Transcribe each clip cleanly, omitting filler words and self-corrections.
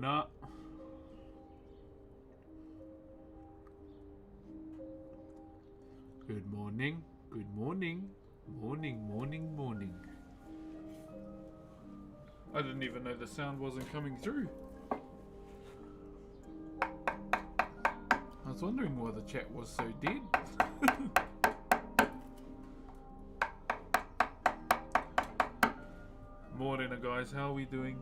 Morena. Good morning. Good morning. Morning, morning, morning. I didn't even know the sound wasn't coming through. I was wondering why the chat was so dead. Morena, guys. How are we doing?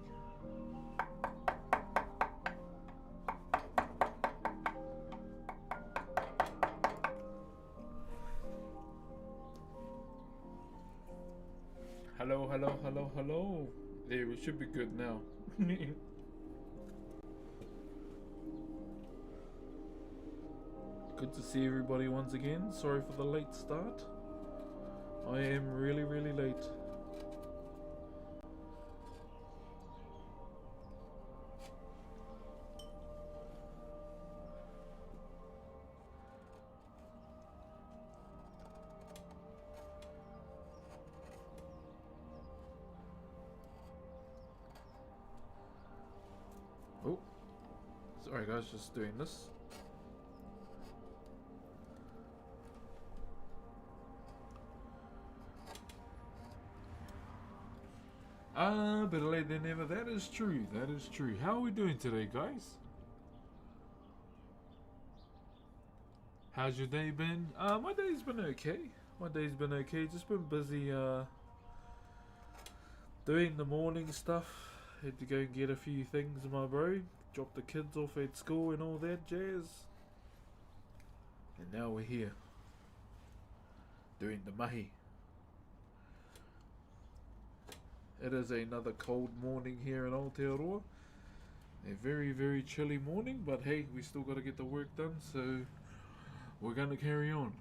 Hello, hello, hello, hello. There, we should be good now. Good to see everybody once again. Sorry for the late start. I am really, really late. Oh, sorry guys, just doing this. Better late than never. That is true. That is true. How are we doing today, guys? How's your day been? My day's been okay. My day's been okay. Just been busy doing the morning stuff. Had to go and get a few things, my bro. Drop the kids off at school and all that jazz. And now we're here doing the mahi. It is another cold morning here in Aotearoa. A very, very chilly morning, but hey, we still got to get the work done, so we're going to carry on.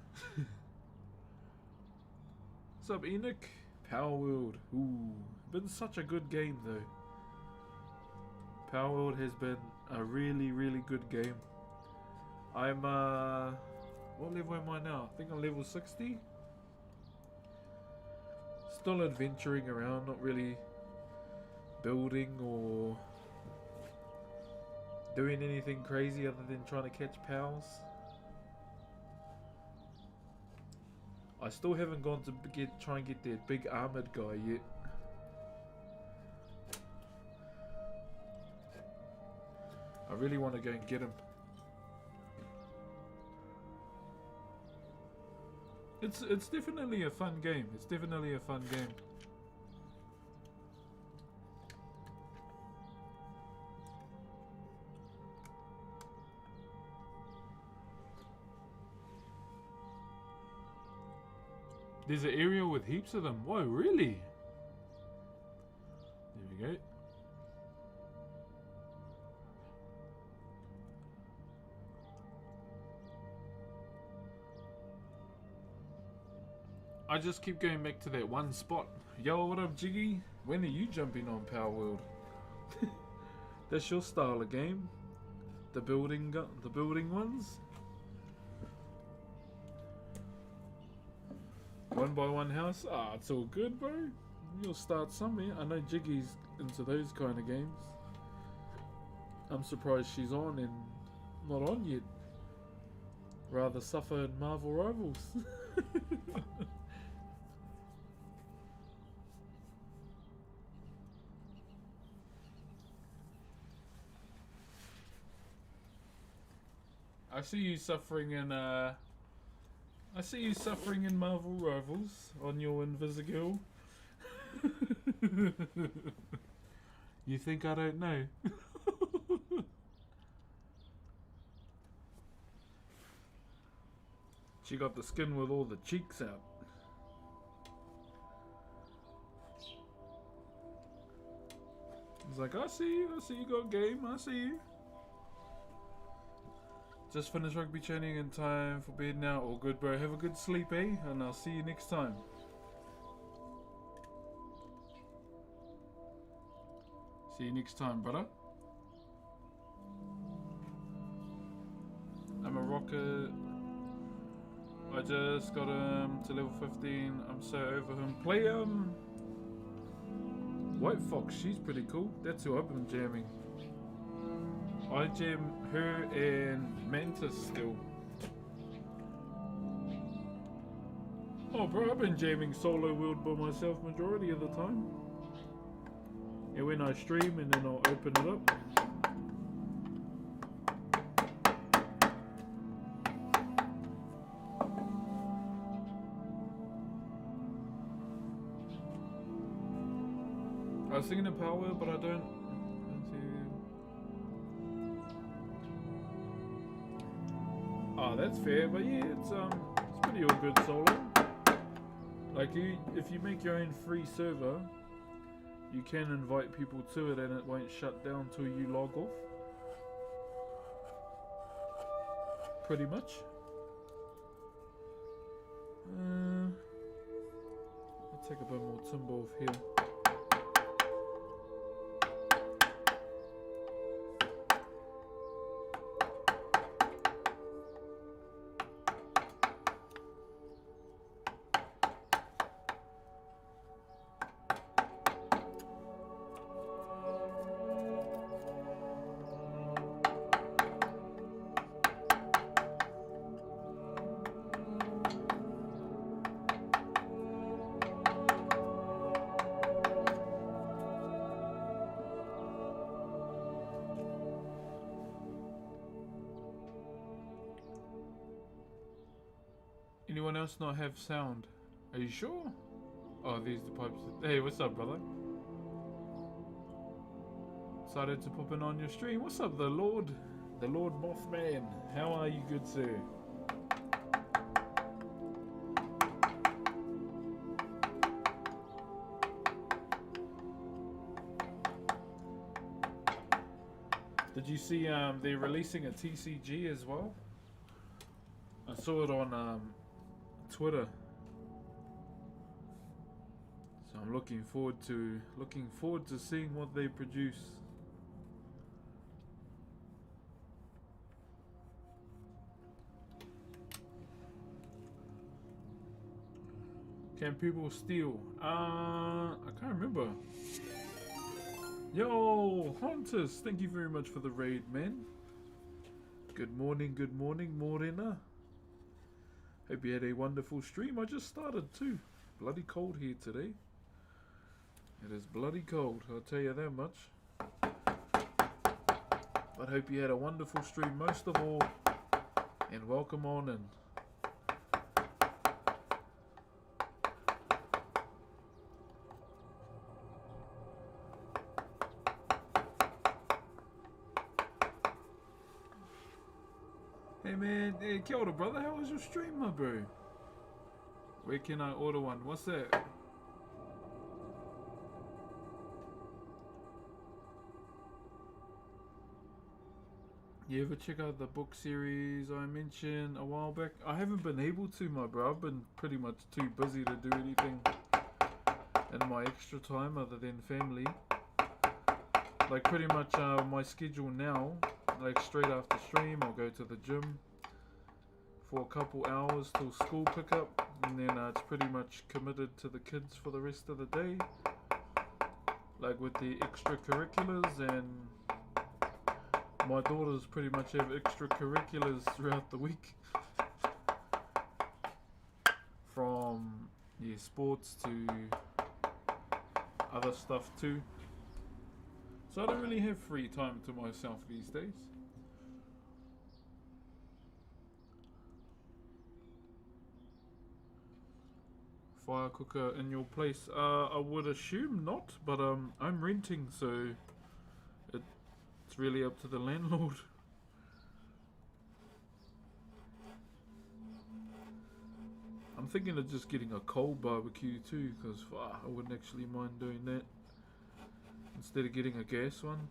What's up, Enoch? Power World. Ooh, been such a good game though. Power World has been a really, really good game. I'm what level am I now? I think I'm level 60. Still adventuring around, not really building or doing anything crazy other than trying to catch pals. I still haven't gone to try and get that big armored guy yet. I really want to go and get him. It's definitely a fun game. It's definitely a fun game. There's an area with heaps of them. Whoa, really? There we go. I just keep going back to that one spot. Yo, what up, Jiggy? When are you jumping on Power World? That's your style of game. The building ones. One by one house. Ah, it's all good, bro. You'll start somewhere. I know Jiggy's into those kind of games. I'm surprised she's on and not on yet. Rather suffer in Marvel Rivals. I see you suffering in Marvel Rivals on your Invisigill. You think I don't know? She got the skin with all the cheeks out. He's like, I see you got game, I see you. Just finished rugby training in time for bed now. All good, bro. Have a good sleep, eh? And I'll see you next time. See you next time, brother. I'm a rocket. I just got him to level 15. I'm so over him. Play White Fox. She's pretty cool. That's who I've been jamming. I jam her and Mantis still. Oh bro, I've been jamming solo world by myself majority of the time. And when I stream and then I'll open it up. I was thinking of power, but I don't see. Oh, that's fair, but yeah, it's pretty all good solo. Like if you make your own free server, you can invite people to it and it won't shut down till you log off. Pretty much. I'll take a bit more timber off here. Anyone else not have sound? Are you sure? Oh, these the pipes. Hey, what's up, brother? Decided to pop in on your stream. What's up, the Lord Mothman? How are you, good sir? Did you see they're releasing a TCG as well? I saw it on Twitter. So I'm looking forward to seeing what they produce. Can people steal? I can't remember. Yo, Hunters, thank you very much for the raid, man. Good morning, Morena. Hope you had a wonderful stream. I just started too. Bloody cold here today. It is bloody cold, I'll tell you that much. But hope you had a wonderful stream most of all. And welcome on in. Hey man, hey, kia ora brother, how was your stream, my bro? Where can I order one? What's that? You ever check out the book series I mentioned a while back? I haven't been able to, my bro. I've been pretty much too busy to do anything in my extra time other than family. Like pretty much my schedule now, like straight after stream I'll go to the gym for a couple hours till school pickup, and then it's pretty much committed to the kids for the rest of the day, like with the extracurriculars. And my daughters pretty much have extracurriculars throughout the week, from sports to other stuff too. So I don't really have free time to myself these days. Fire cooker in your place? I would assume not, but I'm renting, so it's really up to the landlord. I'm thinking of just getting a coal barbecue too, because I wouldn't actually mind doing that instead of getting a gas one.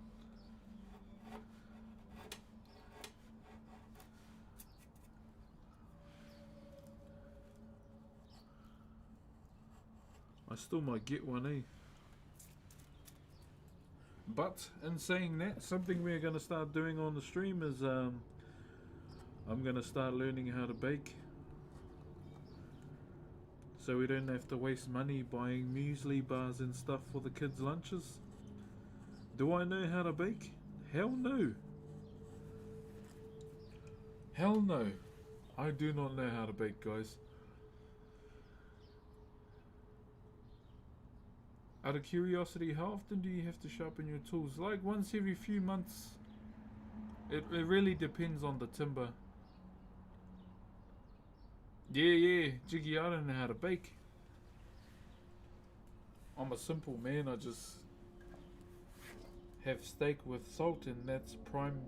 I still might get one, eh? But in saying that, something we're going to start doing on the stream is I'm going to start learning how to bake, so we don't have to waste money buying muesli bars and stuff for the kids' lunches. Do I know how to bake? Hell no. Hell no. I do not know how to bake, guys. Out of curiosity, how often do you have to sharpen your tools? Like once every few months. It really depends on the timber. Yeah, Jiggy, I don't know how to bake. I'm a simple man, I just have steak with salt and that's prime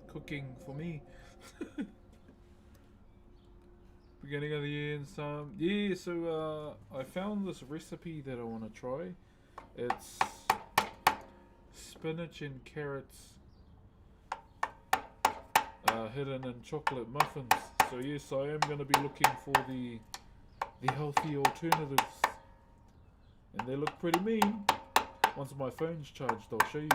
cooking for me. Beginning of the year and some... Yeah, so I found this recipe that I want to try. It's spinach and carrots hidden in chocolate muffins. So yes, I am going to be looking for the healthy alternatives. And they look pretty mean. Once my phone's charged, I'll show you.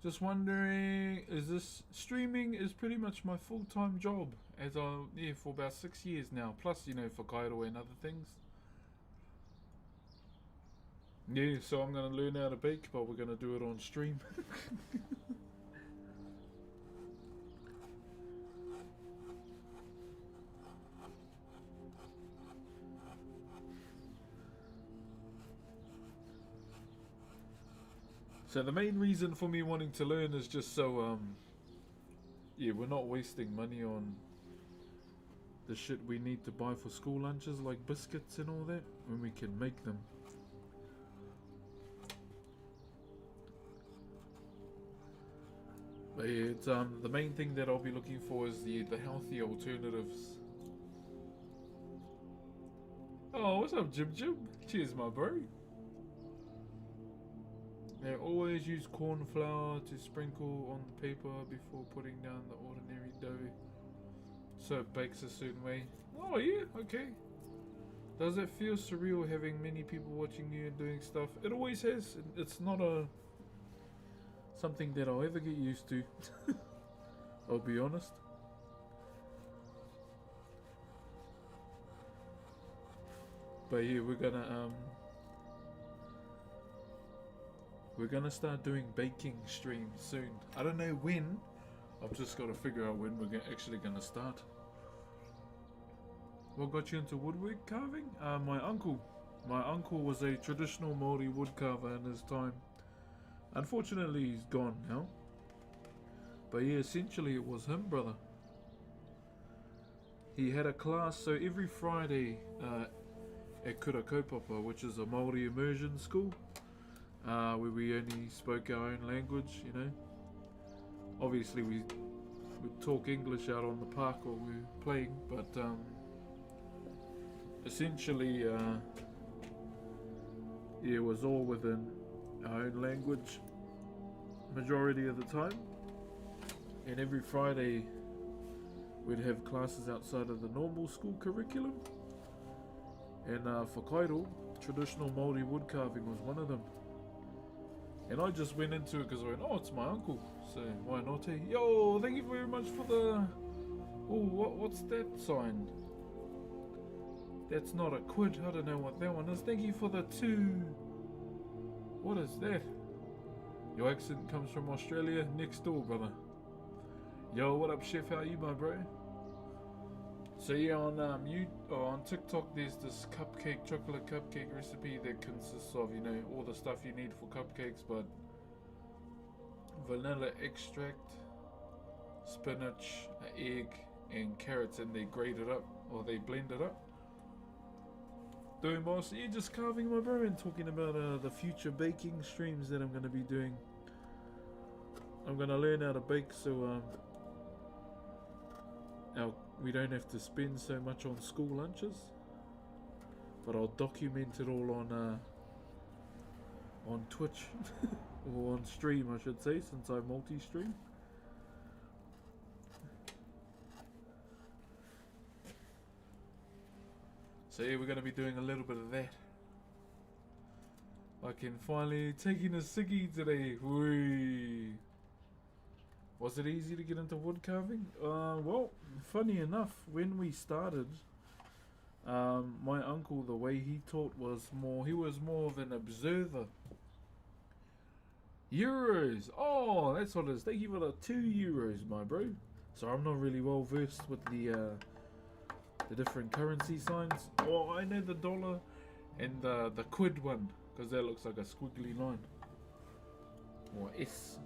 Just wondering, is this streaming is pretty much my full-time job as for about 6 years now, plus for Whakairo and other things. Yeah, so I'm gonna learn how to bake, but we're gonna do it on stream. So the main reason for me wanting to learn is just so we're not wasting money on the shit we need to buy for school lunches like biscuits and all that when we can make them. But yeah, it's the main thing that I'll be looking for is the healthy alternatives. Oh, what's up, Jib Jib? Cheers, my bro. They always use corn flour to sprinkle on the paper before putting down the ordinary dough, so it bakes a certain way. Oh yeah, okay. Does it feel surreal having many people watching you and doing stuff? It always has. It's not something that I'll ever get used to. I'll be honest. But yeah, we're gonna start doing baking streams soon. I don't know when. I've just got to figure out when we're actually gonna start. What got you into woodwork carving? My uncle. My uncle was a traditional Maori woodcarver in his time. Unfortunately, he's gone now. But yeah, essentially it was him, brother. He had a class, so every Friday at Kura Kaupapa, which is a Maori immersion school, where we only spoke our own language, Obviously we would talk English out on the park while we were playing, but essentially it was all within our own language majority of the time. And every Friday we'd have classes outside of the normal school curriculum, and Whakairo, traditional Maori woodcarving, was one of them. And I just went into it because I went, oh, it's my uncle, so why not? Yo, thank you very much for the... Oh, what's that sign? That's not a quid, I don't know what that one is. Thank you for the 2... What is that? Your accent comes from Australia? Next door, brother. Yo, what up, chef? How are you, my bro? So yeah, on TikTok there's this chocolate cupcake recipe that consists of, all the stuff you need for cupcakes, but vanilla extract, spinach, an egg, and carrots, and they grate it up, or they blend it up. Doing boss, yeah, just carving, my bro, and talking about the future baking streams that I'm going to be doing. I'm going to learn how to bake so we don't have to spend so much on school lunches, but I'll document it all on Twitch or on stream, I should say, since I multi-stream. So yeah, we're going to be doing a little bit of that. I can finally taking a ciggy today. Whee! Was it easy to get into wood carving? Well, funny enough, when we started, My uncle, the way he taught was he was more of an observer. Euros! Oh, that's what it is. Thank you for the €2, my bro. So I'm not really well versed with the different currency signs. Oh, I know the dollar and the quid one, because that looks like a squiggly line. Or S.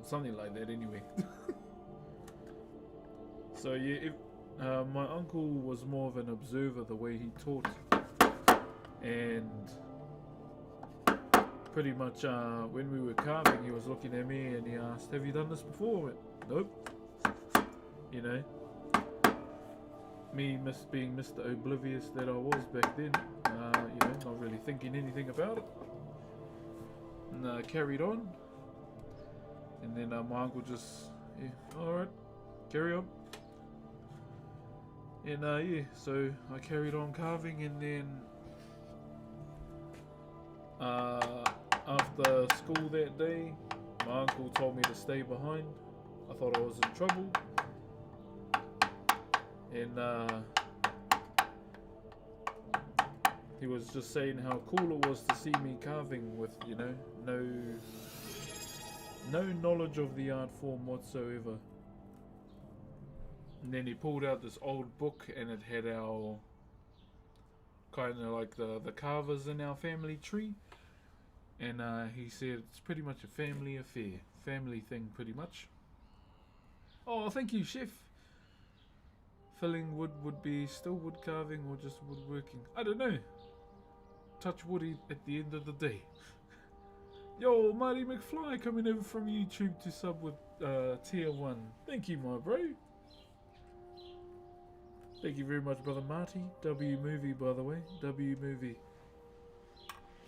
Something like that anyway. So yeah, if my uncle was more of an observer the way he taught, and pretty much when we were carving, he was looking at me and he asked, "Have you done this before?" I went, "Nope." You know, me being Mr. Oblivious that I was back then, you know, not really thinking anything about it, and carried on. And then my uncle just, yeah, alright, carry on. And yeah, so I carried on carving, and then after school that day, my uncle told me to stay behind. I thought I was in trouble. And he was just saying how cool it was to see me carving with, you know, no knowledge of the art form whatsoever. And then he pulled out this old book, and it had our kind of like the carvers in our family tree. And he said it's pretty much a family affair, family thing pretty much. Oh, thank you, chef. Filling wood would be still wood carving or just woodworking. I don't know. Touch woody at the end of the day. Yo, Marty McFly coming over from YouTube to sub with tier 1. Thank you, my bro. Thank you very much, brother Marty. W movie, by the way. W movie.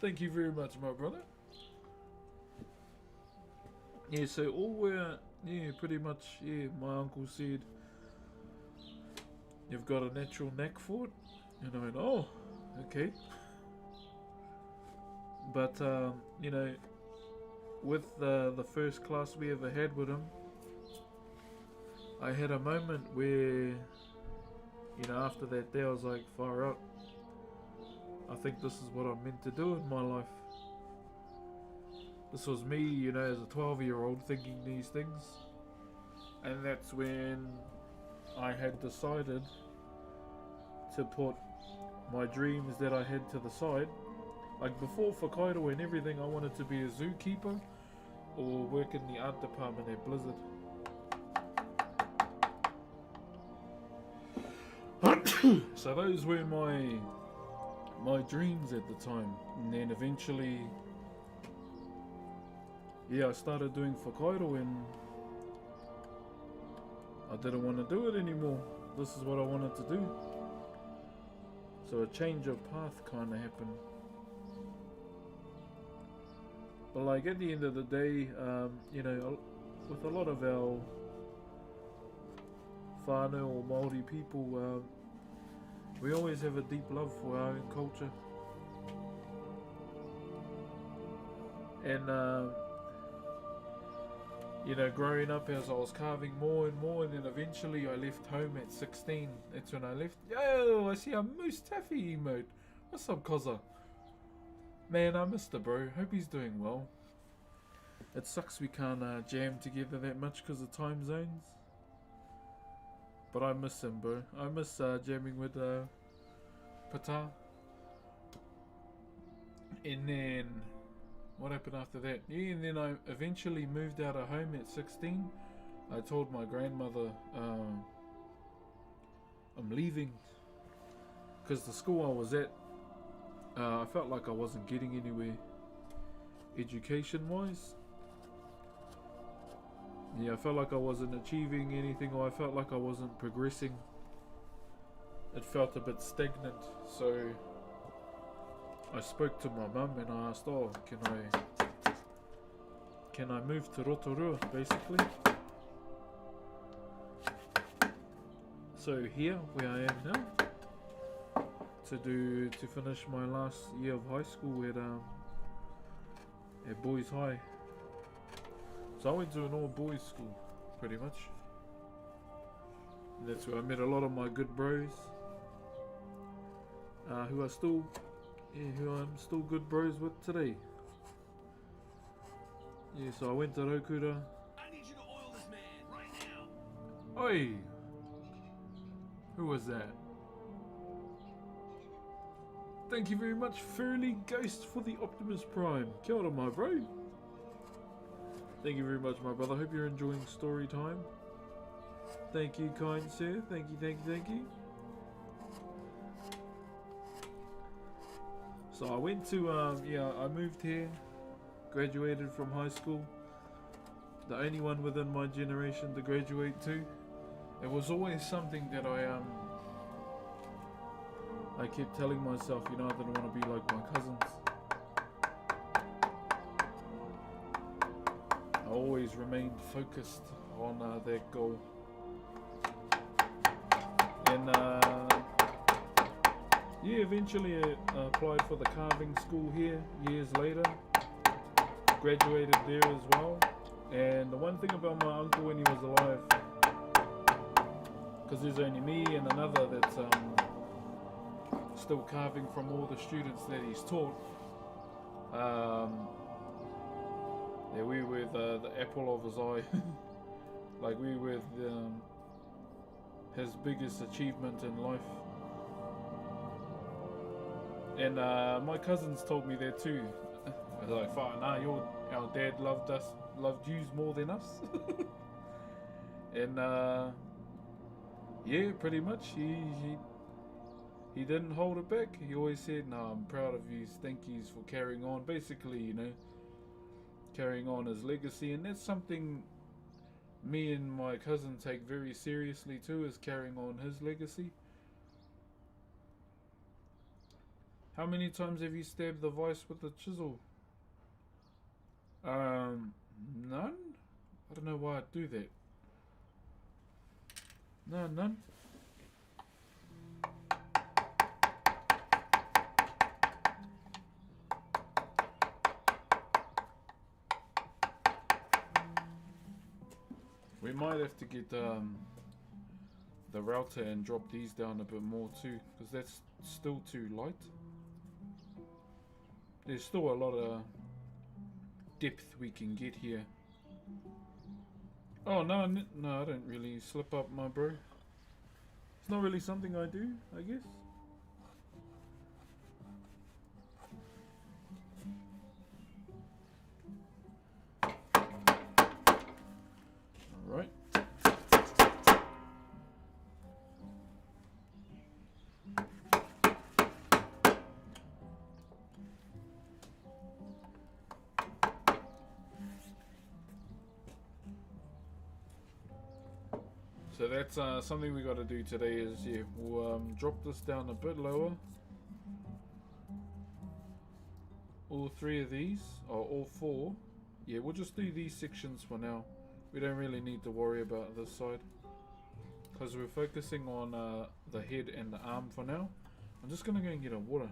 Thank you very much, my brother. Yeah, so all we're, yeah, pretty much, yeah, my uncle said, "You've got a natural knack for it." And I went, "Oh, okay." But, you know, with the first class we ever had with him, I had a moment where, you know, after that day I was like, far out. I think this is what I'm meant to do in my life. This was me, you know, as a 12-year-old thinking these things. And that's when I had decided to put my dreams that I had to the side. Like before Whakairo and everything, I wanted to be a zookeeper or work in the art department at Blizzard. So those were my dreams at the time. And then eventually, yeah, I started doing Whakairo and I didn't want to do it anymore. This is what I wanted to do. So a change of path kind of happened. But like at the end of the day, you know, with a lot of our whānau or Maori people, we always have a deep love for our own culture. And you know, growing up as I was carving more and more, and then eventually I left home at 16. That's when I left. Yo, I see a Moose Taffy emote. What's up, Koza? Man, I missed the bro. Hope he's doing well. It sucks we can't jam together that much because of time zones. But I miss him, bro. I miss jamming with Pata. And then what happened after that? Yeah, and then I eventually moved out of home at 16. I told my grandmother I'm leaving because the school I was at, I felt like I wasn't getting anywhere education wise. Yeah, I felt like I wasn't achieving anything, or I felt like I wasn't progressing. It felt a bit stagnant, so I spoke to my mum and I asked, "Oh, can I move to Rotorua, basically?" So here, where I am now, to finish my last year of high school at Boys High. So I went to an all-boys school, pretty much. And that's where I met a lot of my good bros. who I'm still good bros with today. Yeah, so I went to Rokura. I need you to oil this man right now. Oi! Who was that? Thank you very much, Furley Ghost, for the Optimus Prime. Kia ora, my bro. Thank you very much, my brother. Hope you're enjoying story time. Thank you, kind sir. Thank you, thank you, thank you. So I went to, I moved here, graduated from high school. The only one within my generation to graduate too. It was always something that I kept telling myself, you know, I didn't want to be like my cousins. I always remained focused on that goal. And eventually I applied for the carving school here years later. Graduated there as well. And the one thing about my uncle when he was alive, because there's only me and another that's still carving from all the students that he's taught. Yeah, we were the apple of his eye. Like we were his biggest achievement in life. And my cousins told me that too. They're like, "Fine, our dad loved yous more than us." And yeah, pretty much he didn't hold it back. He always said, "No, I'm proud of you. Thank yous for carrying on." Basically, you know, carrying on his legacy, and that's something me and my cousin take very seriously too, is carrying on his legacy. How many times have you stabbed the vice with a chisel? None? I don't know why I'd do that. No, none. We might have to get the router and drop these down a bit more too, because that's still too light. There's still a lot of depth we can get here. Oh no, I don't really slip up, my bro. It's not really something I do, I guess. Alright. So that's something we got to do today is, yeah, we'll drop this down a bit lower. All three of these, or all four. Yeah, we'll just do these sections for now. We don't really need to worry about this side, because we're focusing on the head and the arm for now. I'm just going to go and get a water.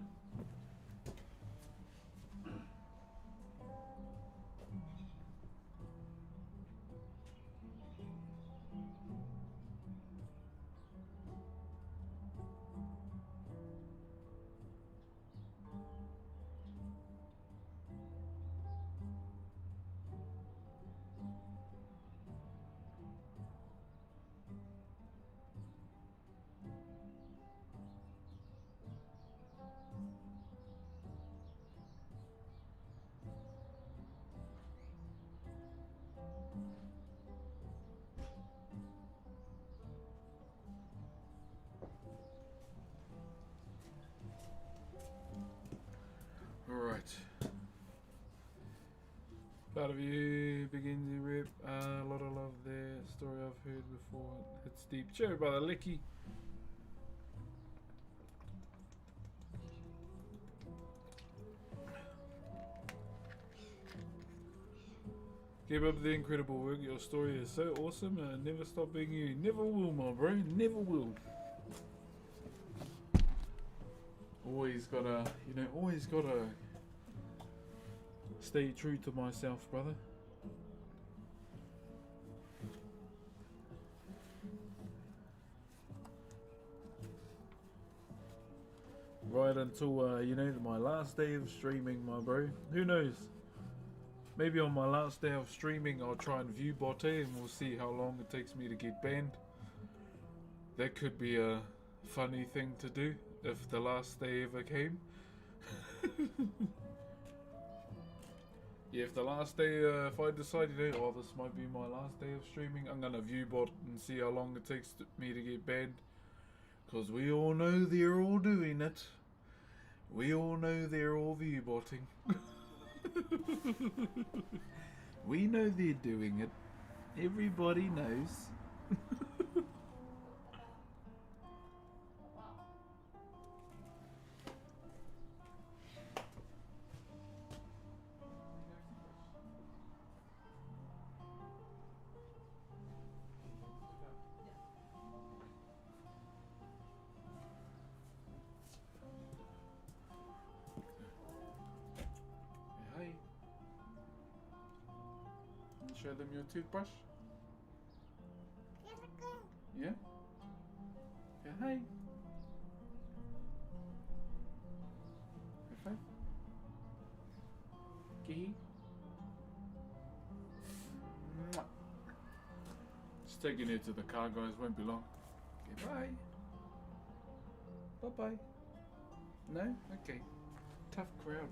Alright. Part of you begins to rip. A lot of love there. Story I've heard before. It's deep. Cherry brother Licky. Keep up the incredible work. Your story is so awesome and never stop being you. Never will, my bro. Never will. Always gotta, always gotta stay true to myself, brother. right until you know, my last day of streaming, my bro. Who knows? Maybe on my last day of streaming, I'll try and view bot and we'll see how long it takes me to get banned. That could be a funny thing to do if the last day ever came. Yeah, if the last day, if I decide, you know, oh, this might be my last day of streaming, I'm gonna view bot and see how long it takes me to get banned. Because we all know they're all doing it. We all know they're all view botting. We know they're doing it. Everybody knows. Hey. Show them your toothbrush. Yeah? Yeah, hey. High five. Kihi. Mwah. Just taking it to the car, guys. Won't be long. Okay, bye. Bye-bye. No? Okay. Tough crowd.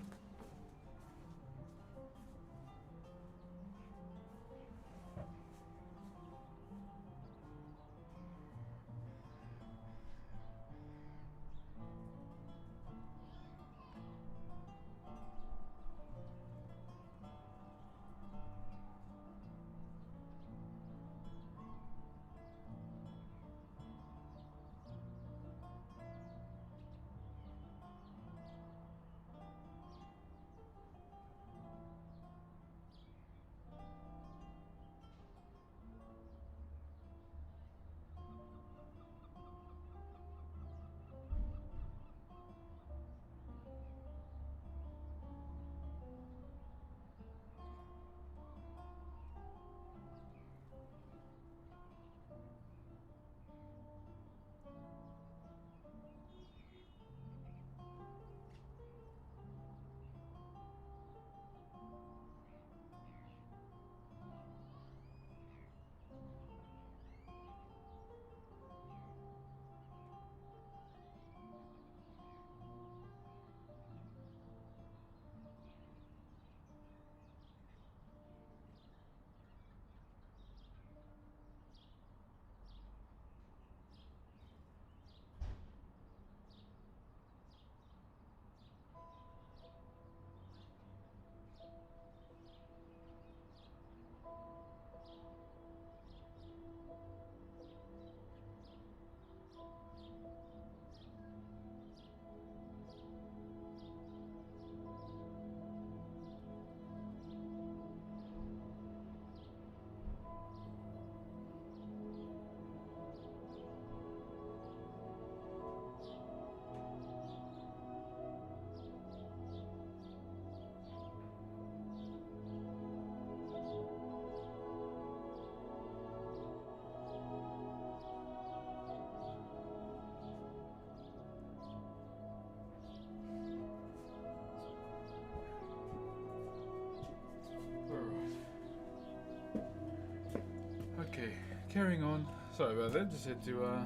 Okay, carrying on. Sorry about that, just had to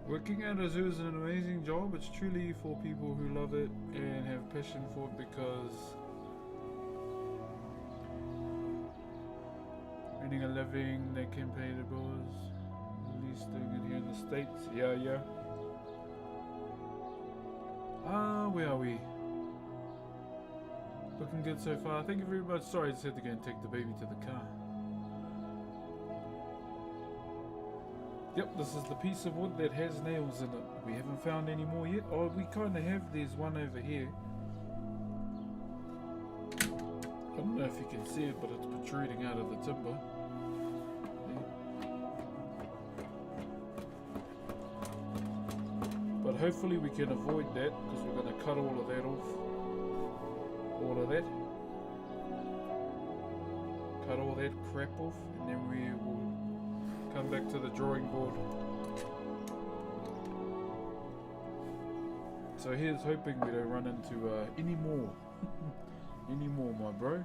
working at a zoo is an amazing job. It's truly for people who love it and have passion for it, because earning a living, they can pay the bills. At least doing it here in the States. Yeah. Where are we? Looking good so far. Thank you very much. Sorry, I just had to go and take the baby to the car. Yep, this is the piece of wood that has nails in it. We haven't found any more yet. Oh, we kind of have. There's one over here. I don't know if you can see it, but it's protruding out of the timber. But hopefully we can avoid that, because we're going to cut all of that off. All of that. Cut all that crap off, and then we will Come back to the drawing board. So here's hoping we don't run into any more. Any more, my bro.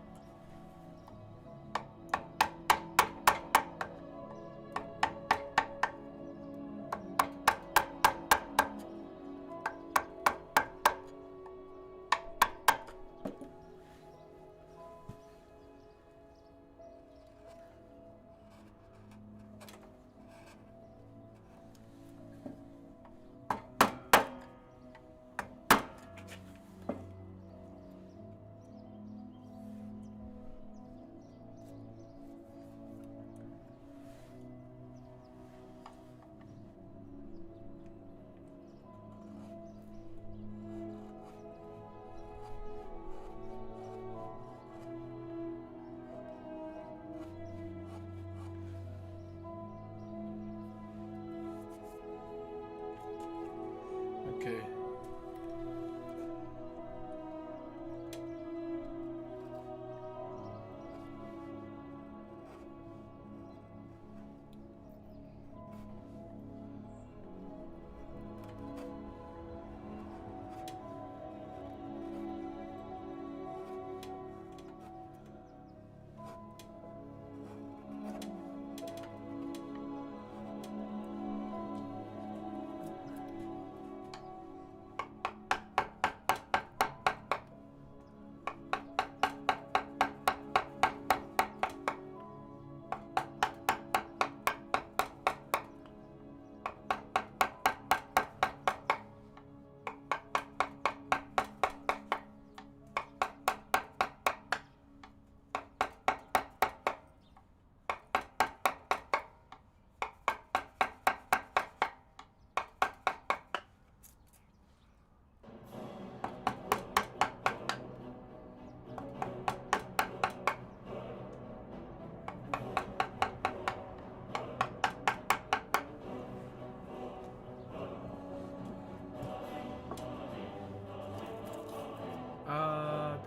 Okay.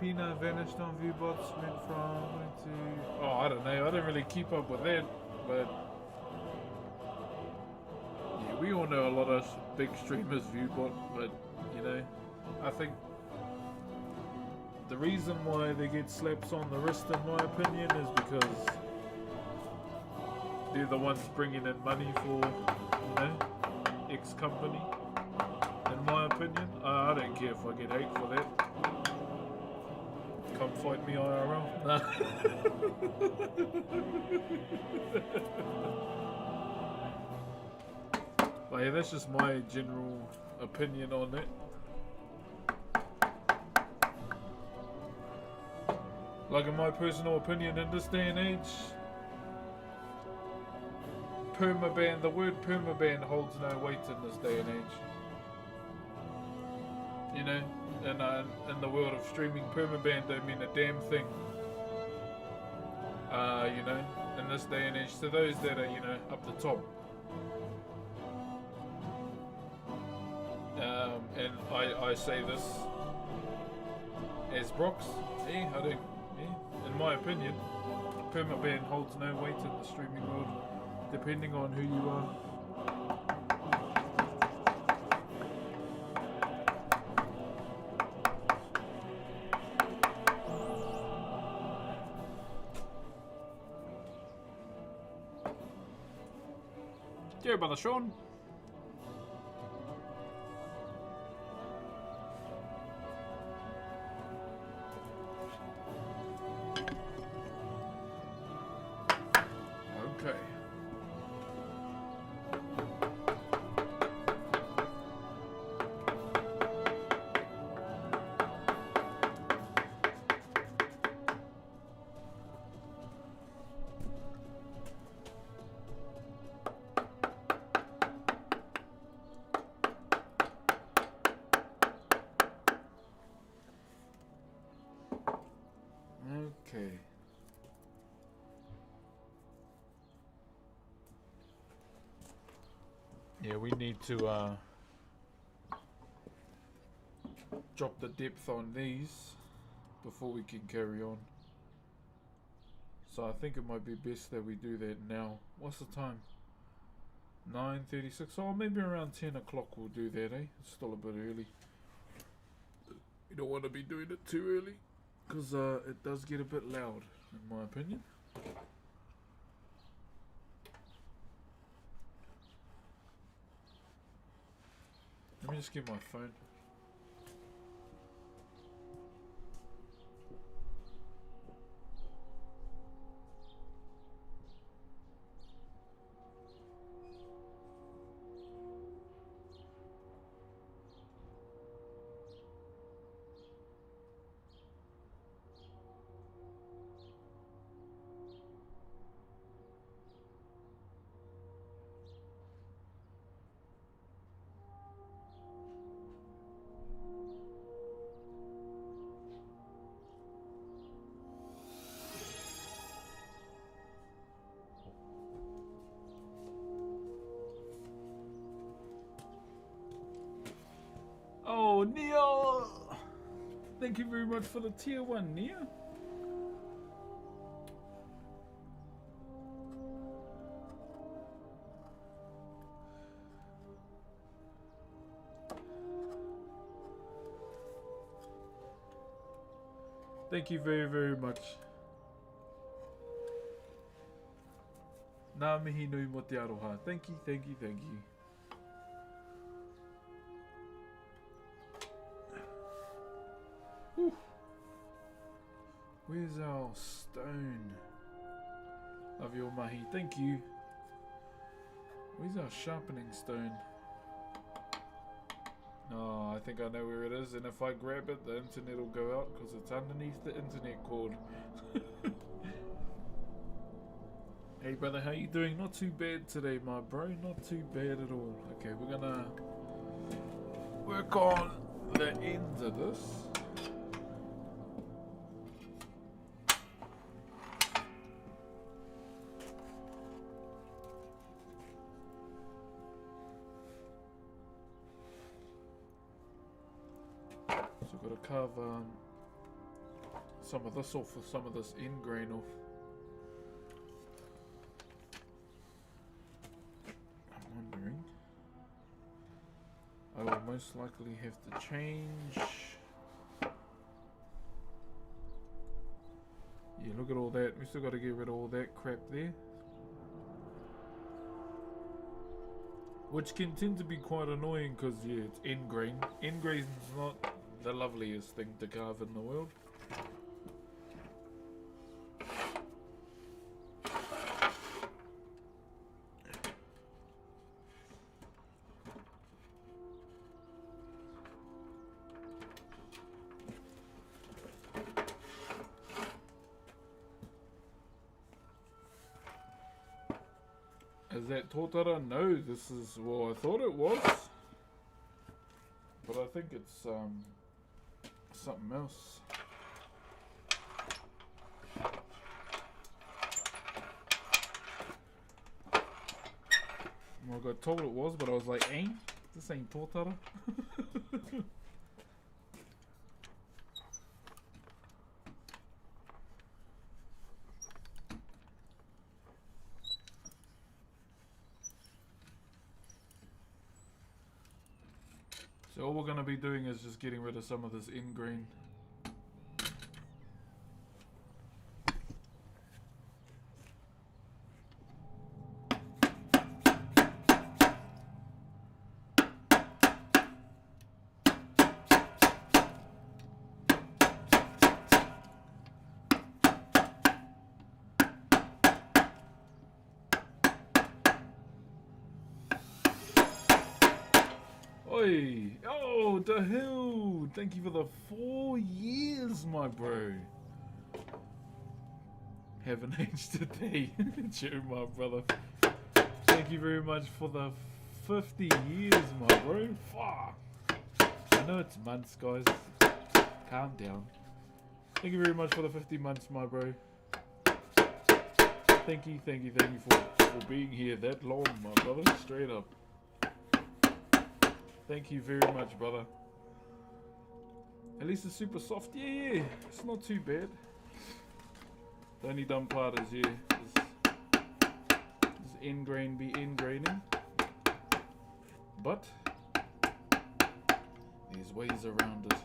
Pina vanished on viewbots, went to... Oh, I don't know. I don't really keep up with that, but... Yeah, we all know a lot of big streamers viewbot, but, you know, I think the reason why they get slaps on the wrist, in my opinion, is because they're the ones bringing in money for, you know, X company. In my opinion, I don't care if I get hate for that. Come fight me IRL. Nah. But yeah, that's just my general opinion on it. Like, in my personal opinion, in this day and age, permaban, the word permaban holds no weight in this day and age. You know, in the world of streaming, permaban don't mean a damn thing. You know, in this day and age, to those that are, you know, up the top. And I say this as Brox, I don't, in my opinion, permaban holds no weight in the streaming world, depending on who you are. Dear brother Sean. Okay. Okay. Yeah, we need to drop the depth on these before we can carry on. So I think it might be best that we do that now. What's the time? 9:36. Oh, maybe around 10 o'clock we'll do that, eh? It's still a bit early. You don't want to be doing it too early, because it does get a bit loud, in my opinion. Let me just get my phone. Oh, Nia! Thank you very much for the tier 1, Nia. Thank you very, very much. Nā mihi nui mo te aroha. Thank you, thank you, thank you. Whew. Where's our stone? Love your mahi. Thank you. Where's our sharpening stone? Oh, I think I know where it is, and if I grab it, the internet will go out because it's underneath the internet cord. Hey brother, how you doing? Not too bad today, my bro. Not too bad at all. Okay, we're gonna work on the ends of this. So I've got to carve some of this off with some of this end grain off. I'm wondering, I will most likely have to change. Yeah, look at all that. We still got to get rid of all that crap there. Which can tend to be quite annoying because, yeah, it's end grain. End grain is not the loveliest thing to carve in the world. Is that tōtara? No, this is, well, I thought it was, but I think it's something else. Well, I got told it was, but I was like, this ain't tōtara. So all we're going to be doing is just getting rid of some of this end grain. Oi! Oh, the hill! Thank you for the 4 years, my bro. Haven't aged today. Cheer, my brother. Thank you very much for the 50 years, my bro. Fuck. I know it's months, guys. Calm down. Thank you very much for the 50 months, my bro. Thank you for being here that long, my brother. Straight up. Thank you very much, brother. At least it's super soft. Yeah, it's not too bad. The only dumb part is, yeah, is end grain be end graining. But there's ways around it.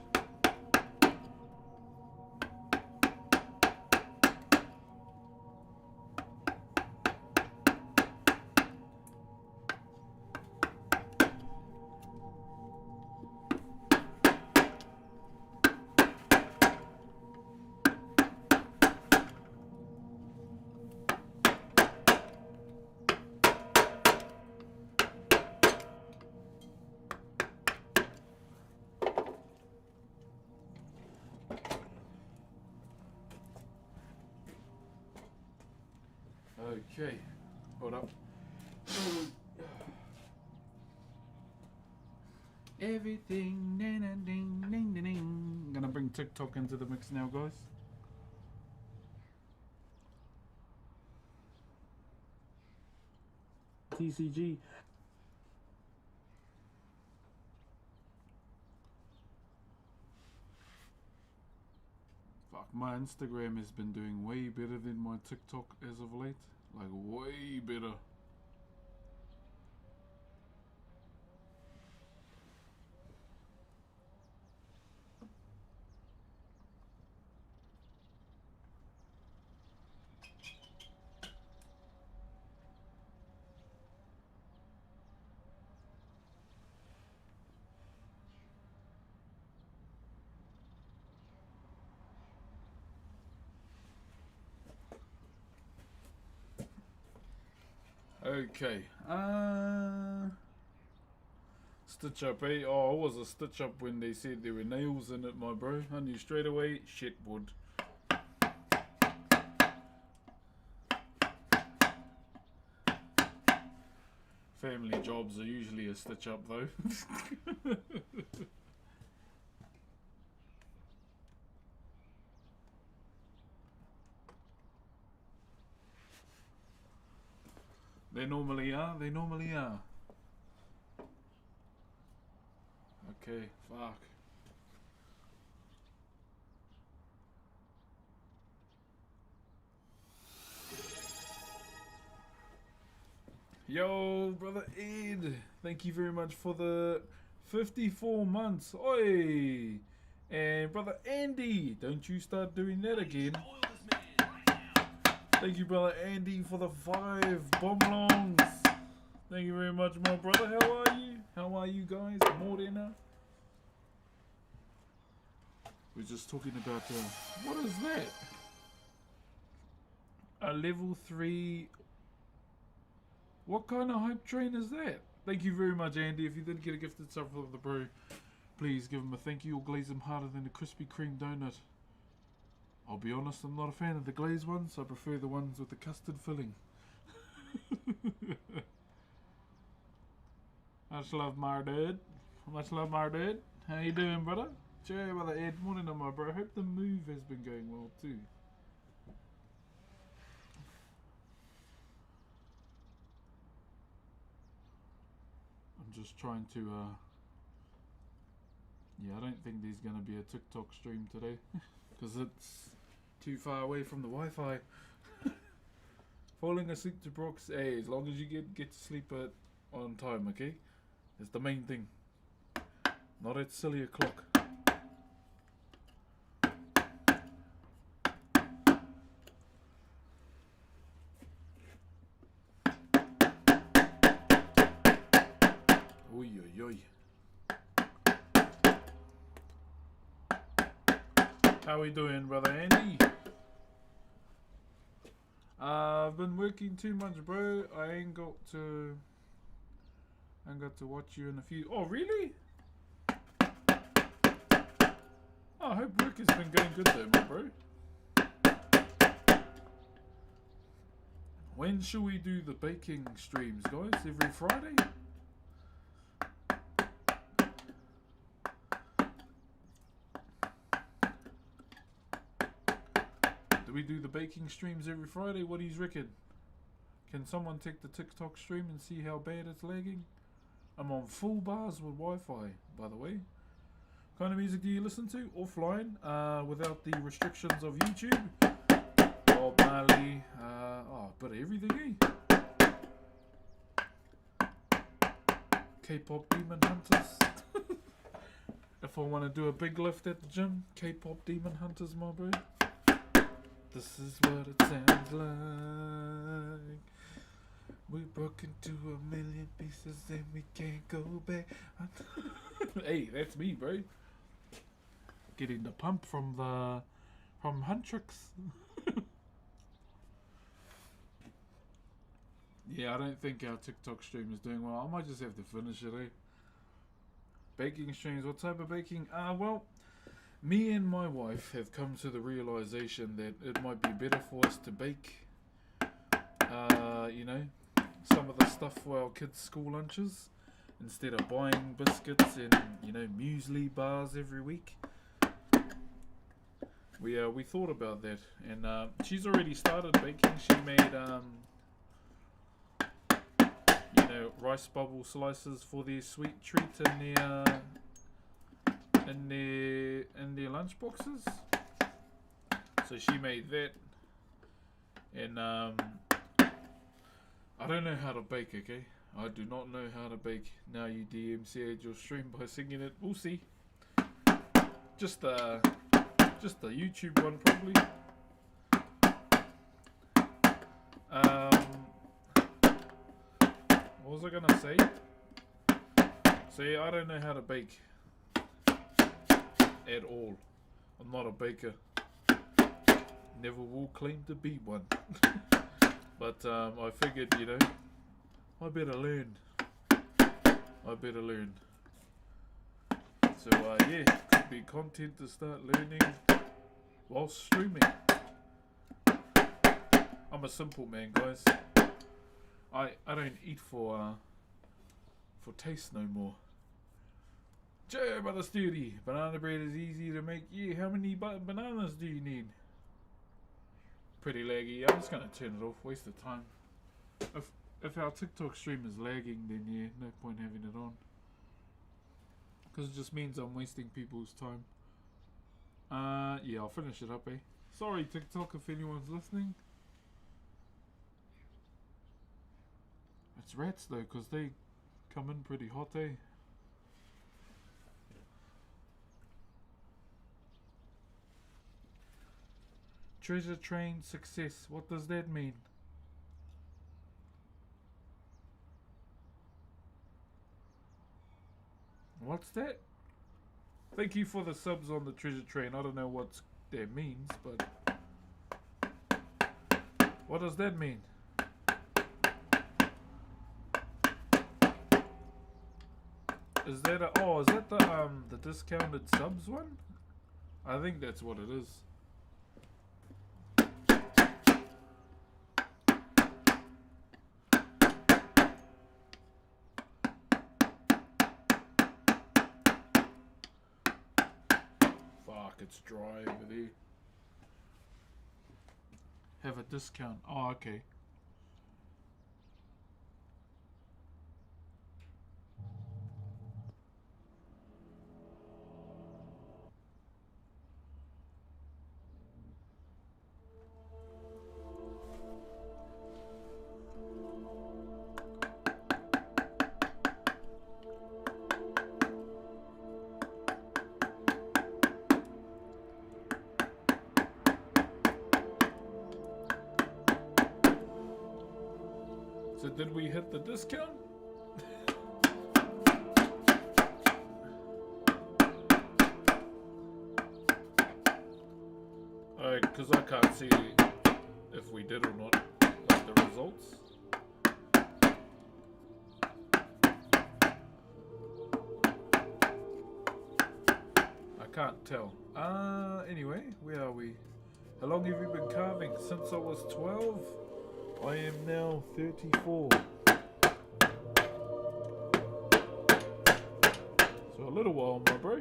Okay, hold up. Everything, ding, ding, ding, ding, ding. Gonna bring TikTok into the mix now, guys. TCG. Fuck, my Instagram has been doing way better than my TikTok as of late. Like, way better. Okay, stitch up, eh? Oh, it was a stitch up when they said there were nails in it, my bro. I knew straight away, shit wood. Family jobs are usually a stitch up though. They normally are, they normally are. Okay, fuck. Yo, brother Ed, thank you very much for the 54 months. Oi! And brother Andy, don't you start doing that again. Spoil this man right now. Thank you, brother Andy, for the 5 bomblongs. Thank you very much, my brother. How are you? How are you guys? Morena. We're just talking about what is that? A level 3. What kind of hype train is that? Thank you very much, Andy. If you did get a gifted sub from the bro, please give him a thank you or glaze him harder than a Krispy Kreme donut. I'll be honest, I'm not a fan of the glazed ones. I prefer the ones with the custard filling. Much love, my dude. Much love, my dude. How you doing, brother? Cheer, brother Ed. Morning, my bro. Hope the move has been going well too. I'm just trying to. Yeah, I don't think there's gonna be a TikTok stream today because it's too far away from the Wi-Fi. Falling asleep to Brooks, hey, as long as you get to sleep on time, okay? That's the main thing. Not at silly o'clock. Oi, oi, oi. How we doing, brother Andy? I've been working too much, bro. I ain't got to watch you in a few. Oh, really? Oh, I hope work has been going good though, my bro. When shall we do the baking streams, guys? Every Friday? Do we do the baking streams every Friday? What do you reckon? Can someone take the TikTok stream and see how bad it's lagging? I'm on full bars with Wi-Fi, by the way. What kind of music do you listen to? Offline, without the restrictions of YouTube. Bob Marley, a bit of everything, eh? K-pop demon hunters. If I want to do a big lift at the gym, K-pop demon hunters, my bro. This is what it sounds like. We broke into a million pieces and we can't go back. Hey, that's me, bro. Getting the pump from Huntrix. Yeah, I don't think our TikTok stream is doing well. I might just have to finish it, eh? Baking streams, what type of baking? Well, me and my wife have come to the realization that it might be better for us to bake, you know, some of the stuff for our kids' school lunches instead of buying biscuits and, you know, muesli bars every week. We thought about that, and she's already started baking. She made you know, rice bubble slices for their sweet treat in their lunch boxes. So she made that, and I don't know how to bake. Okay, I do not know how to bake. Now you DMCA'd your stream by singing it. We'll see. Just the YouTube one probably. What was I gonna say? So yeah, I don't know how to bake at all. I'm not a baker. Never will claim to be one. But I figured, you know, I better learn. So yeah, could be content to start learning while streaming. I'm a simple man, guys. I don't eat for taste no more. Joe, brother Sturdy, banana bread is easy to make. Yeah, how many bananas do you need? Pretty laggy. I'm just gonna turn it off. Waste of time. If our TikTok stream is lagging, then yeah, no point having it on. Because it just means I'm wasting people's time. Yeah, I'll finish it up, eh? Sorry, TikTok, if anyone's listening. It's rats though, because they come in pretty hot, eh? Treasure train success. What does that mean? What's that? Thank you for the subs on the treasure train. I don't know what that means, but what does that mean? Is that is that the discounted subs one? I think that's what it is. Fuck, it's dry over there. Have a discount. Oh, okay. So did we hit the discount? Alright, because I can't see if we did or not, like the results. I can't tell. Anyway, where are we? How long have you been carving? Since I was 12? I am now 34. So a little while, my bro.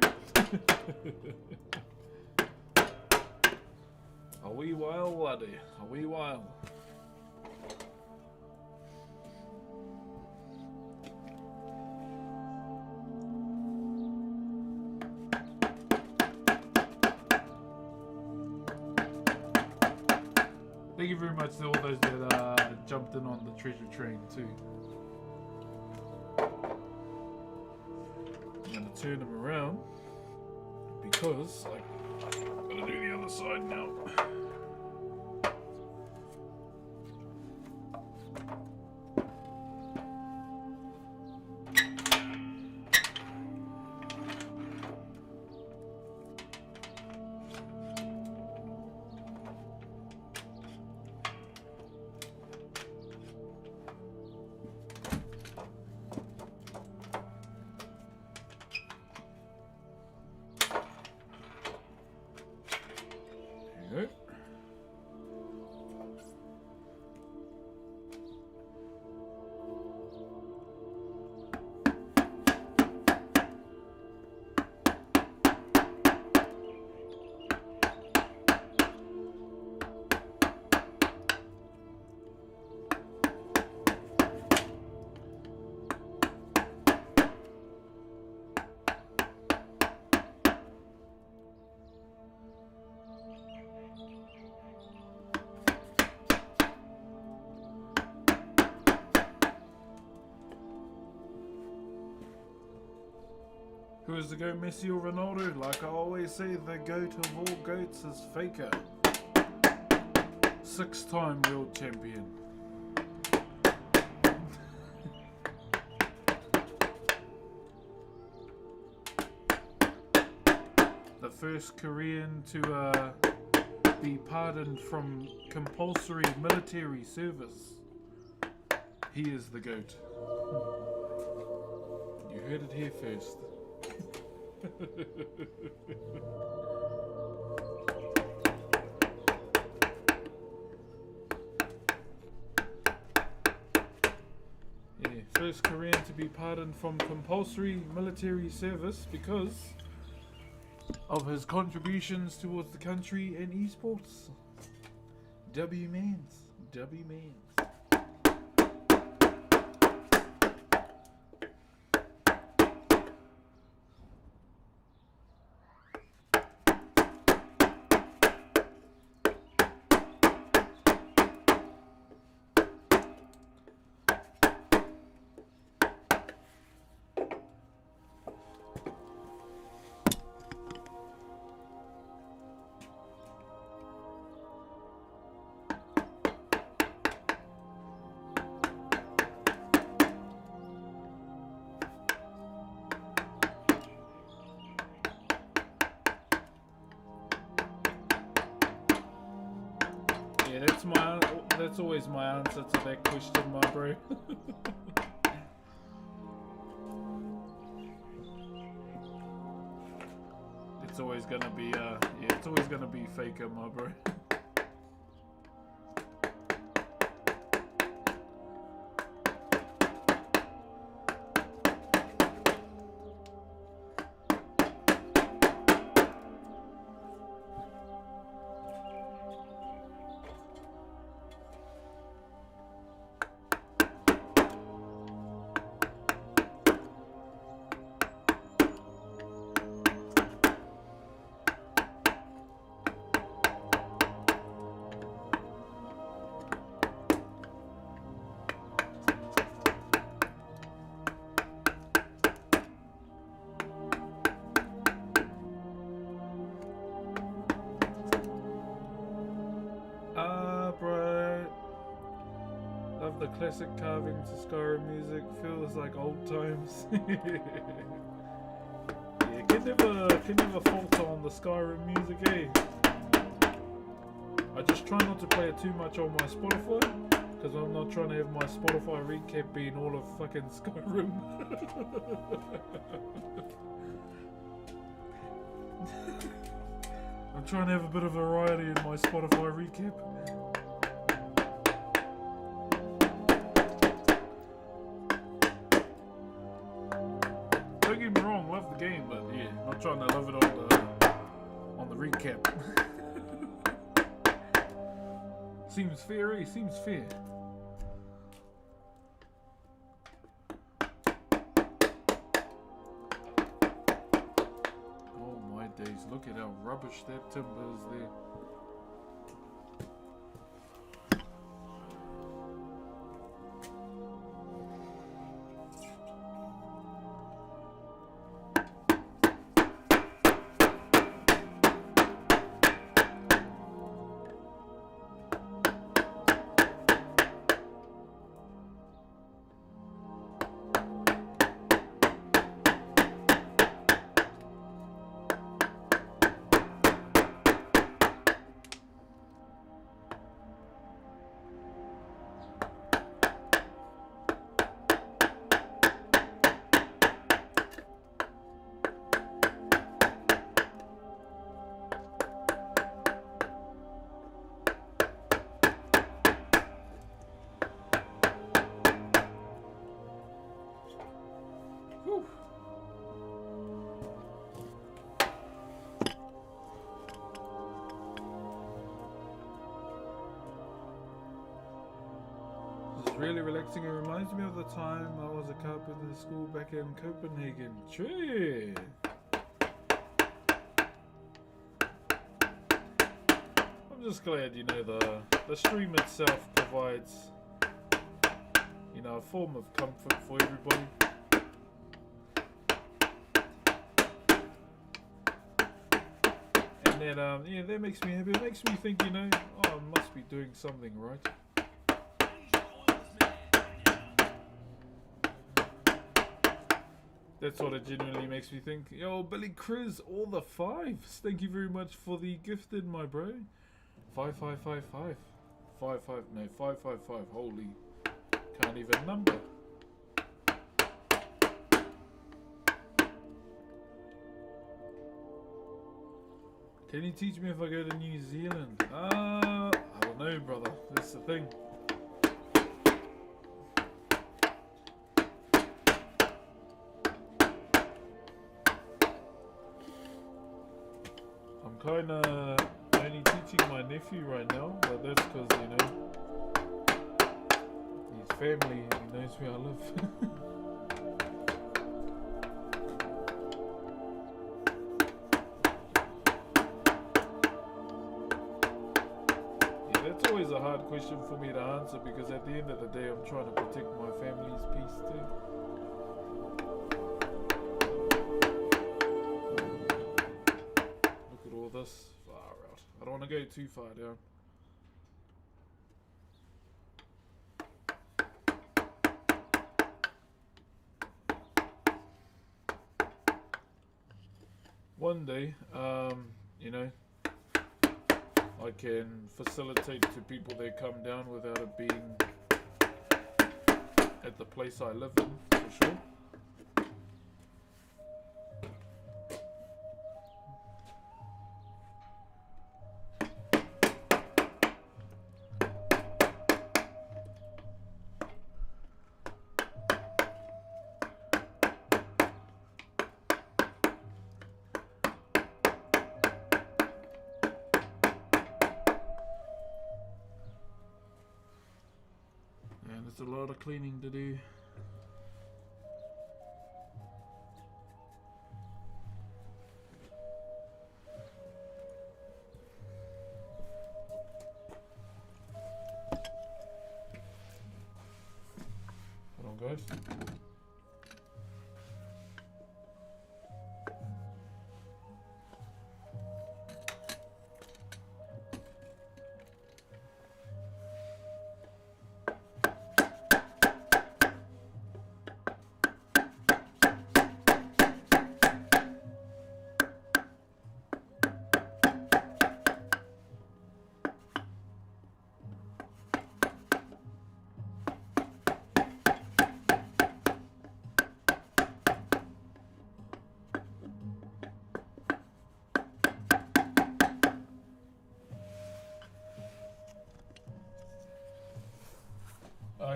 A wee while, laddie. A wee while. Thank you very much to all those that jumped in on the treasure train too. turn him around because I gotta do the other side now. There you go. Who is the GOAT, Messi or Ronaldo? Like I always say, the GOAT of all GOATs is Faker. 6-time world champion. The first Korean to be pardoned from compulsory military service. He is the GOAT. You heard it here first. Yeah, first Korean to be pardoned from compulsory military service because of his contributions towards the country in esports. W mans. W mans. Yeah, that's always my answer to that question, my bro. It's always gonna be it's always gonna be Faker, my bro. Bro. Love the classic carving to Skyrim music. Feels like old times. Yeah, can never falter on the Skyrim music, eh? I just try not to play it too much on my Spotify, because I'm not trying to have my Spotify recap being all of fucking Skyrim. I'm trying to have a bit of variety in my Spotify recap. Don't get me wrong, love the game, but yeah, not trying to love it on the recap. Seems fair, eh? Seems fair. Oh my days, look at how rubbish that timber is there. really relaxing. It reminds me of the time I was a carpenter in school back in Copenhagen. True. I'm just glad, you know, the stream itself provides, you know, a form of comfort for everybody. And that, yeah, that makes me happy. It makes me think, you know, oh, I must be doing something right. That's what it genuinely makes me think. Yo, Billy Chris, all the fives. Thank you very much for the gifted, my bro. 5555. 555. Holy. Can't even number. Can you teach me if I go to New Zealand? I don't know, brother. That's the thing. I'm kinda only teaching my nephew right now, but that's because, you know, he's family and he knows where I live. That's always a hard question for me to answer because at the end of the day I'm trying to protect my family's peace too. Look at all this. Far out. I don't want to go too far down. One day, you know, I can facilitate to people that come down without it being at the place I live in, for sure. And it's a lot of cleaning to do. Hold on, guys.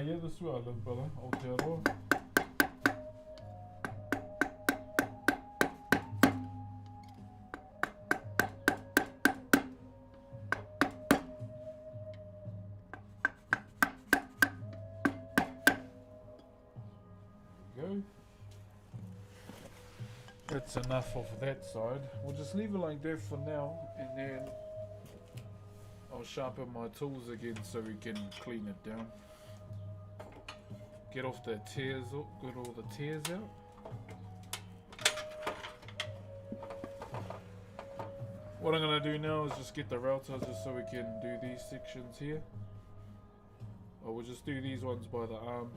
Yeah, this is where I live, brother. Aotearoa. There we go. That's enough of that side. We'll just leave it like that for now, and then I'll sharpen my tools again so we can clean it down. Get off the tears, get all the tears out. What I'm going to do now is just get the router just so we can do these sections here. Or we'll just do these ones by the arm.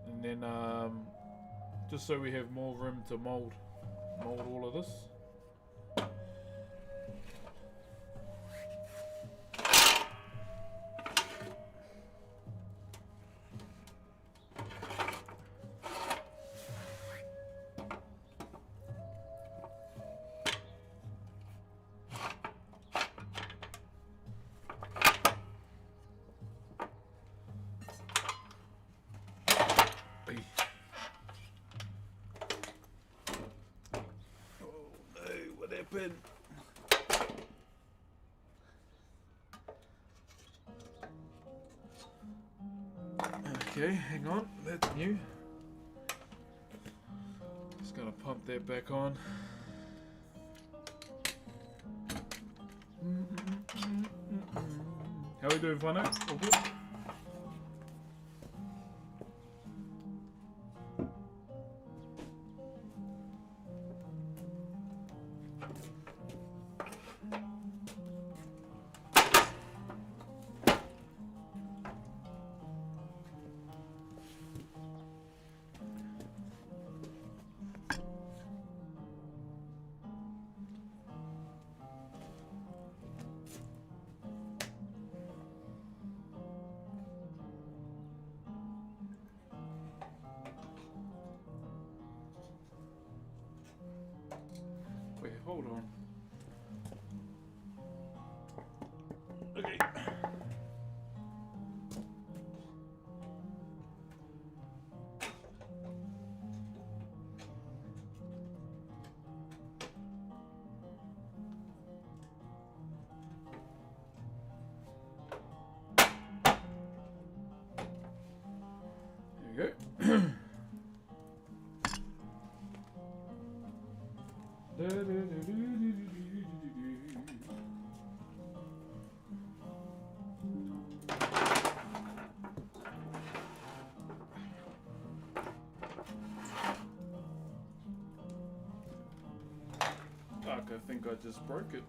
And then just so we have more room to mold all of this. Open. Okay, hang on, that's new. Just gotta pump that back on. How we doing, Whano? All good? Wait, hold on. Okay. There you go. Fuck, I think I just broke it.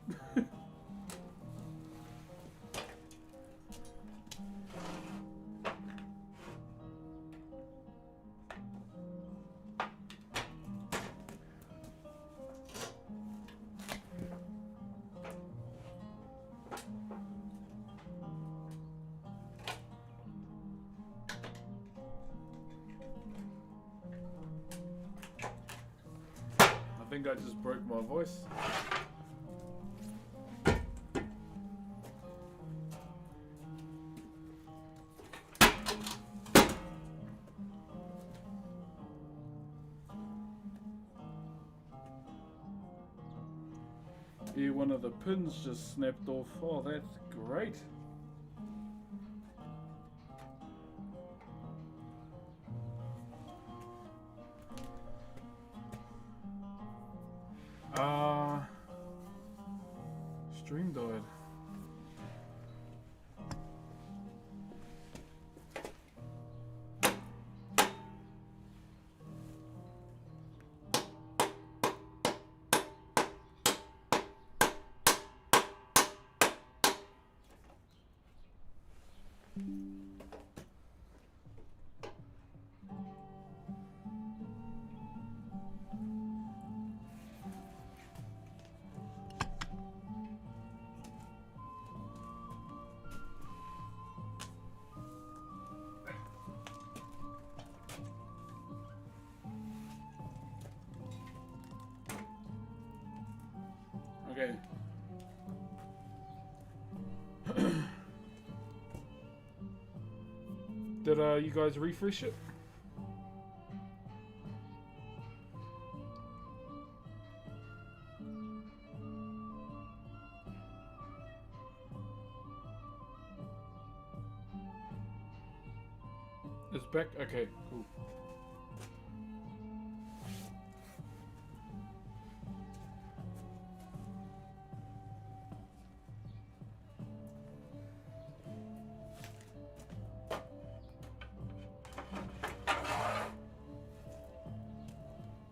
I think I just broke my voice. Yeah, one of the pins just snapped off. Oh, that's great. Stream died. Okay. Did you guys refresh it? It's back? Okay, cool.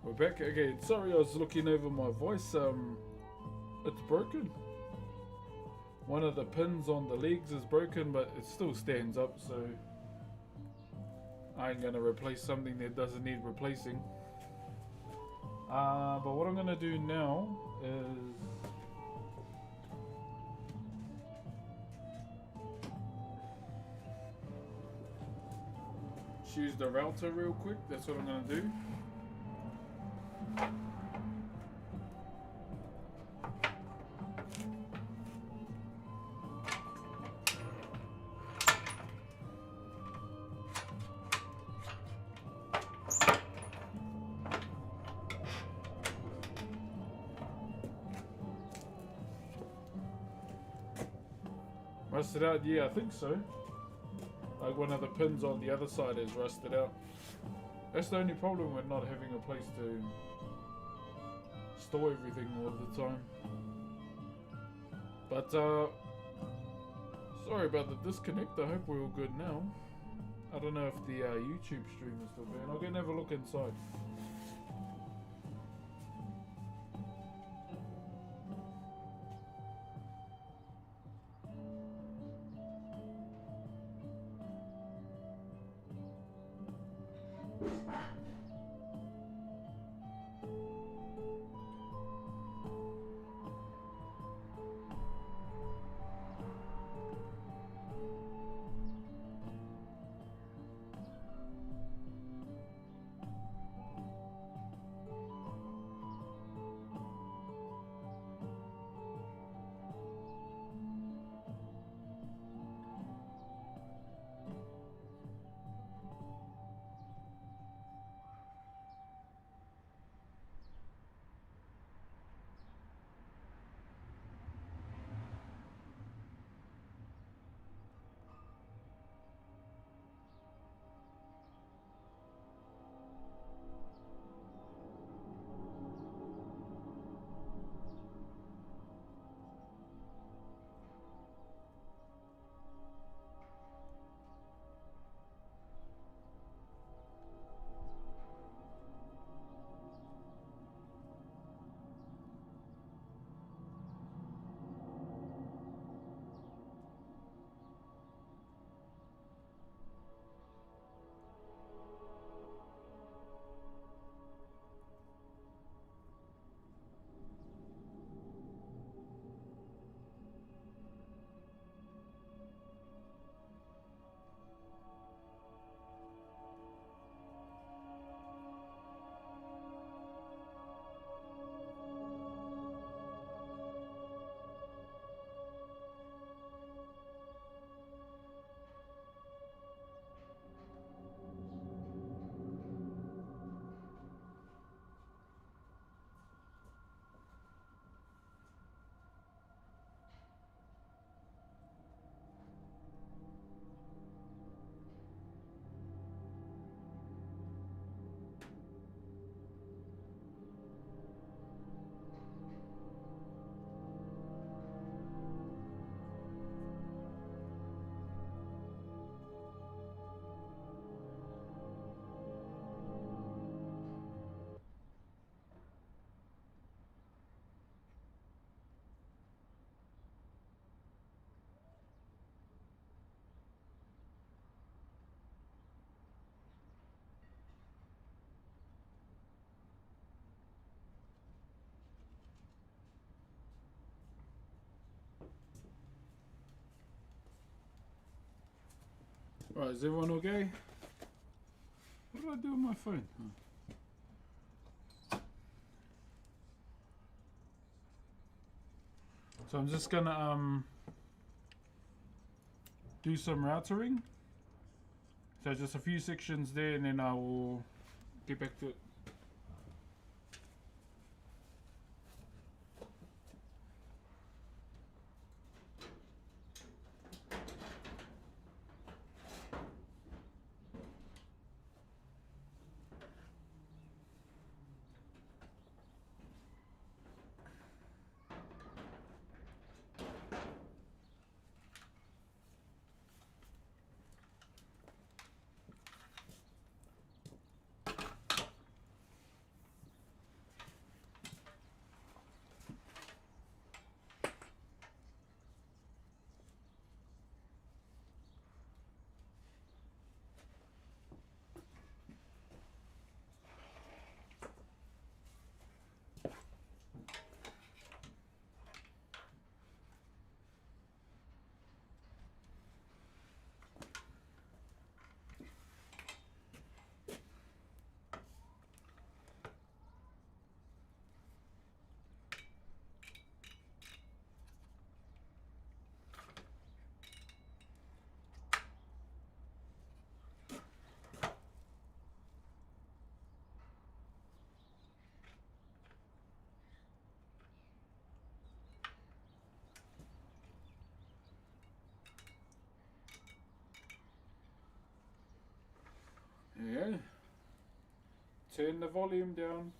We're back. Okay, sorry, I was looking over my voice. It's broken. One of the pins on the legs is broken, but it still stands up, so I ain't gonna replace something that doesn't need replacing. But what I'm gonna do now is choose the router real quick. That's what I'm gonna do. Rusted out? Yeah, I think so. I Like one of the pins on the other side is rusted out. That's the only problem with not having a place to store everything all the time. But sorry about the disconnect. I hope we're all good now. I don't know if the YouTube stream is still there. I'll go and have a look inside. Right, is everyone okay? What did I do with my phone? So I'm just gonna do some routering. So just a few sections there, and then I will get back to it. turn the volume down.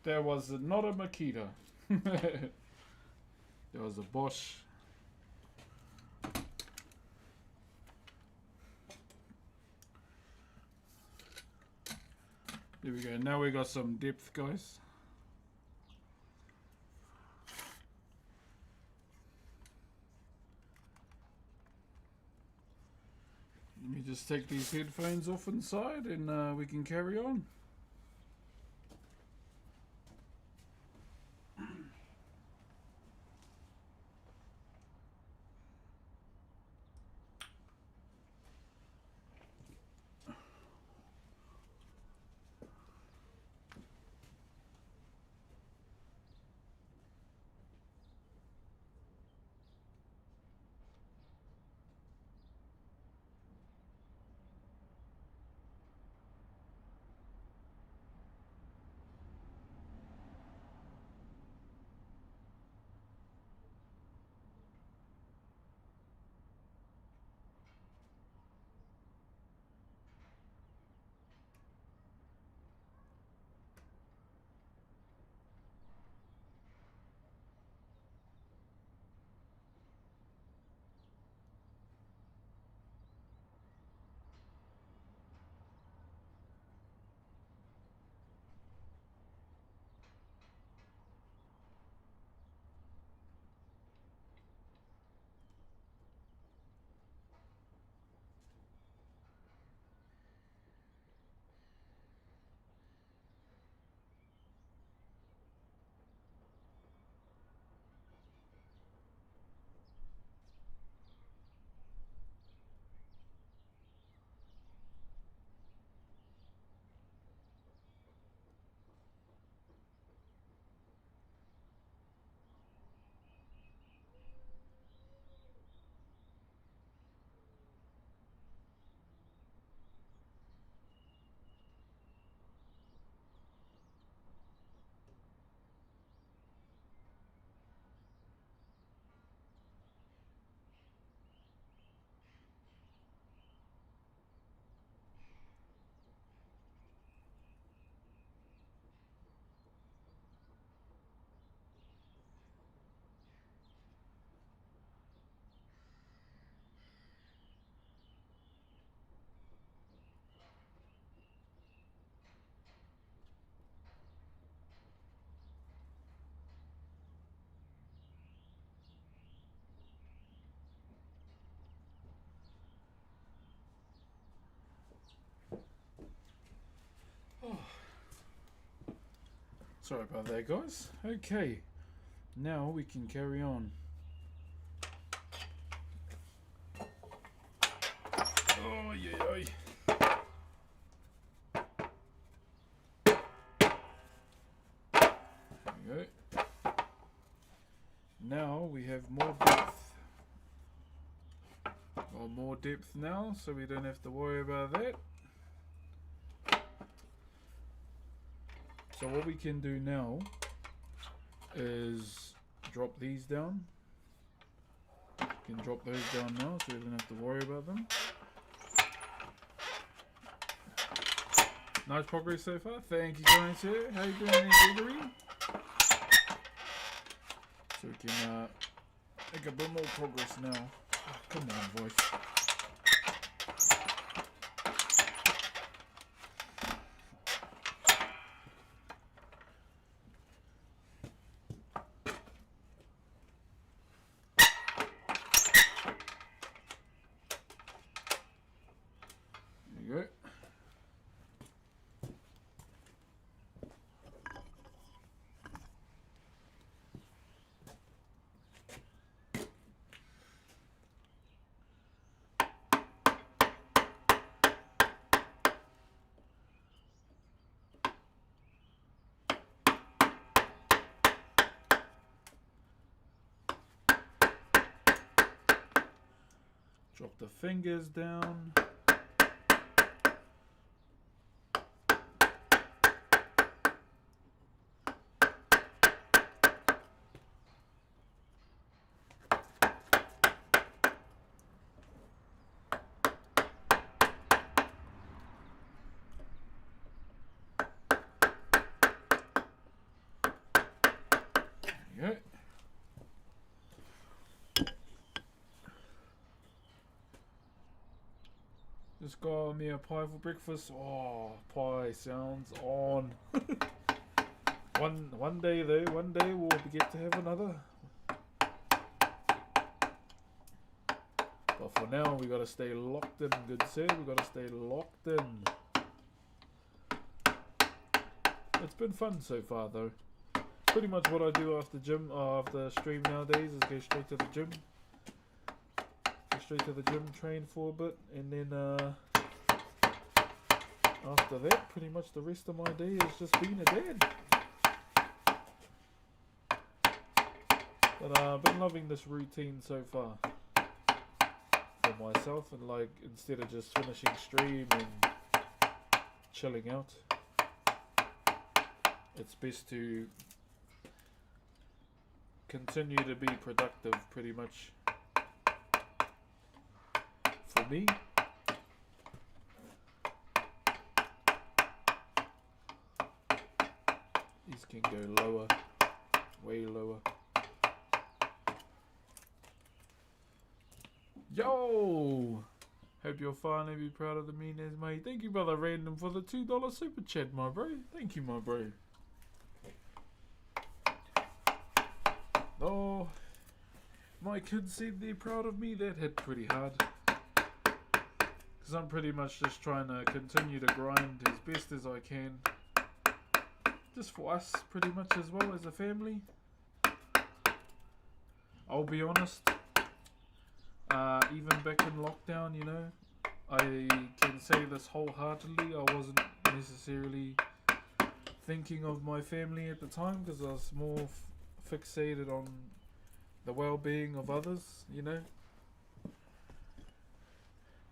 There was not a Makita. There was a Bosch There we go. Now we got some depth, guys. Let me just take these headphones off inside and we can carry on. Sorry about that, guys. Okay, now we can carry on. Oh, yeah. There we go. Now we have more depth. Or more depth now, so we don't have to worry about that. So what we can do now is drop these down. We can drop those down now so we don't have to worry about them. Nice progress so far. Thank you, guys. Here. How you doing there, Gregory? So we can make a bit more progress now. Oh, come on, voice. Drop the fingers down. There you go. Just got me a pie for breakfast. Oh, pie sounds on. One day though, one day we'll get to have another. But for now, we gotta stay locked in, good sir. We gotta stay locked in. It's been fun so far though. Pretty much what I do after gym, after stream nowadays is go straight to the gym. Go straight to the gym, train for a bit, and then after that, pretty much the rest of my day is just being a dad. But I've been loving this routine so far for myself, and like instead of just finishing stream and chilling out, it's best to continue to be productive pretty much for me. These can go lower, way lower. Yo! Hope you're finally be proud of the meanness, mate. Thank you, brother Random, for the $2 super chat, my bro. Thank you, my bro. Oh, my kids said they're proud of me. That hit pretty hard. Because I'm pretty much just trying to continue to grind as best as I can. Just for us, pretty much as well as a family. I'll be honest. Even back in lockdown, you know, I can say this wholeheartedly. I wasn't necessarily thinking of my family at the time because I was more fixated on the well-being of others, you know,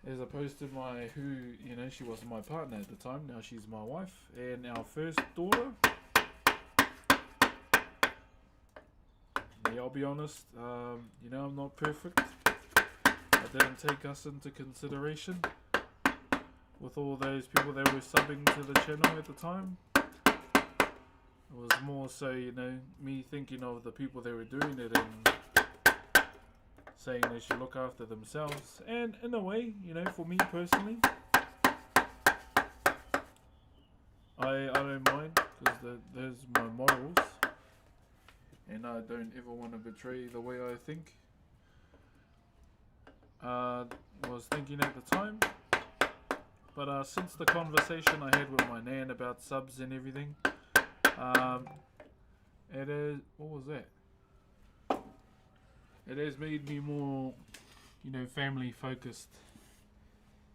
as opposed to she wasn't my partner at the time. Now she's my wife and our first daughter. Yeah, I'll be honest, you know, I'm not perfect. I didn't take us into consideration with all those people that were subbing to the channel at the time. It was more so, you know, me thinking of the people that were doing it and saying they should look after themselves. And in a way, you know, for me personally, I don't mind because there's my morals. And I don't ever want to betray the way I think. Was thinking at the time. But since the conversation I had with my nan about subs and everything, it is, what was that? It has made me more, you know, family focused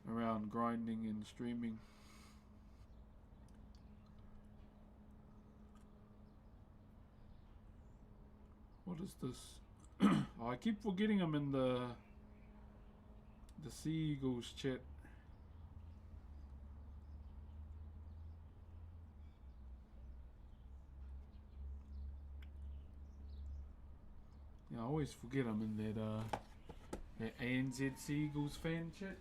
around grinding and streaming. What is this? Oh, I keep forgetting I'm in the Seagulls chat. Yeah, I always forget I'm in that ANZ Seagulls fan chat.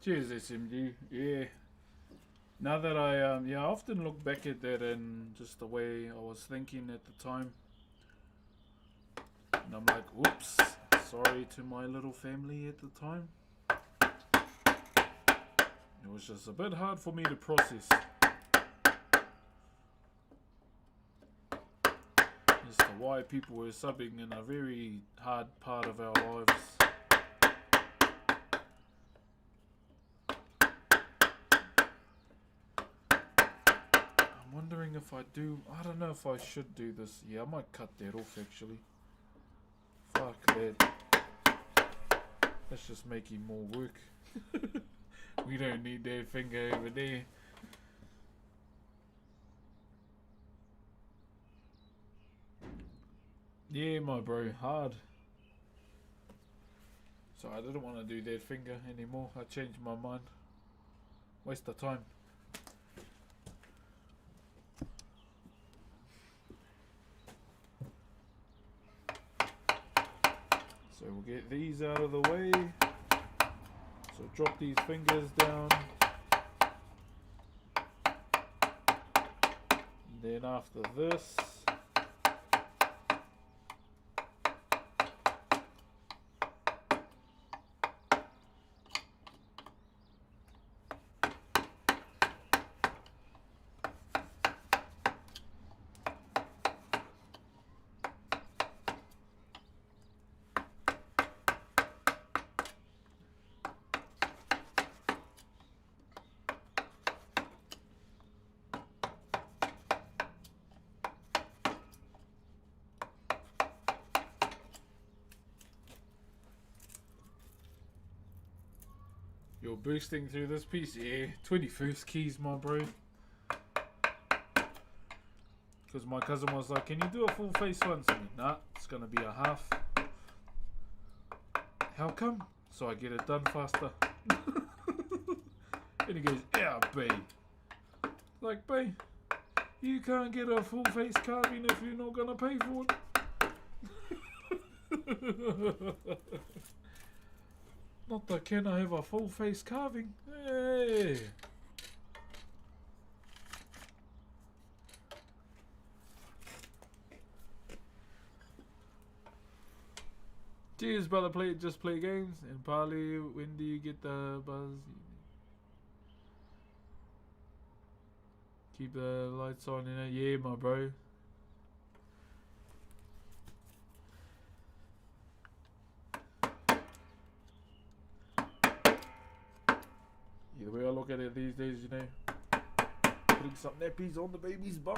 Cheers, SMG. Yeah. Now that I often look back at that and just the way I was thinking at the time, and I'm like, whoops, sorry to my little family at the time. It was just a bit hard for me to process. As to why people were subbing in a very hard part of our lives. I'm wondering if I don't know if I should do this. Yeah, I might cut that off actually. Fuck that. That's just making more work. We don't need that finger over there. Yeah, my bro, hard. So I didn't want to do that finger anymore. I changed my mind. Waste of time. So we'll get these out of the way. So So drop these fingers down. Then after this, you're boosting through this piece. Yeah, 21st keys, my bro. Because my cousin was like, can you do a full face once? I mean, nah, it's going to be a half. How come? So I get it done faster. And he goes, yeah, B. Like, B, you can't get a full face carving if you're not going to pay for it. Not that can I have a full face carving? Hey. Cheers, brother. Just play games. And Pali, when do you get the buzz? Keep the lights on, you know. Yeah, my bro. The way I look at it these days, you know, putting some nappies on the baby's bum.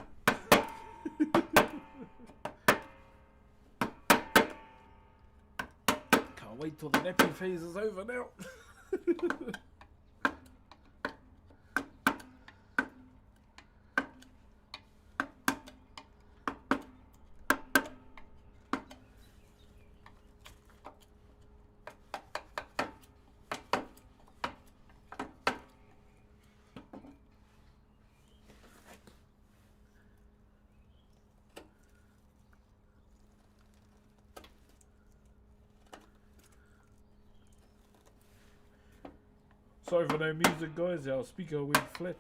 Can't wait till the nappy phase is over now. Sorry for no music, guys. Our speaker went flat.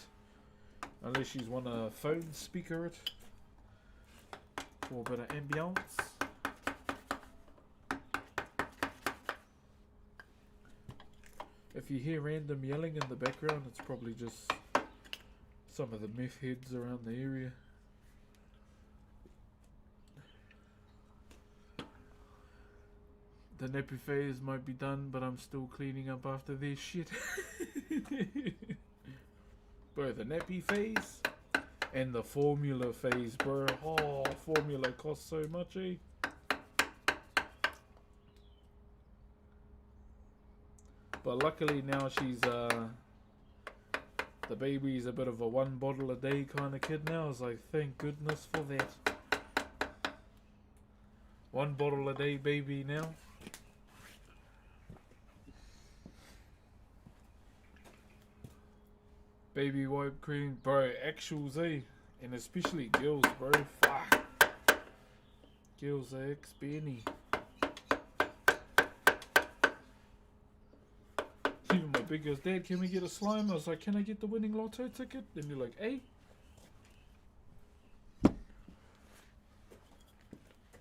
Unless she's want a phone speaker it for a bit of ambience. If you hear random yelling in the background, it's probably just some of the meth heads around the area. The nappy phase might be done, but I'm still cleaning up after this shit. Bro, the nappy phase and the formula phase, bro. Oh, formula costs so much, eh? But luckily now she's, the baby's a bit of a 1 bottle a day kind of kid now. I was like, thank goodness for that. 1 bottle a day baby now. Baby wipe cream, bro, actuals, eh? And especially girls, bro. Fuck. Girls are ex-Benny. Even my big girl's dad, can we get a slime? I was like, can I get the winning lotto ticket? And you're like, hey?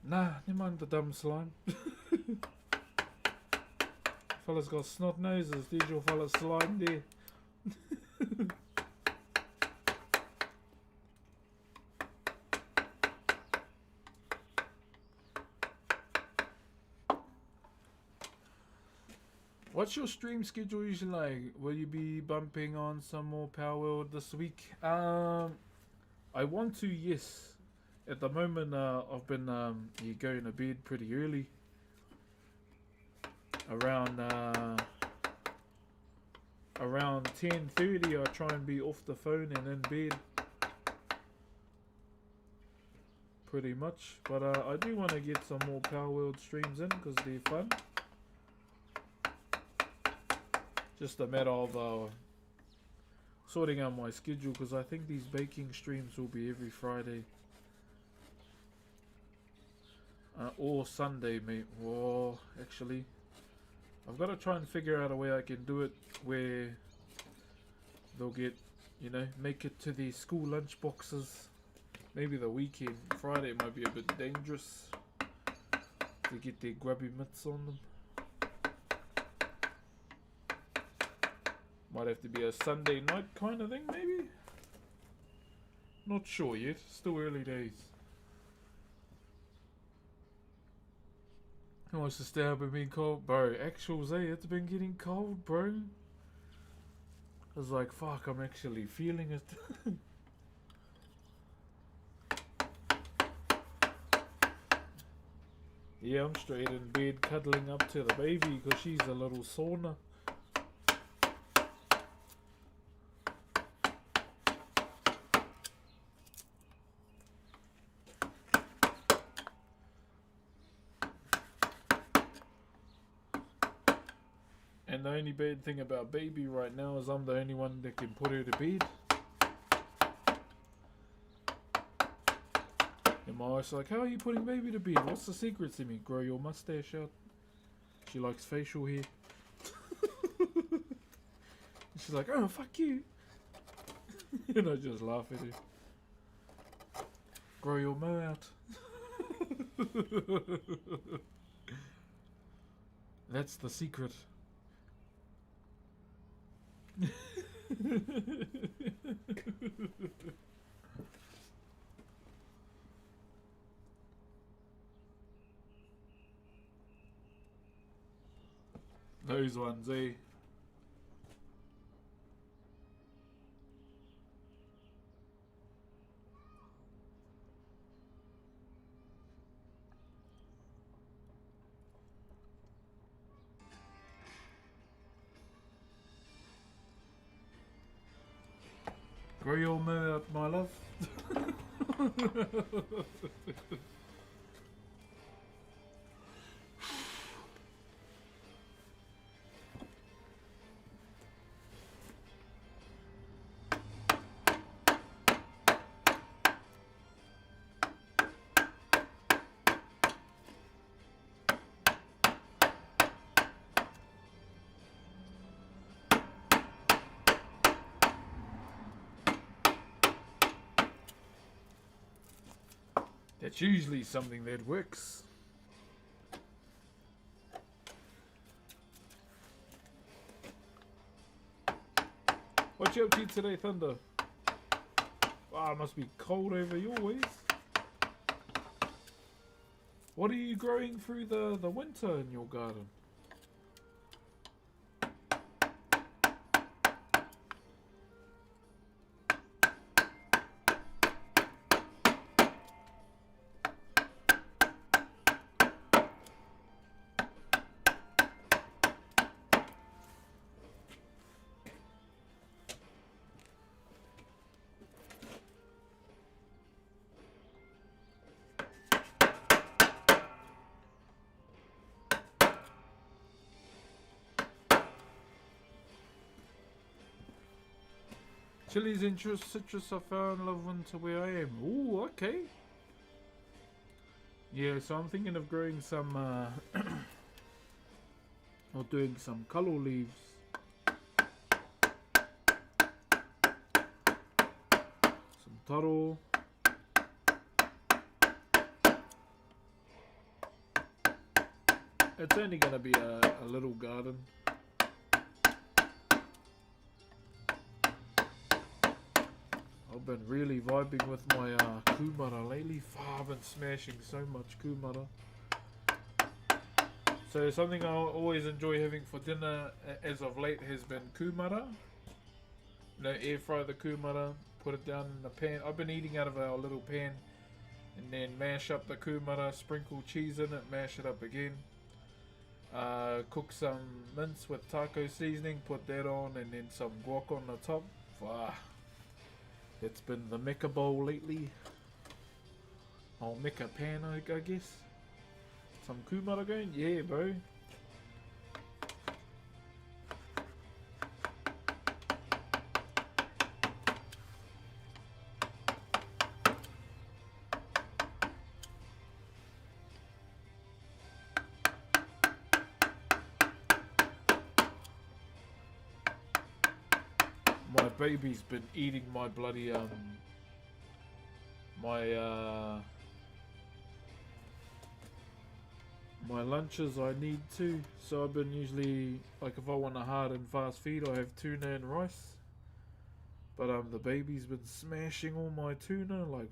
Nah, never mind the dumb slime. Fella's got snot noses. There's your fella's slime there. What's your stream schedule usually like? Will you be bumping on some more Power World this week? I want to, yes. At the moment, I've been going to bed pretty early. Around 10:30, I try and be off the phone and in bed. Pretty much. But I do want to get some more Power World streams in because they're fun. Just a matter of sorting out my schedule because I think these baking streams will be every Friday. Or Sunday, mate. Whoa, actually. I've got to try and figure out a way I can do it where they'll get, you know, make it to the school lunch boxes. Maybe the weekend. Friday might be a bit dangerous to get their grubby mitts on them. Might have to be a Sunday night kind of thing, maybe? Not sure yet. Still early days. How much the stay up and been cold? Bro, actuals, eh? It's been getting cold, bro. I was like, fuck, I'm actually feeling it. Yeah, I'm straight in bed cuddling up to the baby because she's a little sauna. And the only bad thing about baby right now is I'm the only one that can put her to bed. And my wife's like, how are you putting baby to bed? What's the secret to me? Grow your mustache out. She likes facial hair. She's like, oh, fuck you. And I just laugh at her. Grow your mo out. That's the secret. Those ones, eh? Grow your mo out, my love. That's usually something that works. What you up to today, Thunder? Wow, it must be cold over your ways. What are you growing through the winter in your garden? Chilies, interest, citrus, I found love winter where I am. Ooh, okay. Yeah, so I'm thinking of growing some, or doing some colour leaves. Some taro. It's only going to be a little garden. I've been really vibing with my kumara lately. I've been smashing so much kumara. So something I always enjoy having for dinner as of late has been kumara. You know, air fry the kumara, put it down in the pan. I've been eating out of our little pan and then mash up the kumara, sprinkle cheese in it, mash it up again. Cook some mince with taco seasoning, put that on, and then some guac on the top. It's been the Mecca bowl lately. Oh, Mecca pan, I guess. Some kumara going? Yeah, bro. that baby's been eating my bloody my my lunches I need to. So I've been usually, like, if I want a hard and fast feed, I have tuna and rice. But the baby's been smashing all my tuna. Like,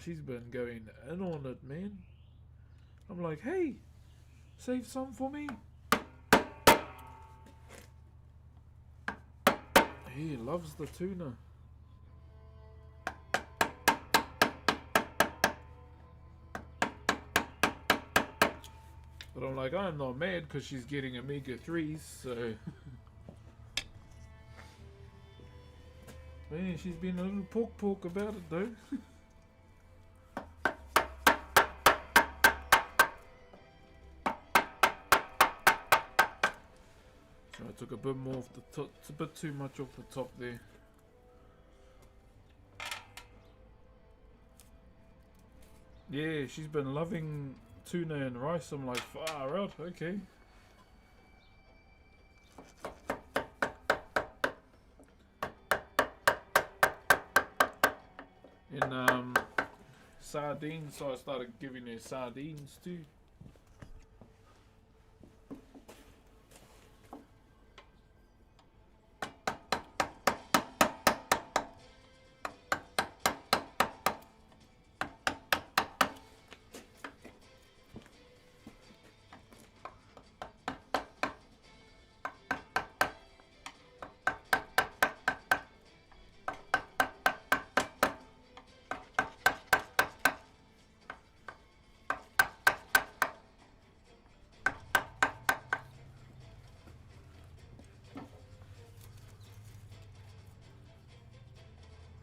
she's been going in on it, man. I'm like, hey, save some for me. He loves the tuna. But I'm like, I'm not mad because she's getting omega-3s, so... Man, she's been a little pork about it, though. So I took a bit more off the top. It's a bit too much off the top there. Yeah, she's been loving tuna and rice. I'm like, far out, okay. And sardines, so I started giving her sardines too.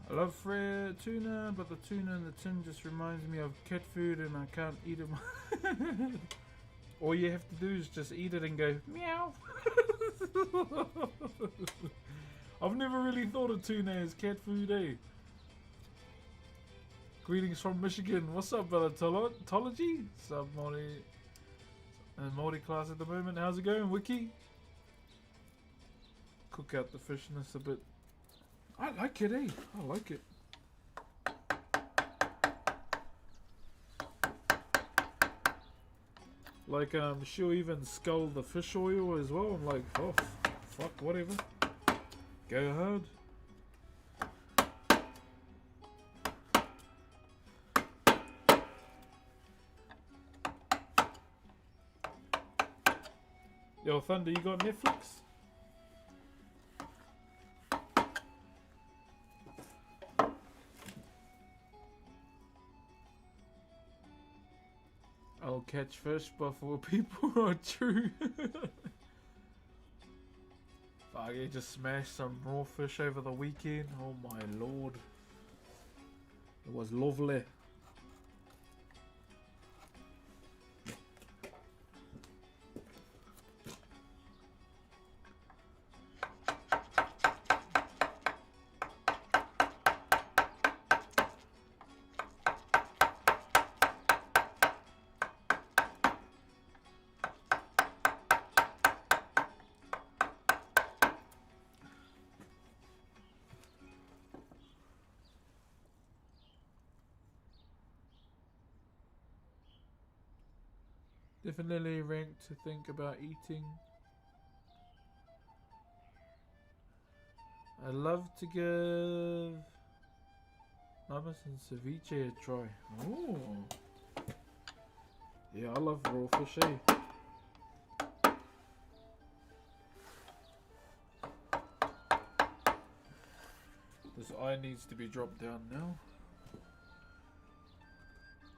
I love fresh tuna, but the tuna in the tin just reminds me of cat food and I can't eat it. All you have to do is just eat it and go, meow. I've never really thought of tuna as cat food, eh? Greetings from Michigan. What's up, brother Tology? What's up, Maori? Maori class at the moment. How's it going, Wiki? Cook out the fishness a bit. I like it, eh? I like it. Like, she'll even scull the fish oil as well. I'm like, oh, fuck, whatever. Go hard. Yo, Thunder, you got Netflix? I'll catch fish before people are true. Fuck, you just smashed some raw fish over the weekend. Oh my lord. It was lovely. Definitely ranked to think about eating. I'd love to give hummus and ceviche a try. Oh, yeah, I love raw fish, eh? This eye needs to be dropped down now.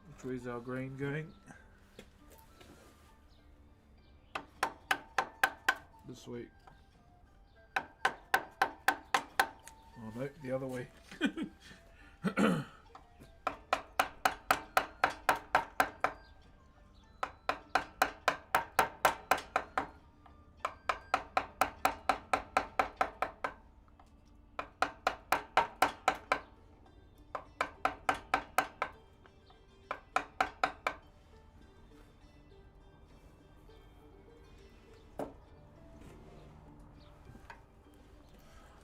Which way's our grain going? This way. Oh no, the other way.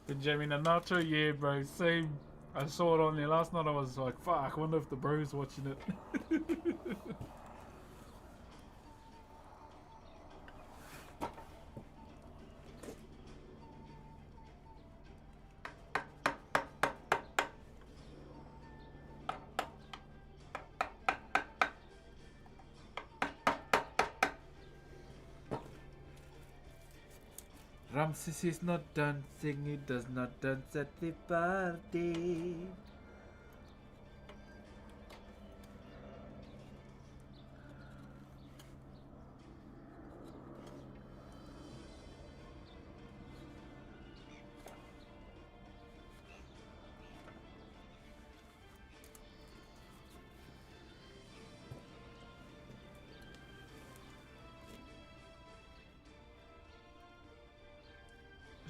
Benjamin Anato, yeah, bro, same. I saw it on there last night. I was like, fuck, I wonder if the bro's watching it. Ramses is not dancing, he does not dance at the party.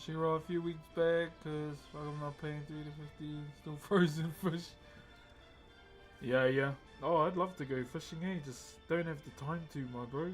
She raw a few weeks back because I'm not paying 3 to 50. Still frozen fish. Yeah, yeah. Oh, I'd love to go fishing, hey. Just don't have the time to, my bro.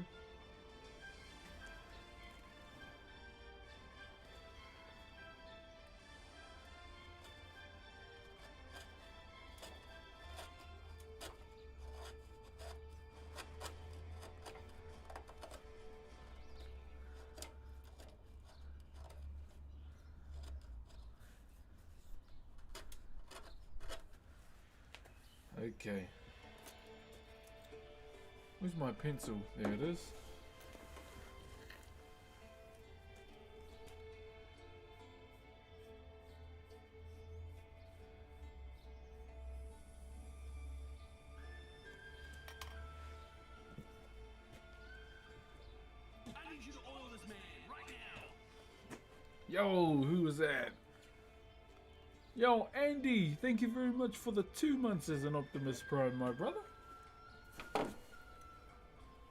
Okay. Where's my pencil? There it is. I need you to oil this man right now. Yo, who was that? Yo, Andy, thank you very much for the 2 months as an Optimus Prime, my brother.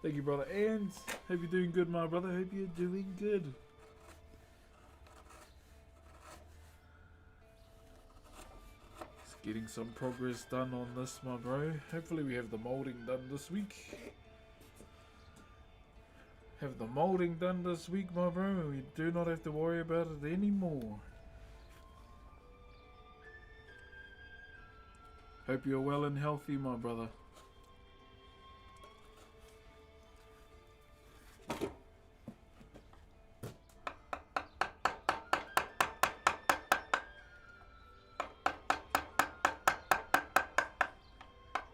Thank you, brother. And hope you're doing good, my brother. Hope you're doing good. Just getting some progress done on this, my bro. Hopefully we have the molding done this week. Have the molding done this week, my bro. We do not have to worry about it anymore. Hope you're well and healthy, my brother.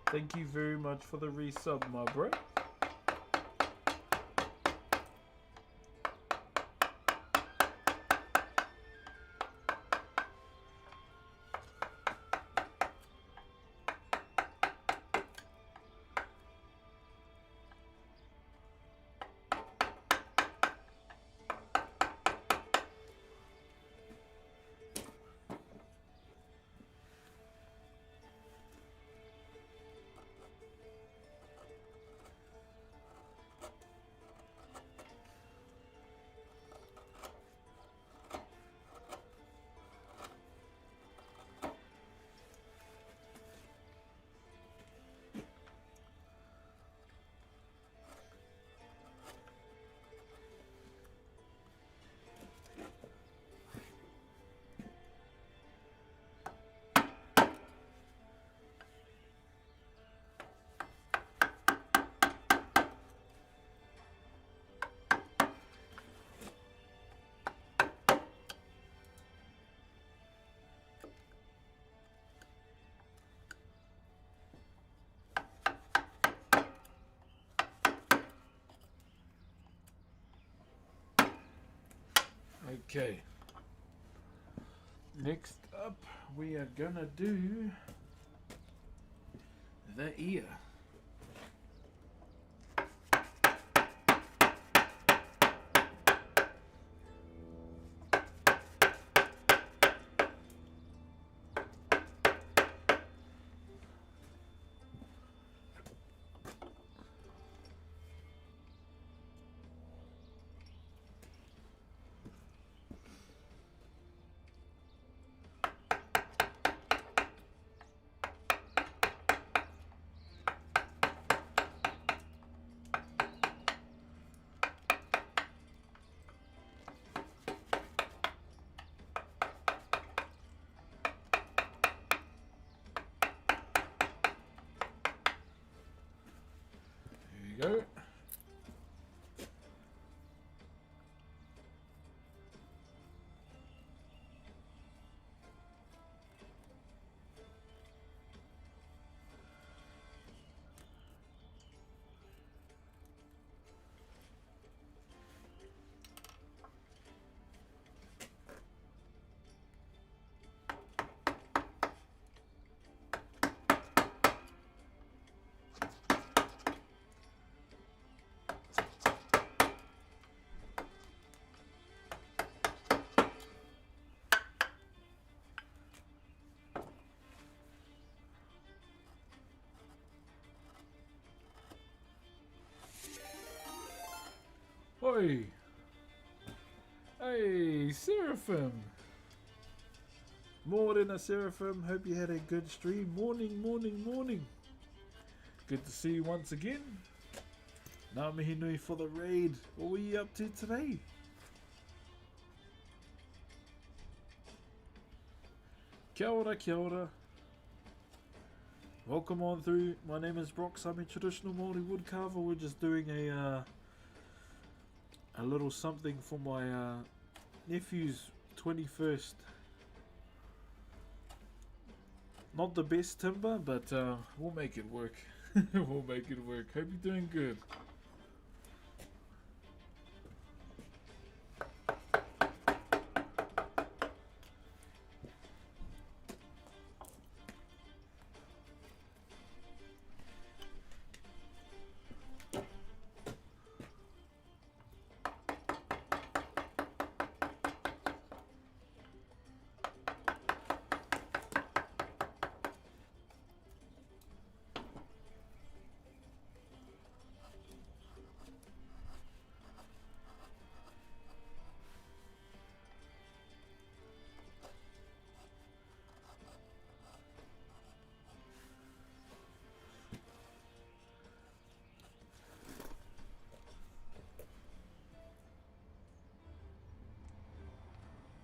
Thank you very much for the resub, my bro. Okay. Next up, we are gonna do the ear. you go. Oi! Hey, Seraphim! More than a Seraphim, hope you had a good stream. Morning, morning, morning! Good to see you once again. Ngā mihi nui for the raid. What were you up to today? Kia ora, kia ora. Welcome on through. My name is Brox. I'm a traditional Maori woodcarver. We're just doing a little something for my nephew's 21st. Not the best timber, but we'll make it work. We'll make it work. Hope you're doing good.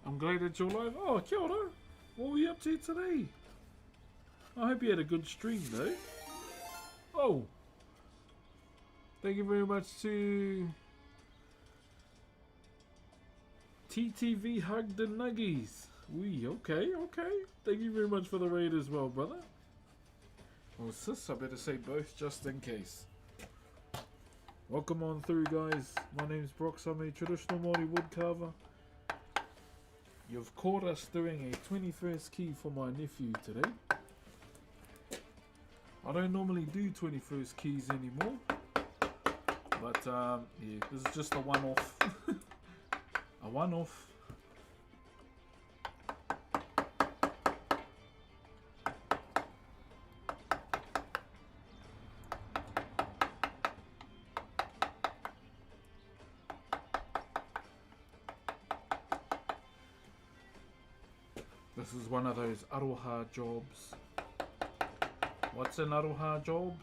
I'm glad that you're live. Oh, kia ora. What were you up to today? I hope you had a good stream though. Oh! Thank you very much to TTV Hug the Nuggies. Okay. Thank you very much for the raid as well, brother. Well, sis, I better say both just in case. Welcome on through, guys. My name's Brox. I'm a traditional Maori woodcarver. You've caught us doing a 21st key for my nephew today. I don't normally do 21st keys anymore, but yeah, this is just a one-off. A one-off. This is one of those aroha jobs. What's an aroha job?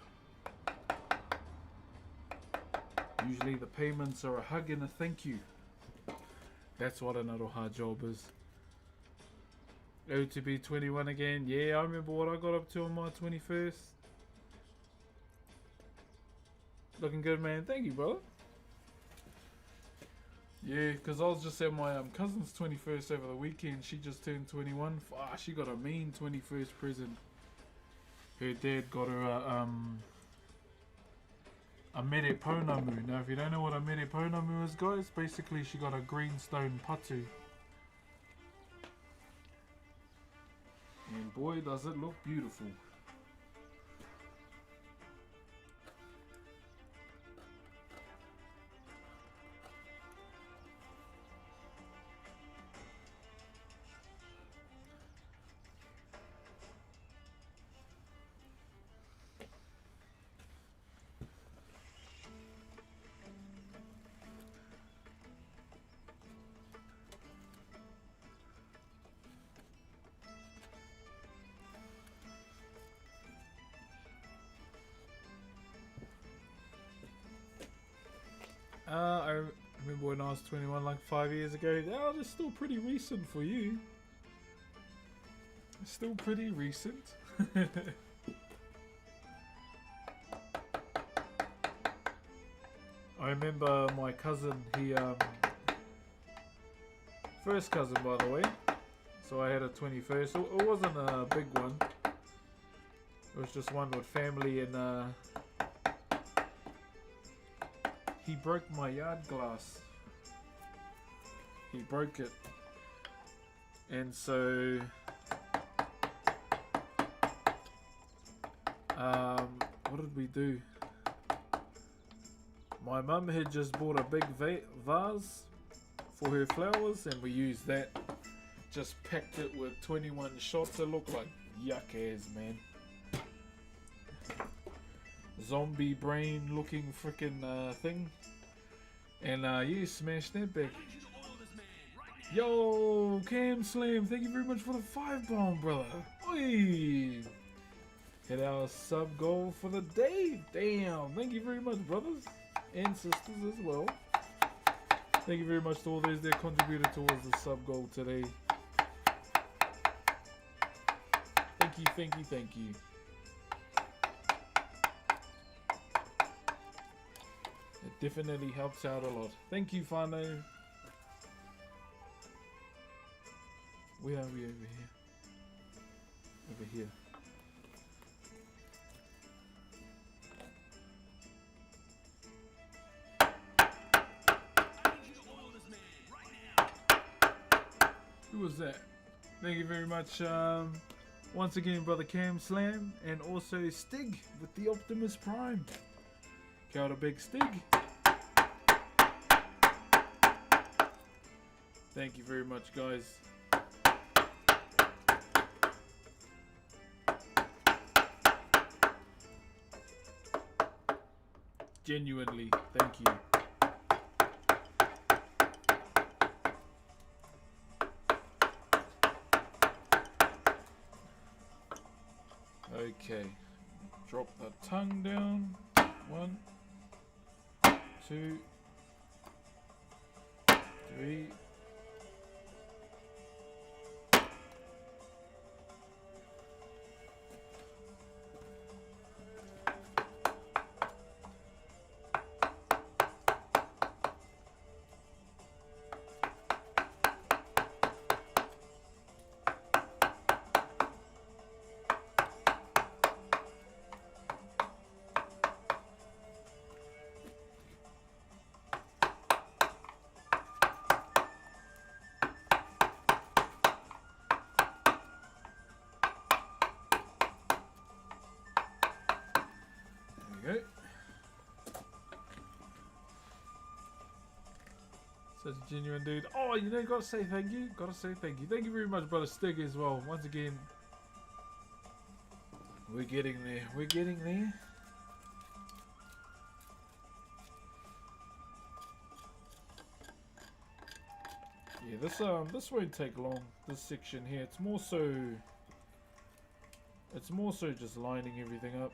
Usually the payments are a hug and a thank you. That's what an aroha job is. Oh, to be 21 again. Yeah, I remember what I got up to on my 21st. Looking good, man. Thank you, brother. Yeah, because I was just at my cousin's 21st over the weekend. She just turned 21. Ah, she got a mean 21st present. Her dad got her a mere pounamu. Now, if you don't know what a mere pounamu is, guys, basically she got a greenstone patu. And boy, does it look beautiful. I remember when I was 21, like 5 years ago. Oh, that's still pretty recent for you. It's still pretty recent. I remember my cousin, he first cousin by the way. So I had a 21st. It wasn't a big one. It was just one with family, and he broke my yard glass. He broke it. And so what did we do? My mum had just bought a big vase for her flowers, and we used that. Just packed it with 21 shots. It looked like yuck ass, man. Zombie brain looking freaking thing. And you smashed that back. Yo, Cam Slam, thank you very much for the 5-bomb, brother. Oi! Hit our sub goal for the day. Damn, thank you very much, brothers and sisters as well. Thank you very much to all those that contributed towards the sub goal today. Thank you, thank you, thank you. It definitely helps out a lot. Thank you, Fano. Where are we over here? Over here. Who was that? Thank you very much. Once again, brother Cam Slam, and also Stig with the Optimus Prime. Kia ora, big Stig. Thank you very much, guys. Genuinely, thank you. Okay, drop the tongue down. 1, 2, 3. There we go. Such a genuine dude. Oh, you know, gotta say thank you. Gotta say thank you. Thank you very much, brother Stig, as well. Once again, we're getting there. We're getting there. Yeah, this won't take long. This section here, it's more so just lining everything up.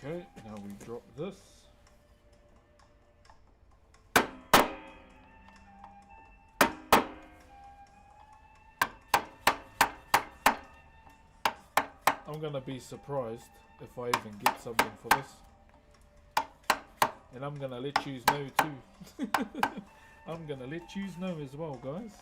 Okay, now we drop this. I'm gonna be surprised if I even get something for this. And I'm gonna let yous know too. I'm gonna let yous know as well, guys.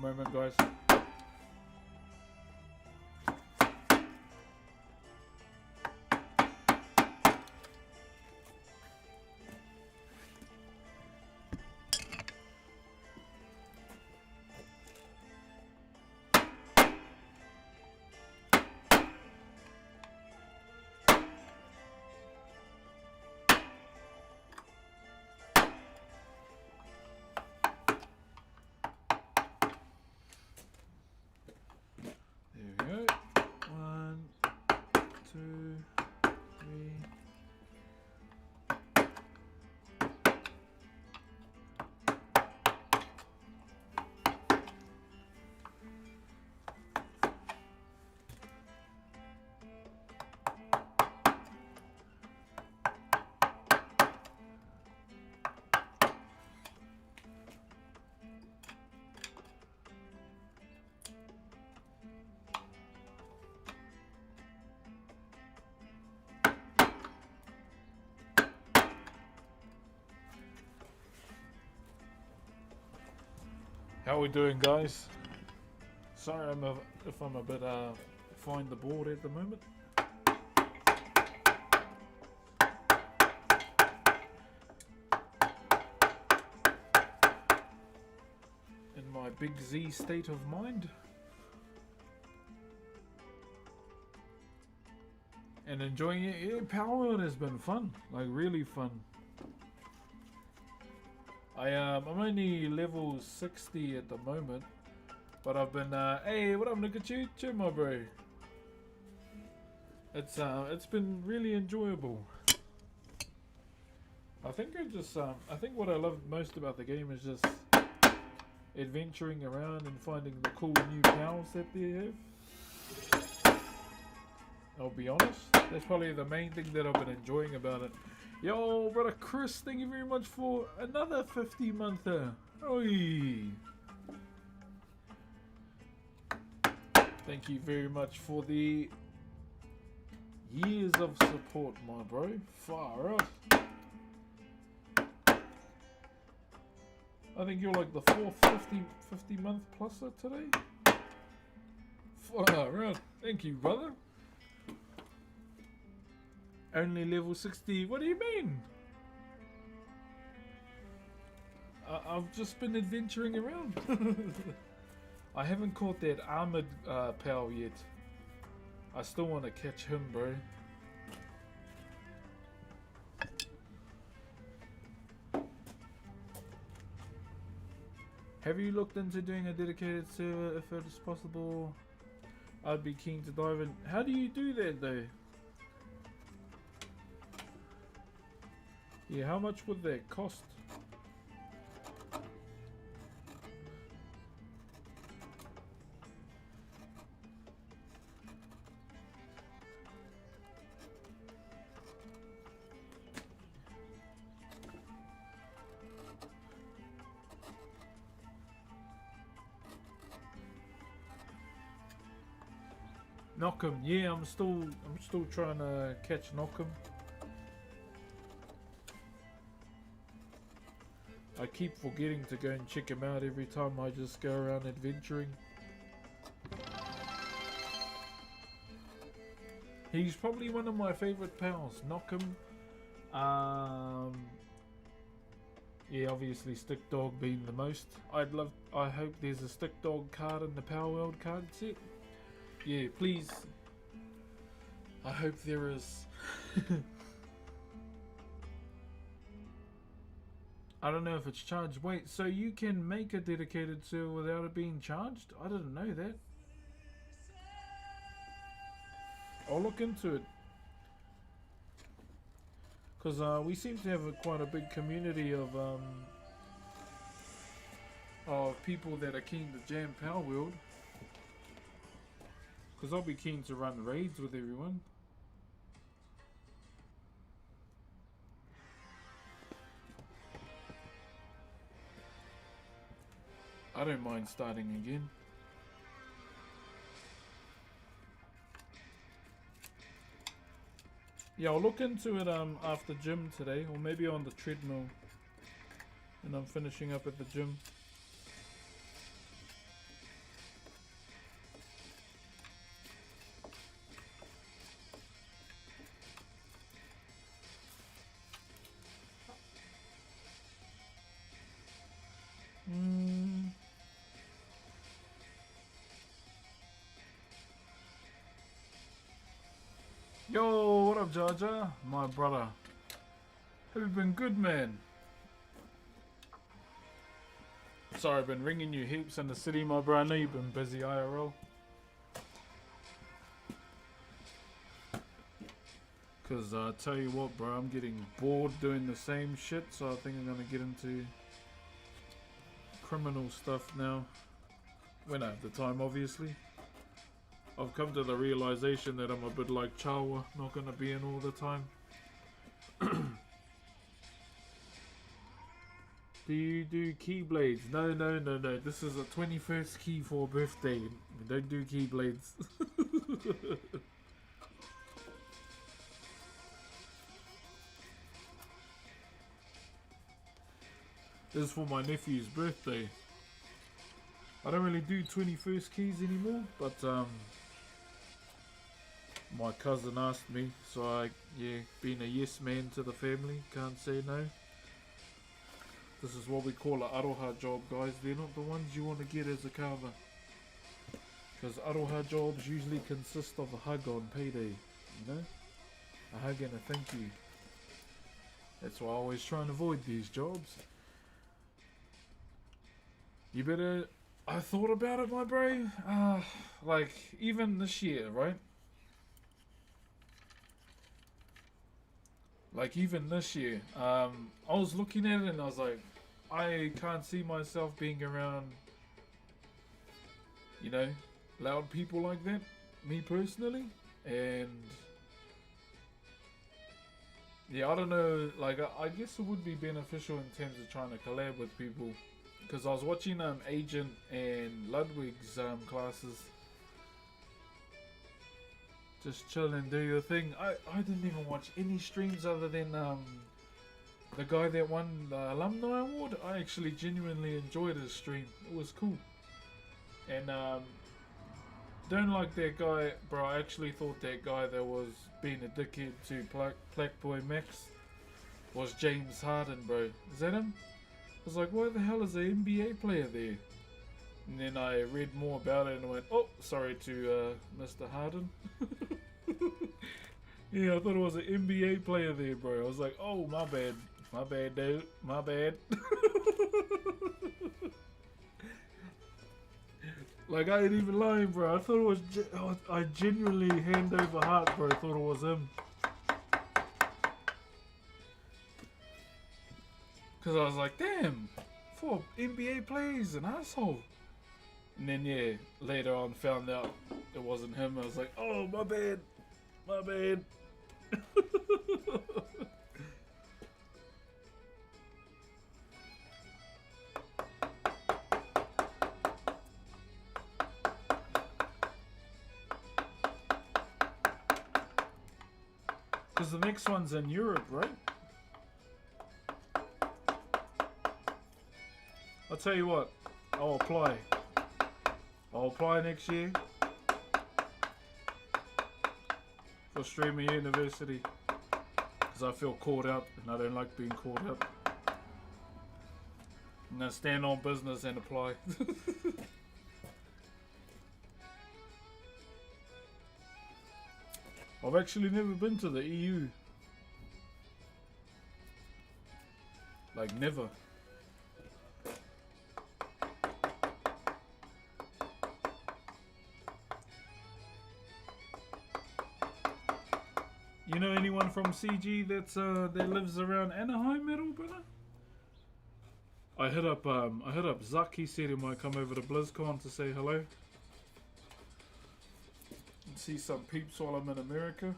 moment, guys. There we go. 1, 2, 3. How we doing, guys? Sorry if I'm a bit find the board at the moment. In my big Z state of mind. And enjoying it. Yeah, Power World has been fun. Like, really fun. I'm only level 60 at the moment, but I've been hey, what up, look at you, cheer my bro. It's been really enjoyable. I think I think what I love most about the game is just adventuring around and finding the cool new powers that they have. I'll be honest, that's probably the main thing that I've been enjoying about it. Yo, brother Chris, thank you very much for another 50-monther. Oi! Thank you very much for the years of support, my bro. Far out. I think you're like the 4th 50-month pluser today. Far out. Thank you, brother. Only level 60. What do you mean? I've just been adventuring around. I haven't caught that armored pal yet. I still want to catch him, bro. Have you looked into doing a dedicated server if it is possible? I'd be keen to dive in. How do you do that though? Yeah, how much would that cost? Knockham, yeah, I'm still trying to catch Knockham. I keep forgetting to go and check him out every time I just go around adventuring. He's probably one of my favorite pals, Knockham. Yeah, obviously Stick Dog being the most. I hope there's a Stick Dog card in the Power World card set. Yeah, please. I hope there is. I don't know if it's charged. Wait, so you can make a dedicated server without it being charged? I didn't know that. I'll look into it. Because we seem to have quite a big community of people that are keen to jam Power World. Because I'll be keen to run raids with everyone. I don't mind starting again. Yeah, I'll look into it after gym today, or maybe on the treadmill. And I'm finishing up at the gym. Yo, what up, Jar Jar? My brother. Have you been good, man? Sorry, I've been ringing you heaps in the city, my bro. I know you've been busy IRL. Because I tell you what, bro, I'm getting bored doing the same shit, so I think I'm going to get into criminal stuff now. When I have the time, obviously. I've come to the realization that I'm a bit like Chawa, not going to be in all the time. Do you do keyblades? No. This is a 21st key for a birthday. We don't do keyblades. This is for my nephew's birthday. I don't really do 21st keys anymore, but my cousin asked me, so I, being a yes man to the family, can't say no. This is what we call a aroha job, guys. They're not the ones you want to get as a carver. Because aroha jobs usually consist of a hug on payday, you know? A hug and a thank you. That's why I always try and avoid these jobs. You better... I thought about it, my bro. Like, even this year, right? Like, even this year, I was looking at it and I was like, I can't see myself being around, you know, loud people like that, me personally. And yeah, I don't know, like, I guess it would be beneficial in terms of trying to collab with people. Because I was watching Agent and Ludwig's classes. Just chill and do your thing. I didn't even watch any streams other than the guy that won the alumni award. I actually genuinely enjoyed his stream. It was cool. And don't like that guy, bro. I actually thought that guy that was being a dickhead to Black Boy Max was James Harden, bro. Is that him? I was like, why the hell is an NBA player there? And then I read more about it and I went, oh, sorry to Mr. Harden. Yeah, I thought it was an NBA player there, bro. I was like, oh, my bad. My bad, dude. My bad. Like, I ain't even lying, bro. I thought it was... I genuinely, hand over heart, bro, thought it was him. Because I was like, damn, for NBA players, an asshole. And then, yeah, later on found out it wasn't him. I was like, oh, my bad. My bad. Because the next one's in Europe, right? I'll tell you what, I'll apply. I'll apply next year for Streamer University because I feel caught out and I don't like being caught out. I'm gonna stand on business and apply. I've actually never been to the EU. Like, never. You know anyone from CG that's that lives around Anaheim at all, brother? I hit up Zuck. He said he might come over to BlizzCon to say hello. And see some peeps while I'm in America.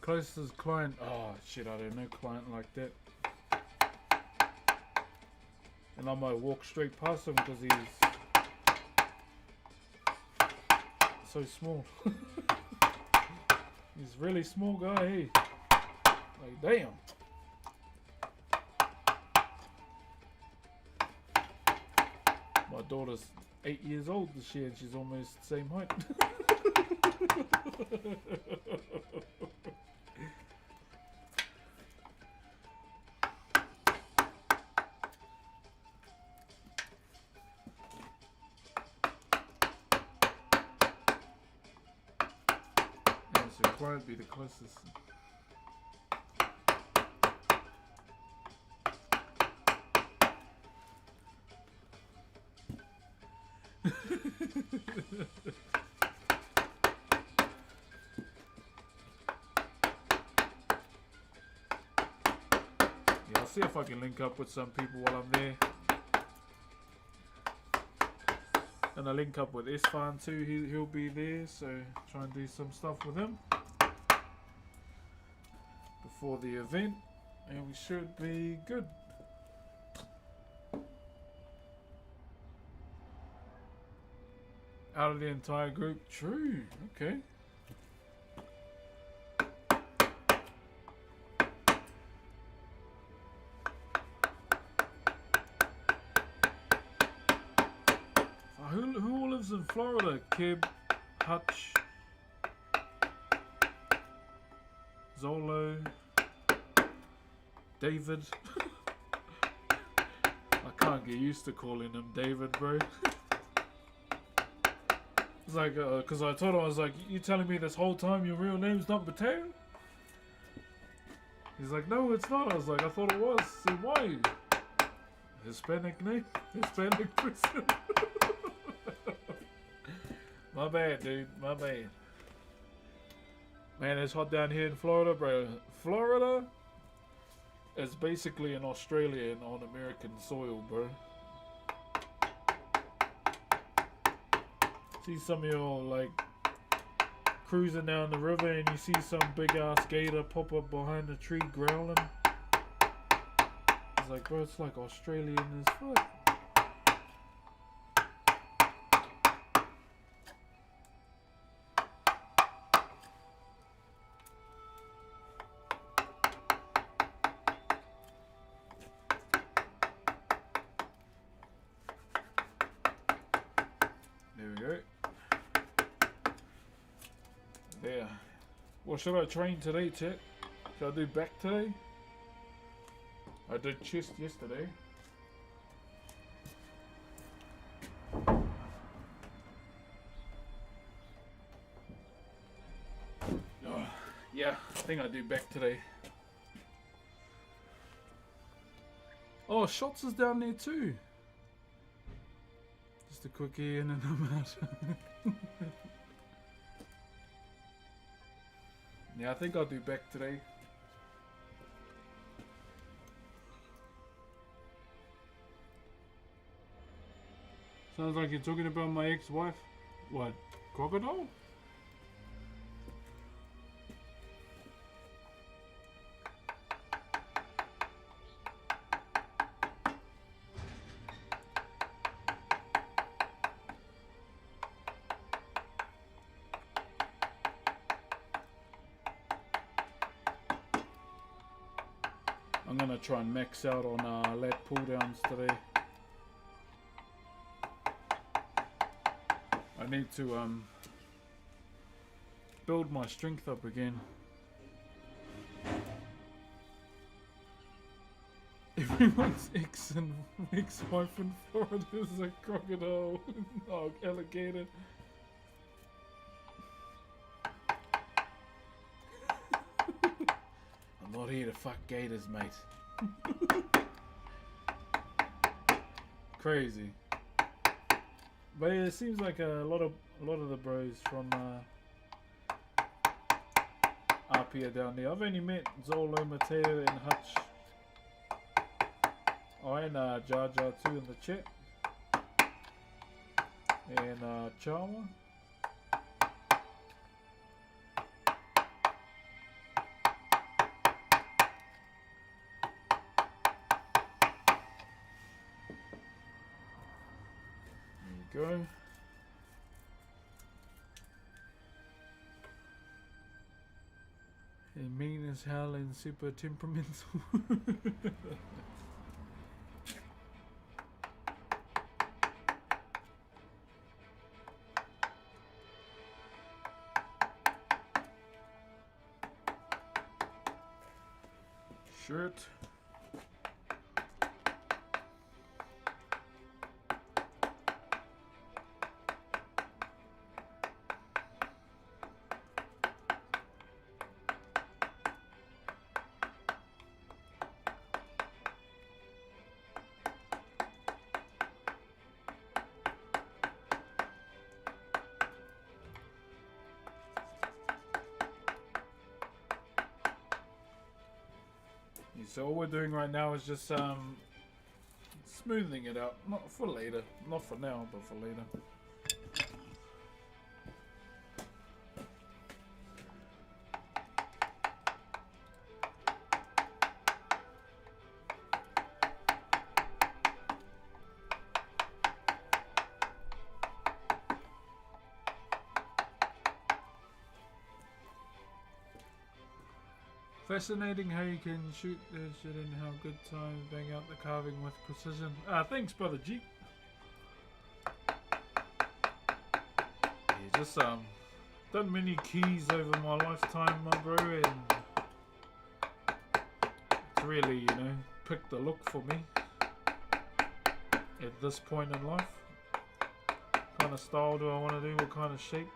Closest client. Oh shit, I don't know client like that. And I might walk straight past him because he's so small. He's a really small guy, hey. Like, damn. My daughter's 8 years old this year, and she's almost the same height. Yeah, so Clyde be the closest. Yeah, I'll see if I can link up with some people while I'm there. And I link up with Isfan too, he'll be there, so try and do some stuff with him before the event, and we should be good. Out of the entire group, true, okay. Who all lives in Florida? Kib, Hutch, Zolo, David. I can't get used to calling him David, bro. It's like, cause I told him, I was like, you telling me this whole time your real name's not Mateo? He's like, no, it's not. I was like, I thought it was. See, why? Hispanic name? Hispanic person? My bad, dude. My bad. Man, it's hot down here in Florida, bro. Florida is basically an Australian on American soil, bro. See some of y'all like cruising down the river and you see some big ass gator pop up behind the tree growling. It's like, bro, it's like Australian as fuck. There we go. There. What should I train today, chat? Should I do back today? I did chest yesterday. Oh, yeah, I think I do back today. Oh, Shots is down there too. Just a quickie in and I'm out. Yeah, I think I'll do back today. Sounds like you're talking about my ex-wife. What? Crocodile? I'm gonna try and max out on lat pull downs today. I need to build my strength up again. Everyone's ex-wife in Florida is a crocodile. Oh, alligator. I'm not here to fuck gators, mate. Crazy. But yeah, it seems like a lot of the bros from up here down there. I've only met Zolo, Mateo, and Hutch. Oh, and Jar Jar too in the chat. And Charma. There you go. And mean as hell and super temperamental. shirt. So all we're doing right now is just smoothing it out. Not for later. Not for now, but for later. Fascinating how you can shoot this shit and how good times bang out the carving with precision. Thanks, brother G. Yeah, just done many keys over my lifetime, my bro, and it's really, you know, picked the look for me at this point in life. What kind of style do I want to do? What kind of shape?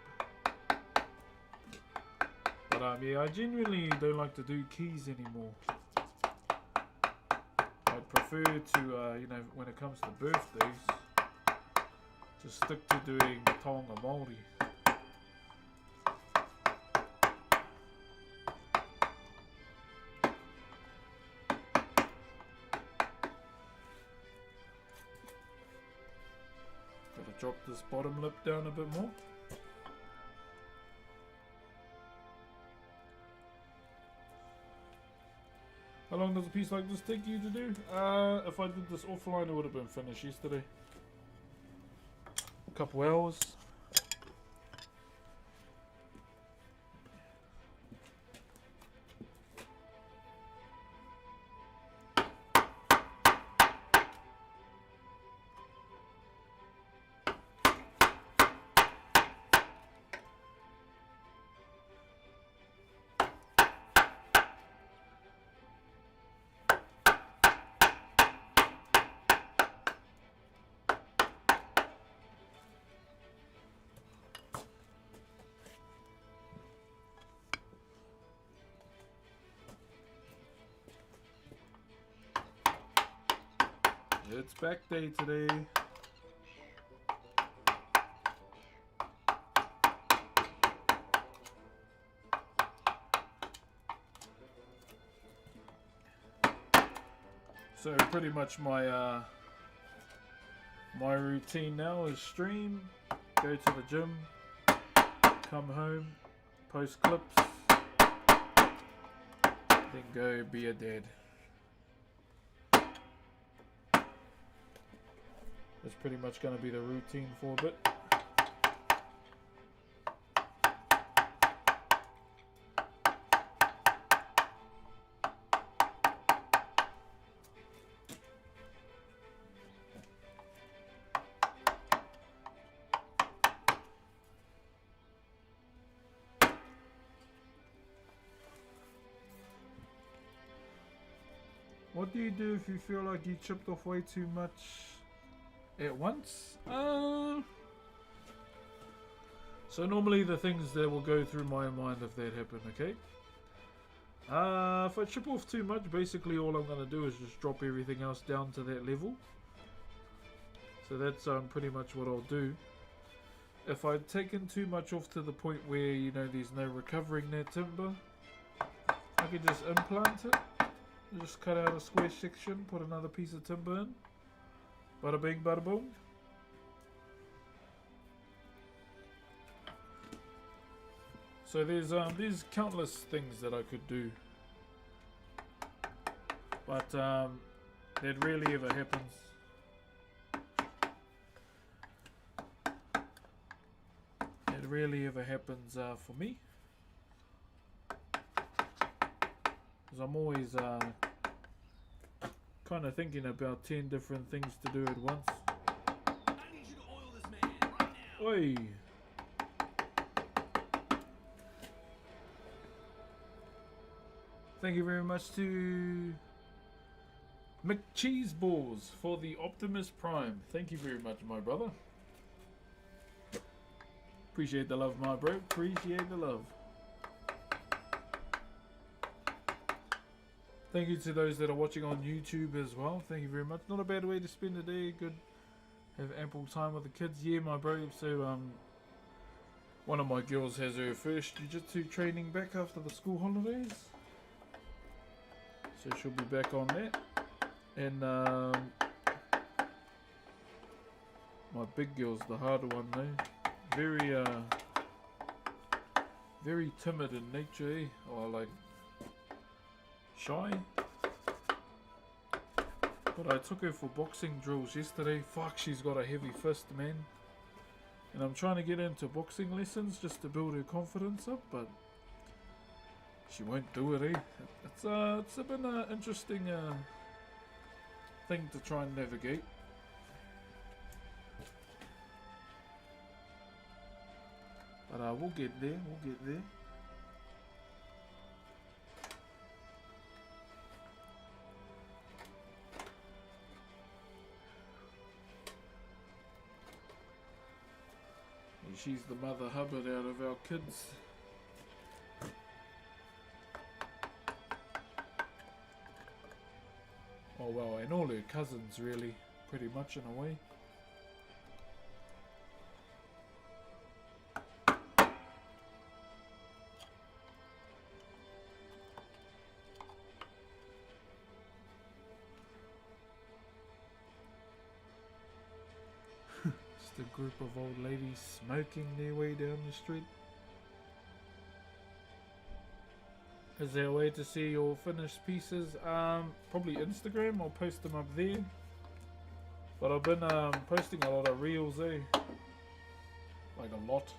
Yeah, I genuinely don't like to do keys anymore. I'd prefer to, you know, when it comes to birthdays, just stick to doing taonga Maori. Gotta drop this bottom lip down a bit more. How long does a piece like this take you to do? If I did this offline, it would have been finished yesterday. A couple hours. It's back day today. So pretty much my my routine now is stream, go to the gym, come home, post clips, then go be a dad. That's pretty much going to be the routine for a bit. What do you do if you feel like you chipped off way too much at once? So normally the things that will go through my mind if that happen, okay? If I chip off too much, basically all I'm going to do is just drop everything else down to that level. So that's pretty much what I'll do. If I've taken too much off to the point where, you know, there's no recovering that timber, I can just implant it. Just cut out a square section, put another piece of timber in. Bada bing, bada boom. So there's countless things that I could do, but that rarely ever happens. It rarely ever happens for me, because I'm always kind of thinking about 10 different things to do at once. I need you to oil this man right now. Oi! Thank you very much to McCheeseballs for the Optimus Prime. Thank you very much, my brother. Appreciate the love, my bro. Appreciate the love. Thank you to those that are watching on YouTube as well. Thank you very much. Not a bad way to spend a day. Good. Have ample time with the kids. Yeah, my bro. So, one of my girls has her first jiu-jitsu training back after the school holidays. So she'll be back on that. And, my big girl's the harder one though. Very timid in nature, eh? Or like shy. But I took her for boxing drills yesterday. Fuck, she's got a heavy fist, man. And I'm trying to get into boxing lessons just to build her confidence up, but she won't do it, eh? It's been an interesting thing to try and navigate. But we'll get there, we'll get there. And she's the Mother Hubbard out of our kids. Oh well, and all her cousins really, pretty much in a way. Just a group of old ladies smoking their way down the street. Is there a way to see your finished pieces? Probably Instagram. I'll post them up there. But I've been posting a lot of reels, eh? Like a lot.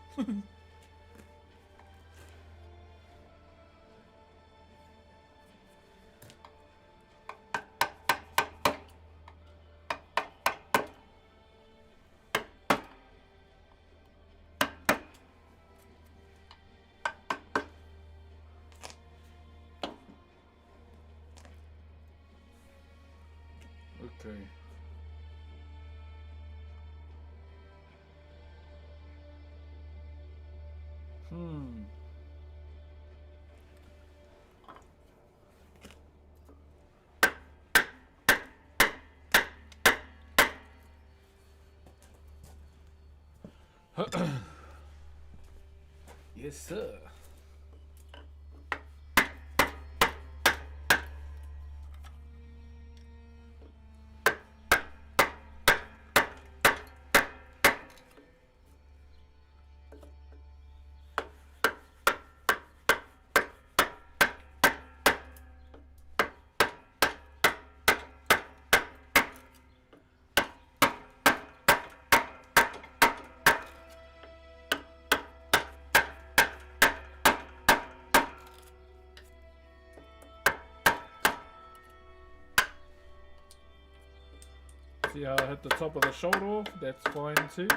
Okay. Yes, sir. See how I hit the top of the shoulder off? That's fine too.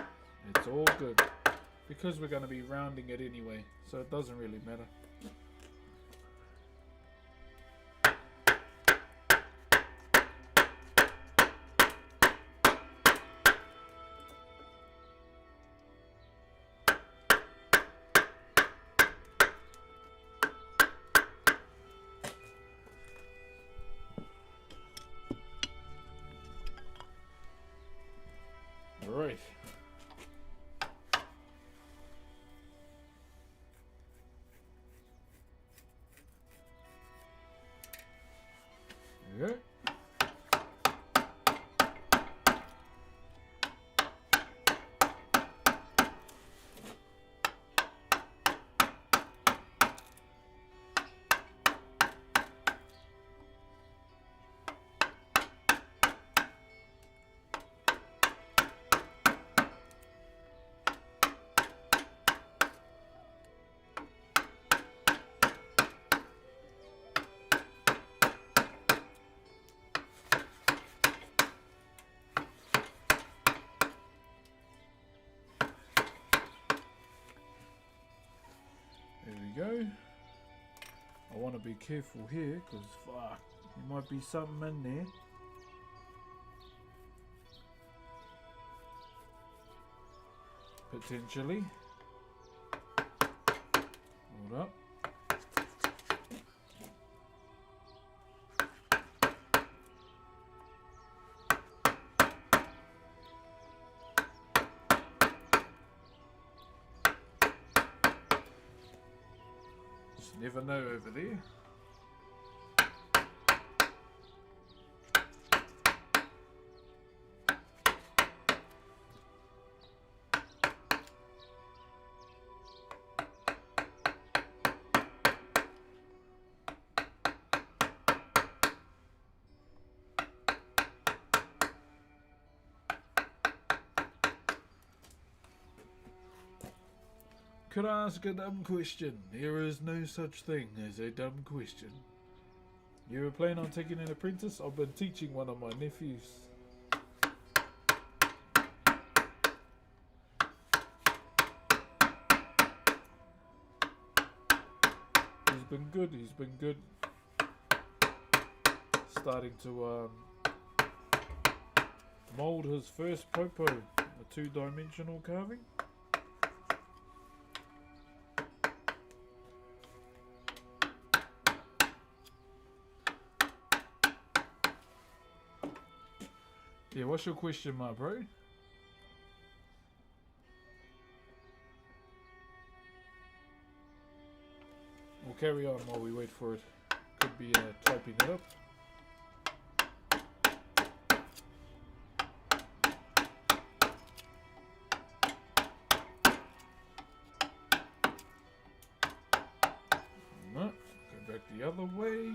It's all good. Because we're going to be rounding it anyway, so it doesn't really matter. Right. There you go. I want to be careful here because fuck, there might be something in there. Potentially. Hold up. Just never know over there. Could I ask a dumb question? There is no such thing as a dumb question. You were planning on taking an apprentice? I've been teaching one of my nephews. He's been good. Starting to mold his first popo, a 2-dimensional carving. Yeah, what's your question, my bro? We'll carry on while we wait for it. Could be typing it up. No, go back the other way.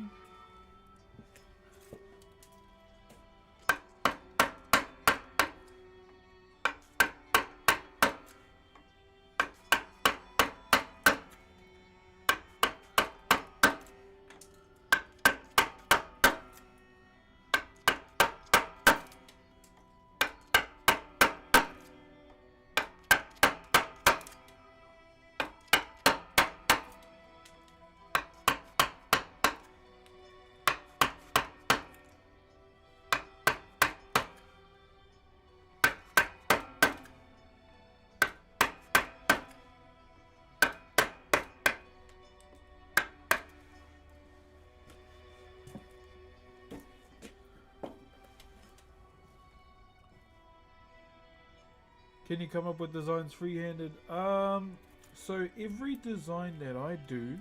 Can you come up with designs free-handed? So every design that I do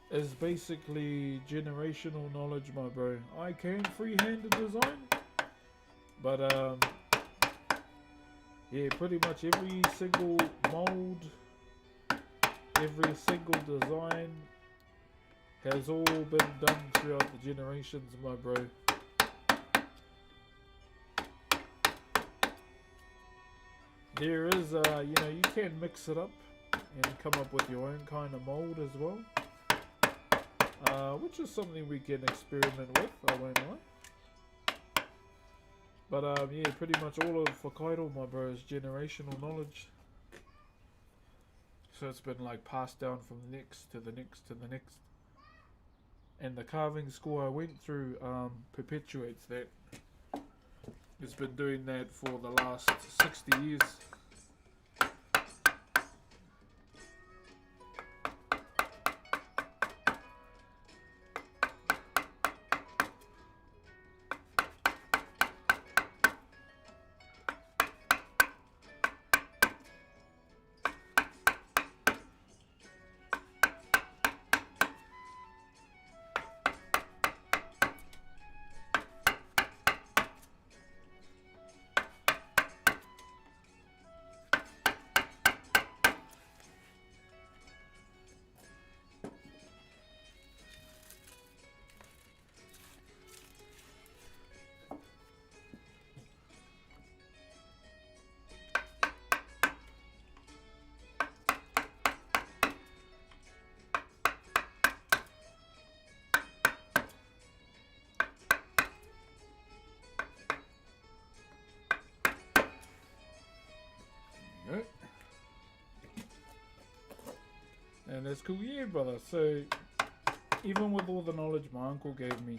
is basically generational knowledge, my bro. I can free-hand a design, but yeah, pretty much every single mold, every single design has all been done throughout the generations, my bro. There is, you know, you can mix it up and come up with your own kind of mold as well, which is something we can experiment with, I won't lie. But yeah, pretty much all of Whakairo, my bro, is generational knowledge. So it's been like passed down from the next to the next to the next. And the carving school I went through perpetuates that. It's been doing that for the last 60 years. man, that's cool. Yeah, brother. So, even with all the knowledge my uncle gave me,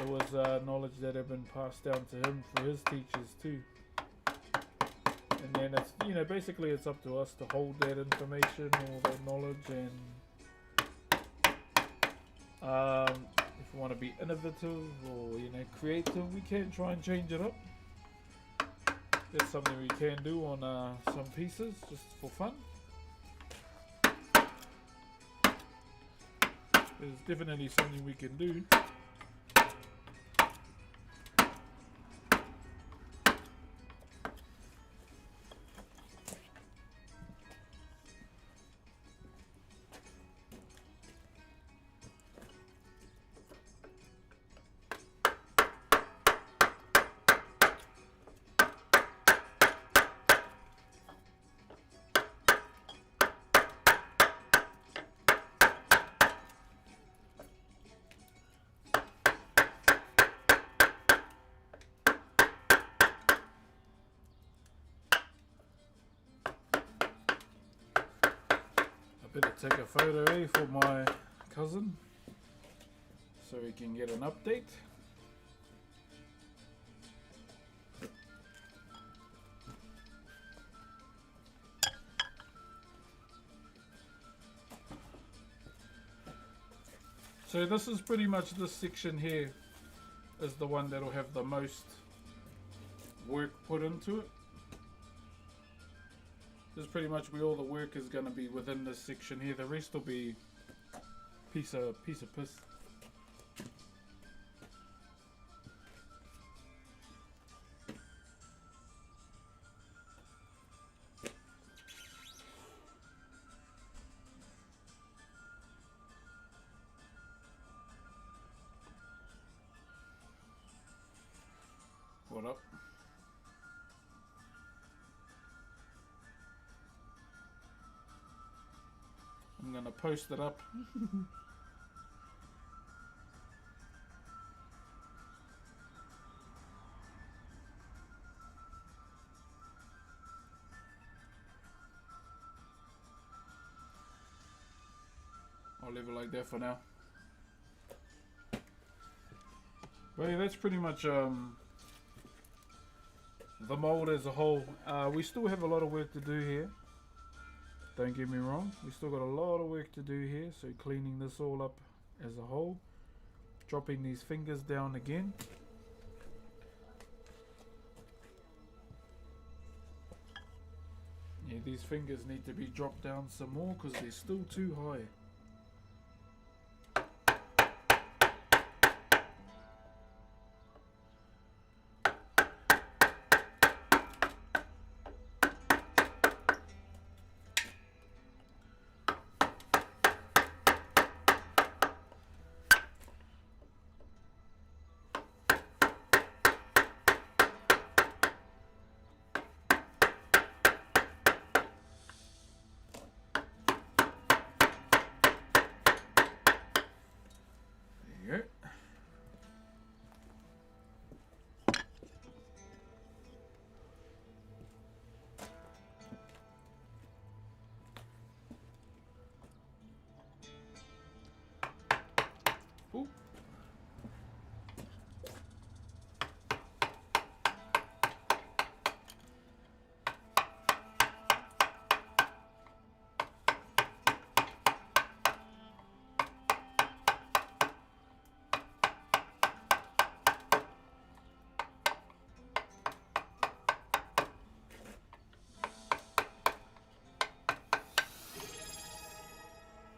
it was knowledge that had been passed down to him for his teachers too. And then it's, you know, basically it's up to us to hold that information or that knowledge, and if we want to be innovative or, you know, creative, we can try and change it up. That's something we can do on some pieces just for fun. There's definitely something we can do. Better take a photo, for my cousin so we can get an update. So this is pretty much, this section here is the one that'll have the most work put into it. This is pretty much where all the work is going to be within this section here. The rest will be piece of piss. What up? I'm gonna post it up. I'll leave it like that for now. But yeah, that's pretty much the mold as a whole. We still have a lot of work to do here. Don't get me wrong, we still got a lot of work to do here, so cleaning this all up as a whole, dropping these fingers down again. Yeah, these fingers need to be dropped down some more because they're still too high. Ooh.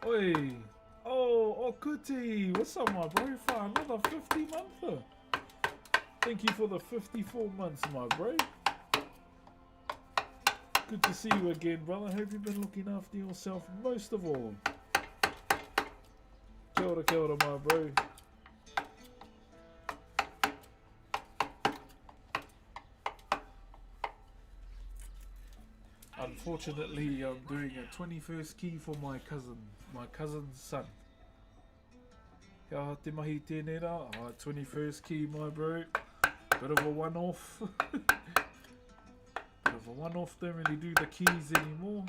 Oi! Oh, Okuti! What's up, my bro? For another 50 monther. Thank you for the 54 months, my bro. Good to see you again, brother. Hope you've been looking after yourself most of all. Kia ora, my bro. Unfortunately, I'm doing a 21st key for my cousin's son. Kia te mahi tēnei rā. 21st key, my bro. Bit of a one-off. Bit of a one-off. Don't really do the keys anymore.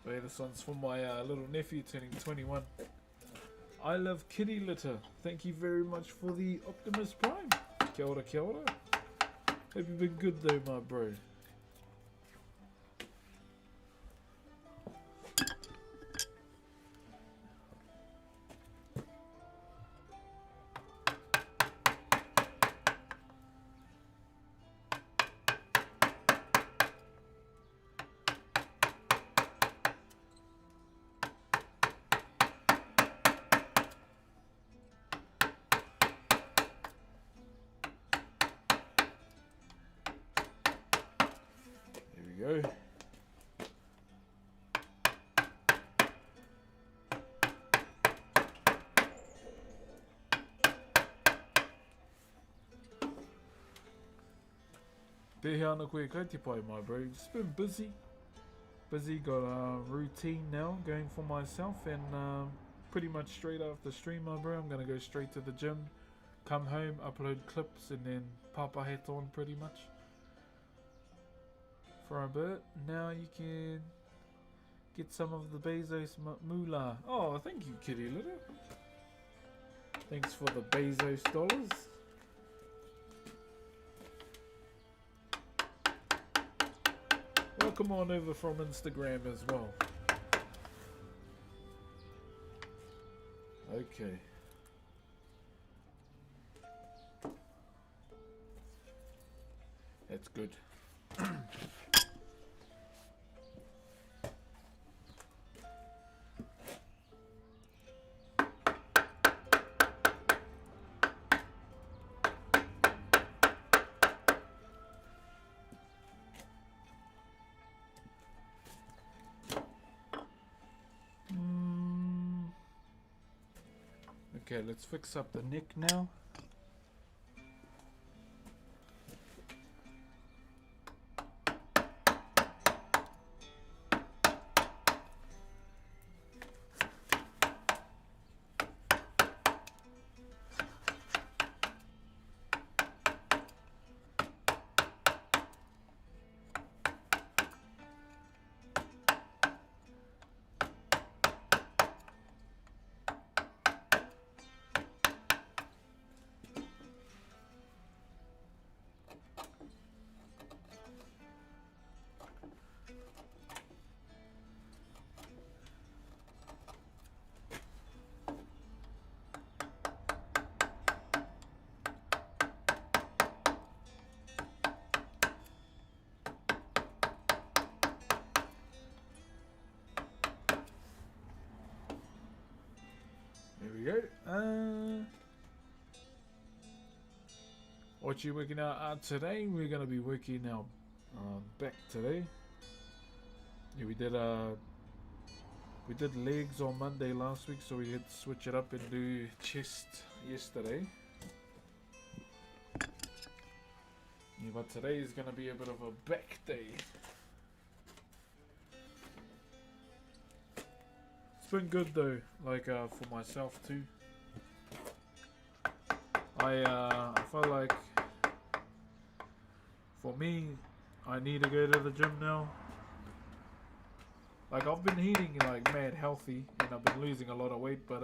But yeah, this one's for my little nephew turning 21. I love kitty litter. Thank you very much for the Optimus Prime. Kia ora, kia ora. Hope you've been good though, my bro. There we go. Te he ana koe kaitipai, my bro. Just been busy. Got a routine now going for myself, and pretty much straight after stream, my bro, I'm gonna go straight to the gym, come home, upload clips, and then papa hat on pretty much for a bit. Now you can get some of the Bezos moolah. Oh, thank you, Kitty Litter. Thanks for the Bezos dollars. Welcome on over from Instagram as well. Okay. That's good. Okay, let's fix up the neck now. There we go. What you working out today? We're gonna be working our back today. Yeah, we did legs on Monday last week, so we had to switch it up and do chest yesterday. Yeah, but today is gonna be a bit of a back day. It's been good though, like for myself too. I feel like for me, I need to go to the gym now. Like I've been eating like mad healthy and I've been losing a lot of weight, but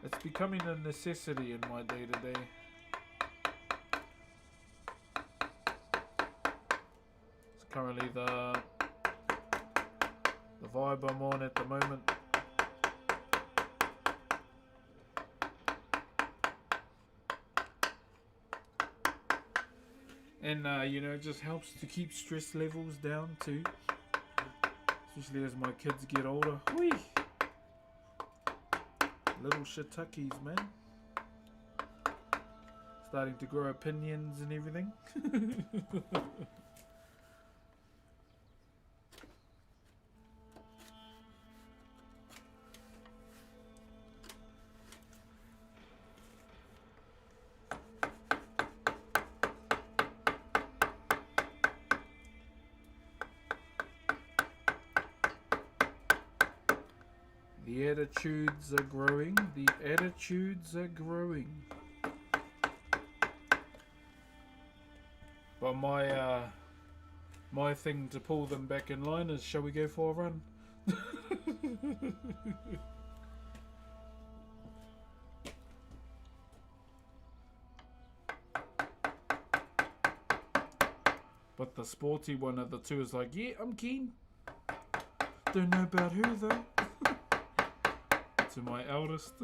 it's becoming a necessity in my day to day. It's currently the vibe I'm on at the moment. And you know, it just helps to keep stress levels down too. Especially as my kids get older. Whee! Little shiitakes, man. Starting to grow opinions and everything. The attitudes are growing. The attitudes are growing. But my thing to pull them back in line is, shall we go for a run? But the sporty one of the two is like, yeah, I'm keen. Don't know about her though. To my eldest.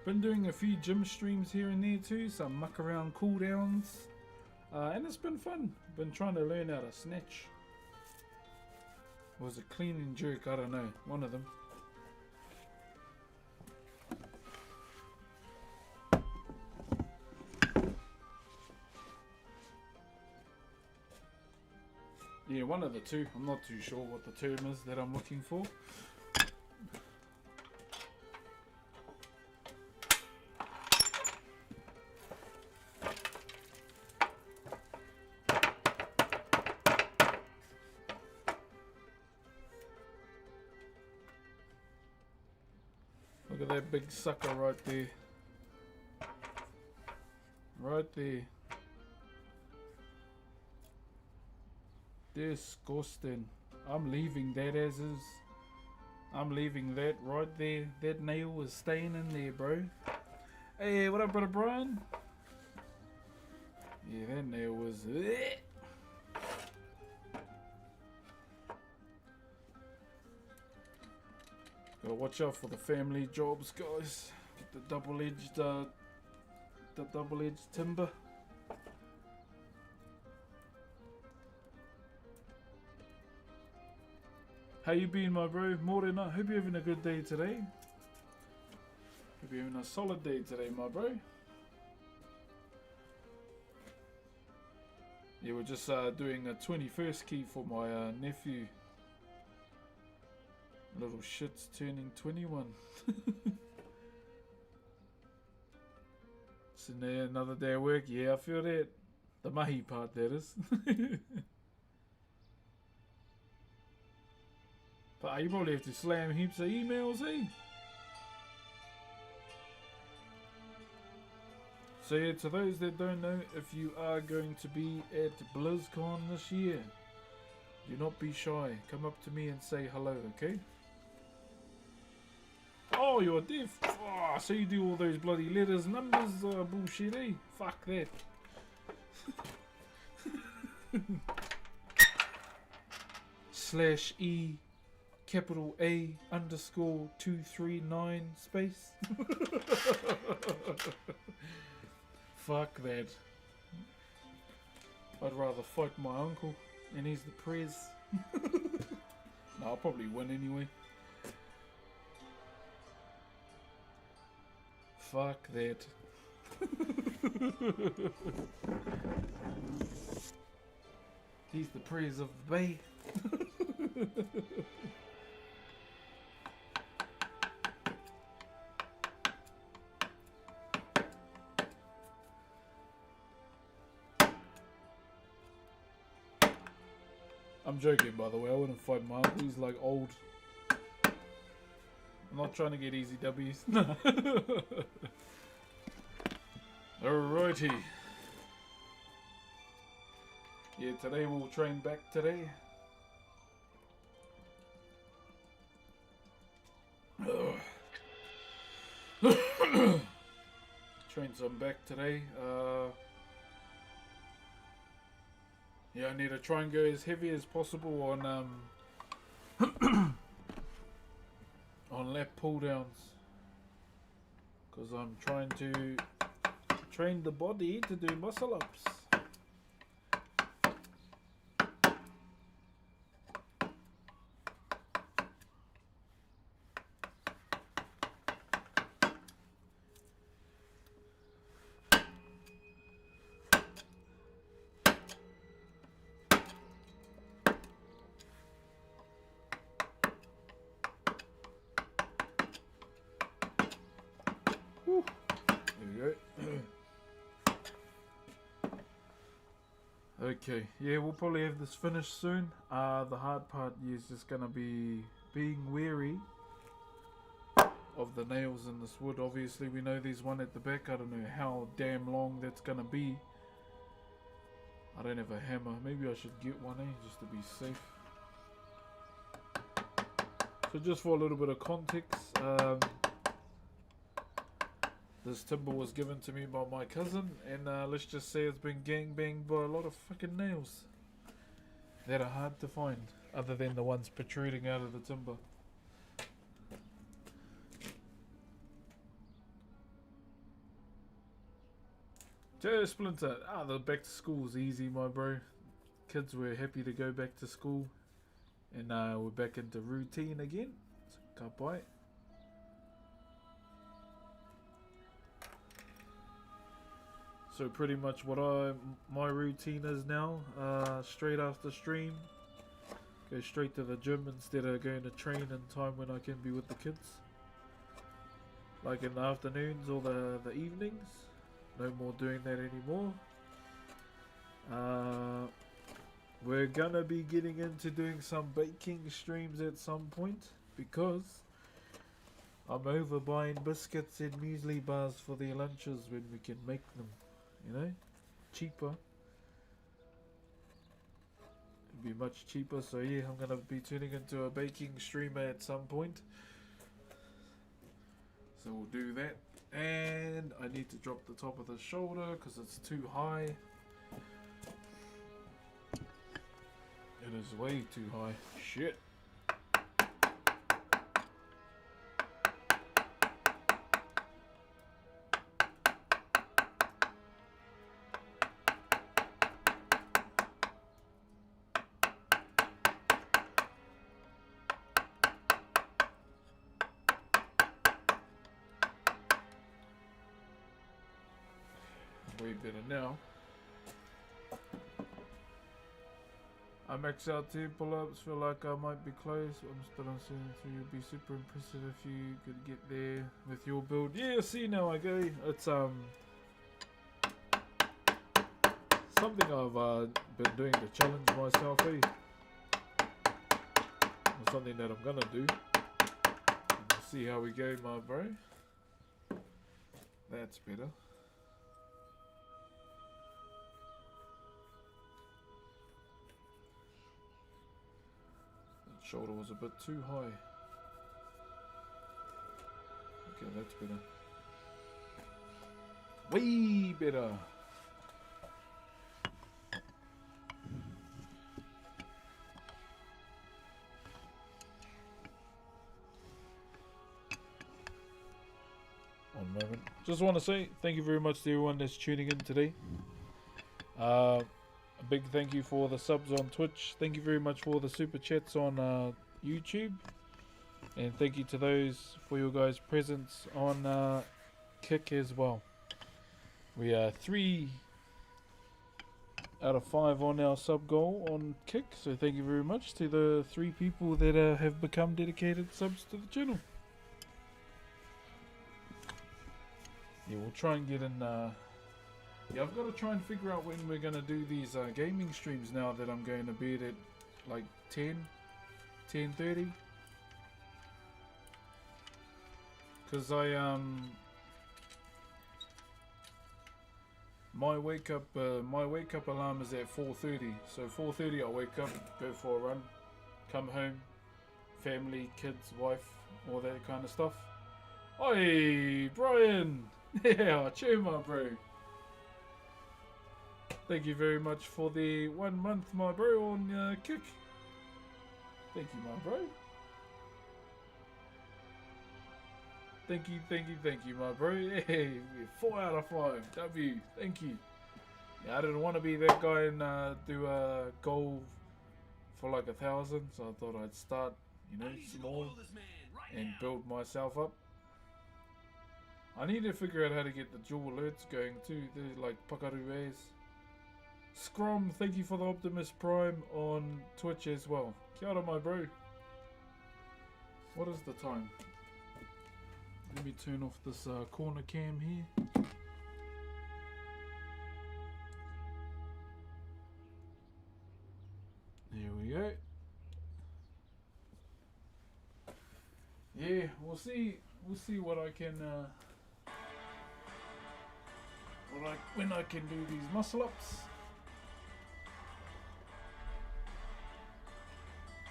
Been doing a few gym streams here and there too, some muck around cooldowns, and it's been fun. Been trying to learn how to snatch. Or was it clean and jerk? I don't know. One of them. Yeah, one of the two. I'm not too sure what the term is that I'm looking for. Look at that big sucker right there. Right there. Disgusting. I'm leaving that as is. I'm leaving that right there. That nail is staying in there, bro. Hey, what up, brother Brian? Yeah, that nail was... Gotta watch out for the family jobs, guys. Get the double-edged timber. How you been, my bro? Morena, hope you're having a good day today. Hope you're having a solid day today, my bro. Yeah, we're just doing a 21st key for my nephew. Little shit's turning 21. Sitting there another day of work. Yeah, I feel that. The mahi part, that is. But you probably have to slam heaps of emails, eh? So yeah, to those that don't know, if you are going to be at BlizzCon this year, do not be shy. Come up to me and say hello, okay? Oh, you're deaf. Oh, so you do all those bloody letters, numbers, bullshit, eh? Fuck that. /E capital A underscore 239 space. Fuck that. I'd rather fight my uncle, and he's the prez. No, I'll probably win anyway. Fuck that. He's the prez of the bay. I'm joking, by the way. I wouldn't fight my uncle. He's like old. I'm not trying to get easy W's. Alrighty. Yeah, today we'll train back today. Train some back today. Yeah, I need to try and go as heavy as possible on on lap pull downs, because I'm trying to train the body to do muscle ups. Okay, yeah, we'll probably have this finished soon. The hard part is just gonna be being wary of the nails in this wood. Obviously we know there's one at the back. I don't know how damn long that's gonna be. I don't have a hammer. Maybe I should get one, just to be safe. So just for a little bit of context, this timber was given to me by my cousin, and let's just say it's been gangbanged by a lot of fucking nails that are hard to find, other than the ones protruding out of the timber. Joe Splinter, the back to school's easy, my bro. Kids were happy to go back to school, and we're back into routine again. So, ka pai. So pretty much what my routine is now, straight after stream, go straight to the gym instead of going to train in time when I can be with the kids. Like in the afternoons or the evenings. No more doing that anymore. We're gonna be getting into doing some baking streams at some point, because I'm over buying biscuits and muesli bars for their lunches when we can make them, you know, cheaper. It'd be much cheaper, so yeah, I'm gonna be turning into a baking streamer at some point. So we'll do that. And I need to drop the top of the shoulder because it's too high. It is way too high. Shit. Way better now. I max out 10 pull-ups, feel like I might be close. I'm still on 73. It'd be super impressive if you could get there with your build. Yeah, see, now I go. It's something I've been doing to challenge myself, Or something that I'm gonna do. And we'll see how we go, my bro. That's better. Shoulder was a bit too high. Okay, that's better. Way better. One moment. Just want to say thank you very much to everyone that's tuning in today. A big thank you for the subs on Twitch. Thank you very much for the super chats on YouTube. And thank you to those for your guys' presence on Kick as well. We are 3 out of 5 on our sub goal on Kick. So thank you very much to the 3 people that have become dedicated subs to the channel. Yeah, we'll try and get in... Yeah, I've got to try and figure out when we're going to do these gaming streams now that I'm going to bed at like 10:30. Because my wake up alarm is at 4:30. So 4:30 I wake up, go for a run, come home, family, kids, wife, all that kind of stuff. Oi, Brian! Yeah, cheer my bro. Thank you very much for the 1 month, my bro, on Kick. Thank you, my bro. Thank you, my bro. Hey, 4 out of 5. W, thank you. Yeah, I didn't want to be that guy and do a goal for like 1,000, so I thought I'd start, you know, small and build myself up. I need to figure out how to get the dual alerts going too. They're like pakarues. Scrum, thank you for the Optimus Prime on Twitch as well. Kia ora, my bro. What is the time? Let me turn off this corner cam here. There we go. Yeah, we'll see we'll see what I can when I can do these muscle ups.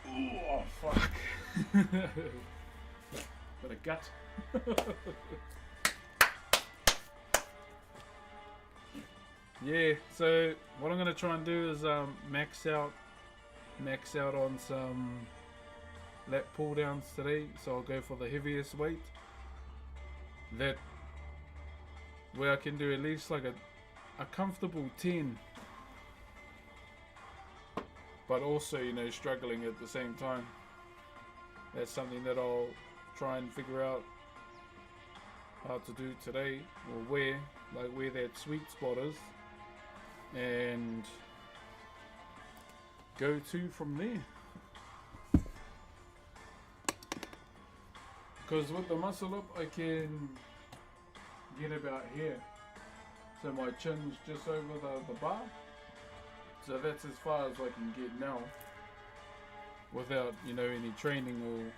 Oh fuck. Got a gut. Yeah, so what I'm gonna try and do is max out on some lat pull downs today. So I'll go for the heaviest weight. That where I can do at least like a comfortable 10, but also, you know, struggling at the same time. That's something that I'll try and figure out how to do today, or where that sweet spot is, and go to from there. Because with the muscle up, I can get about here. So my chin's just over the bar. So that's as far as I can get now, without, you know, any training or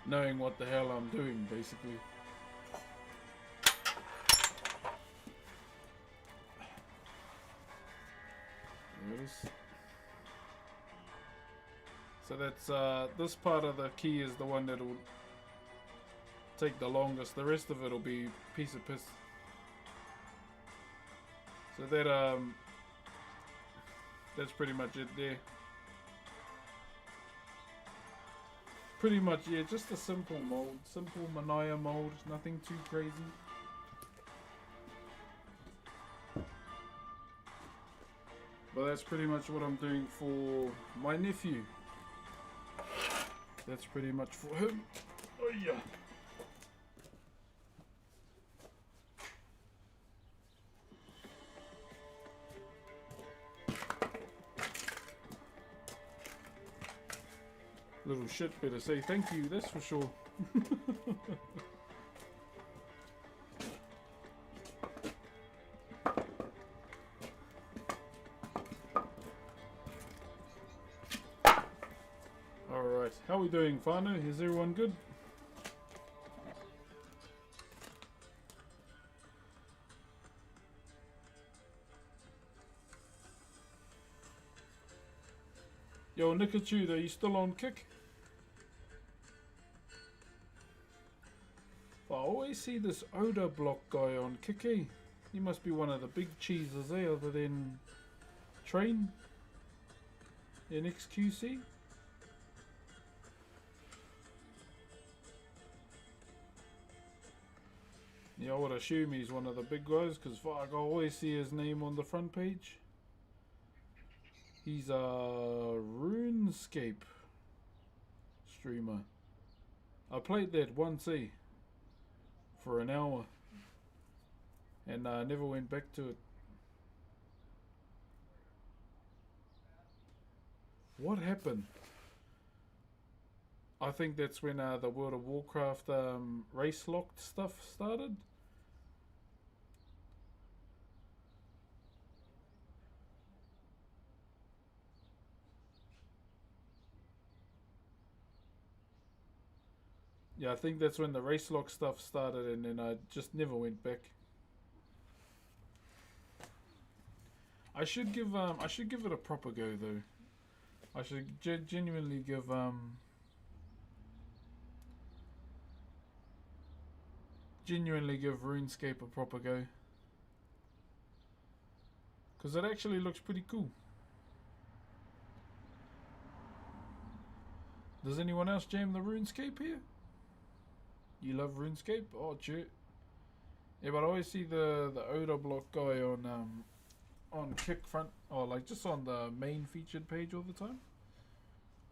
knowing what the hell I'm doing, basically. There it is. So that's this part of the key is the one that will take the longest. The rest of it will be piece of piss. So that's pretty much it there. Pretty much, yeah, just a simple mold, simple Manaya mold, nothing too crazy. But that's pretty much what I'm doing for my nephew. That's pretty much for him. Oh yeah. Little shit better say thank you, that's for sure. Alright, how are we doing, Whānau? Is everyone good? Yo, Nikachu, are you still on kick? I always see this Oda block guy on kick, eh? He must be one of the big cheeses, eh? Other than Train in XQC. Yeah, I would assume he's one of the big guys, because fuck, I always see his name on the front page. He's a RuneScape streamer. I played that once, eh? For an hour. And I never went back to it. What happened? I think that's when the World of Warcraft race locked stuff started. Yeah, I think that's when the race lock stuff started, and then I just never went back. I should give it a proper go though. I should genuinely give RuneScape a proper go, because it actually looks pretty cool. Does anyone else jam the RuneScape here? You love RuneScape? Oh, shit. Yeah, but I always see the Oda block guy on Kick front, or like just on the main featured page all the time.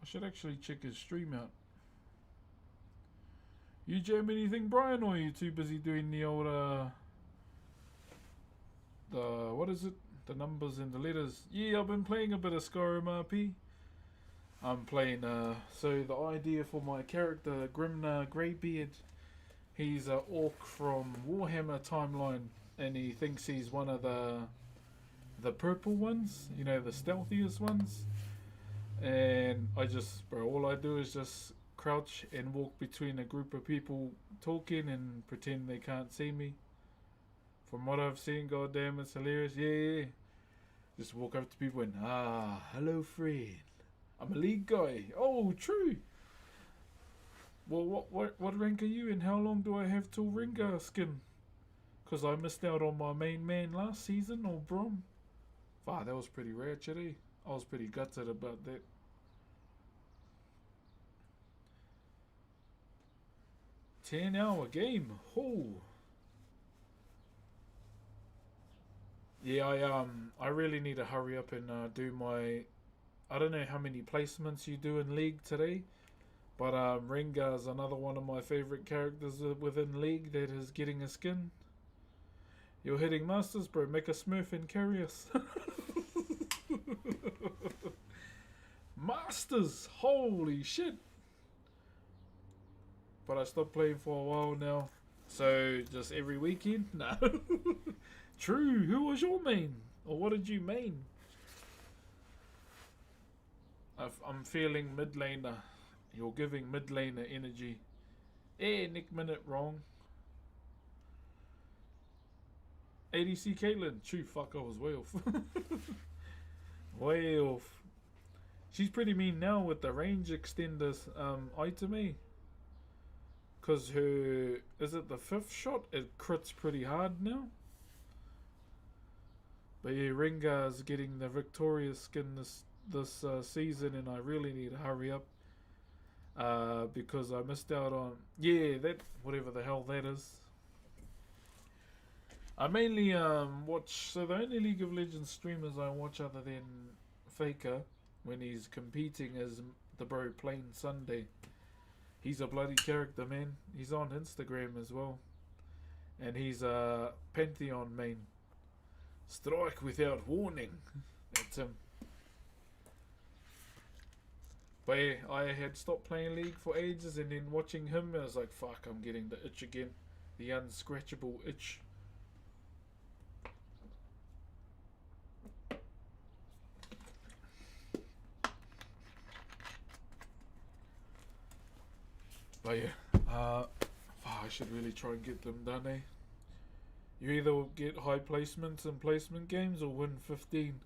I should actually check his stream out. You jam anything, Brian, or are you too busy doing the old what is it? The numbers and the letters. Yeah, I've been playing a bit of Skyrim RP. I'm playing so the idea for my character, Grimna Greybeard, he's an orc from Warhammer timeline, and he thinks he's one of the purple ones, you know, the stealthiest ones. And all I do is just crouch and walk between a group of people talking and pretend they can't see me. From what I've seen, goddamn, it's hilarious. Yeah. Just walk up to people and, hello, friend. I'm a league guy. Oh, true. Well, what rank are you and how long do I have till Ringa skin? Because I missed out on my main man last season, or Brom. Wow, that was pretty ratchet, eh? I was pretty gutted about that. $10-hour game. Oh. Yeah, I really need to hurry up and do my. I don't know how many placements you do in League today, but Rengar is another one of my favorite characters within League that is getting a skin. You're hitting masters, bro. Make a smurf and carry us. Masters, holy shit! But I stopped playing for a while now, so just every weekend. No. True. Who was your main, or what did you main? I'm feeling mid laner. You're giving mid laner energy. Nick Minute wrong. ADC Caitlyn. True, fuck, I was way off. Way off. She's pretty mean now with the range extenders item, eh? Because her, is it the 5th shot? It crits pretty hard now. But yeah, Rengar's getting the victorious skin this season, and I really need to hurry up. Because I missed out on, that, whatever the hell that is. I mainly watch, so the only League of Legends streamers I watch other than Faker when he's competing is the bro Plain Sunday. He's a bloody character, man. He's on Instagram as well. And he's a Pantheon main. Strike without warning. That's him. But yeah, I had stopped playing League for ages, and then watching him, I was like, fuck, I'm getting the itch again. The unscratchable itch. But yeah, I should really try and get them done, eh? You either get high placements in placement games or win 15.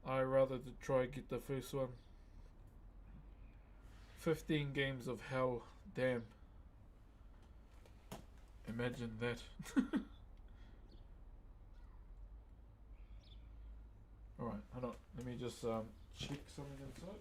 I rather to try and get the first one. 15 games of hell, damn. Imagine that. Alright, hold on. Let me just check something inside.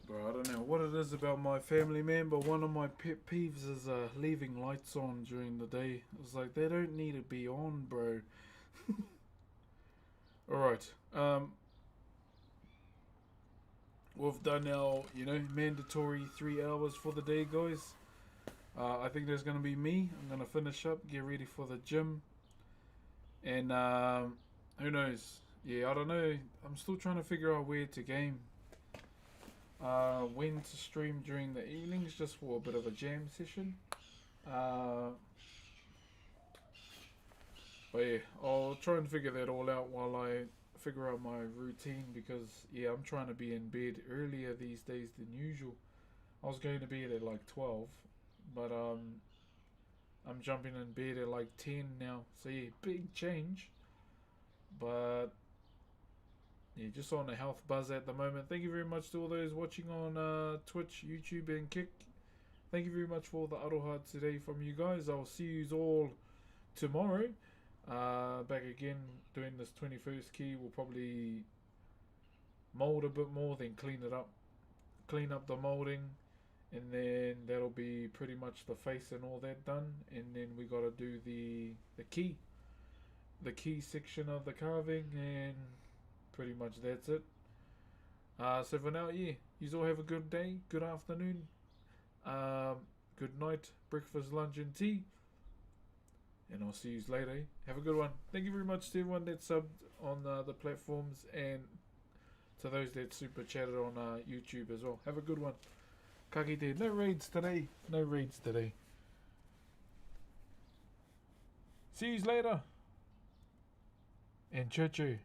Bro, I don't know what it is about my family, man, but one of my pet peeves is leaving lights on during the day. It's like, they don't need to be on, bro. Alright, we've done our, mandatory 3 hours for the day, guys. I think there's going to be me. I'm going to finish up, get ready for the gym. And, who knows? Yeah, I don't know. I'm still trying to figure out where to game. When to stream during the evenings, just for a bit of a jam session. But yeah, I'll try and figure that all out while I figure out my routine because yeah, I'm trying to be in bed earlier these days than usual. I was going to bed at like 12, but I'm jumping in bed at like 10 now. So yeah, big change. But yeah, just on a health buzz at the moment. Thank you very much to all those watching on Twitch, YouTube, and Kick. Thank you very much for all the aroha today from you guys. I'll see you all tomorrow. Back again doing this 21st key. We'll probably mold a bit more, then clean it up. Clean up the molding, and then that'll be pretty much the face and all that done. And then we gotta do the key section of the carving, and pretty much that's it. So for now, yeah, you all have a good day, good afternoon, good night, breakfast, lunch, and tea. And I'll see you later. Have a good one. Thank you very much to everyone that subbed on the platforms, and to those that super chatted on YouTube as well. Have a good one. Ka kite. No raids today. No raids today. See you later. And choo choo.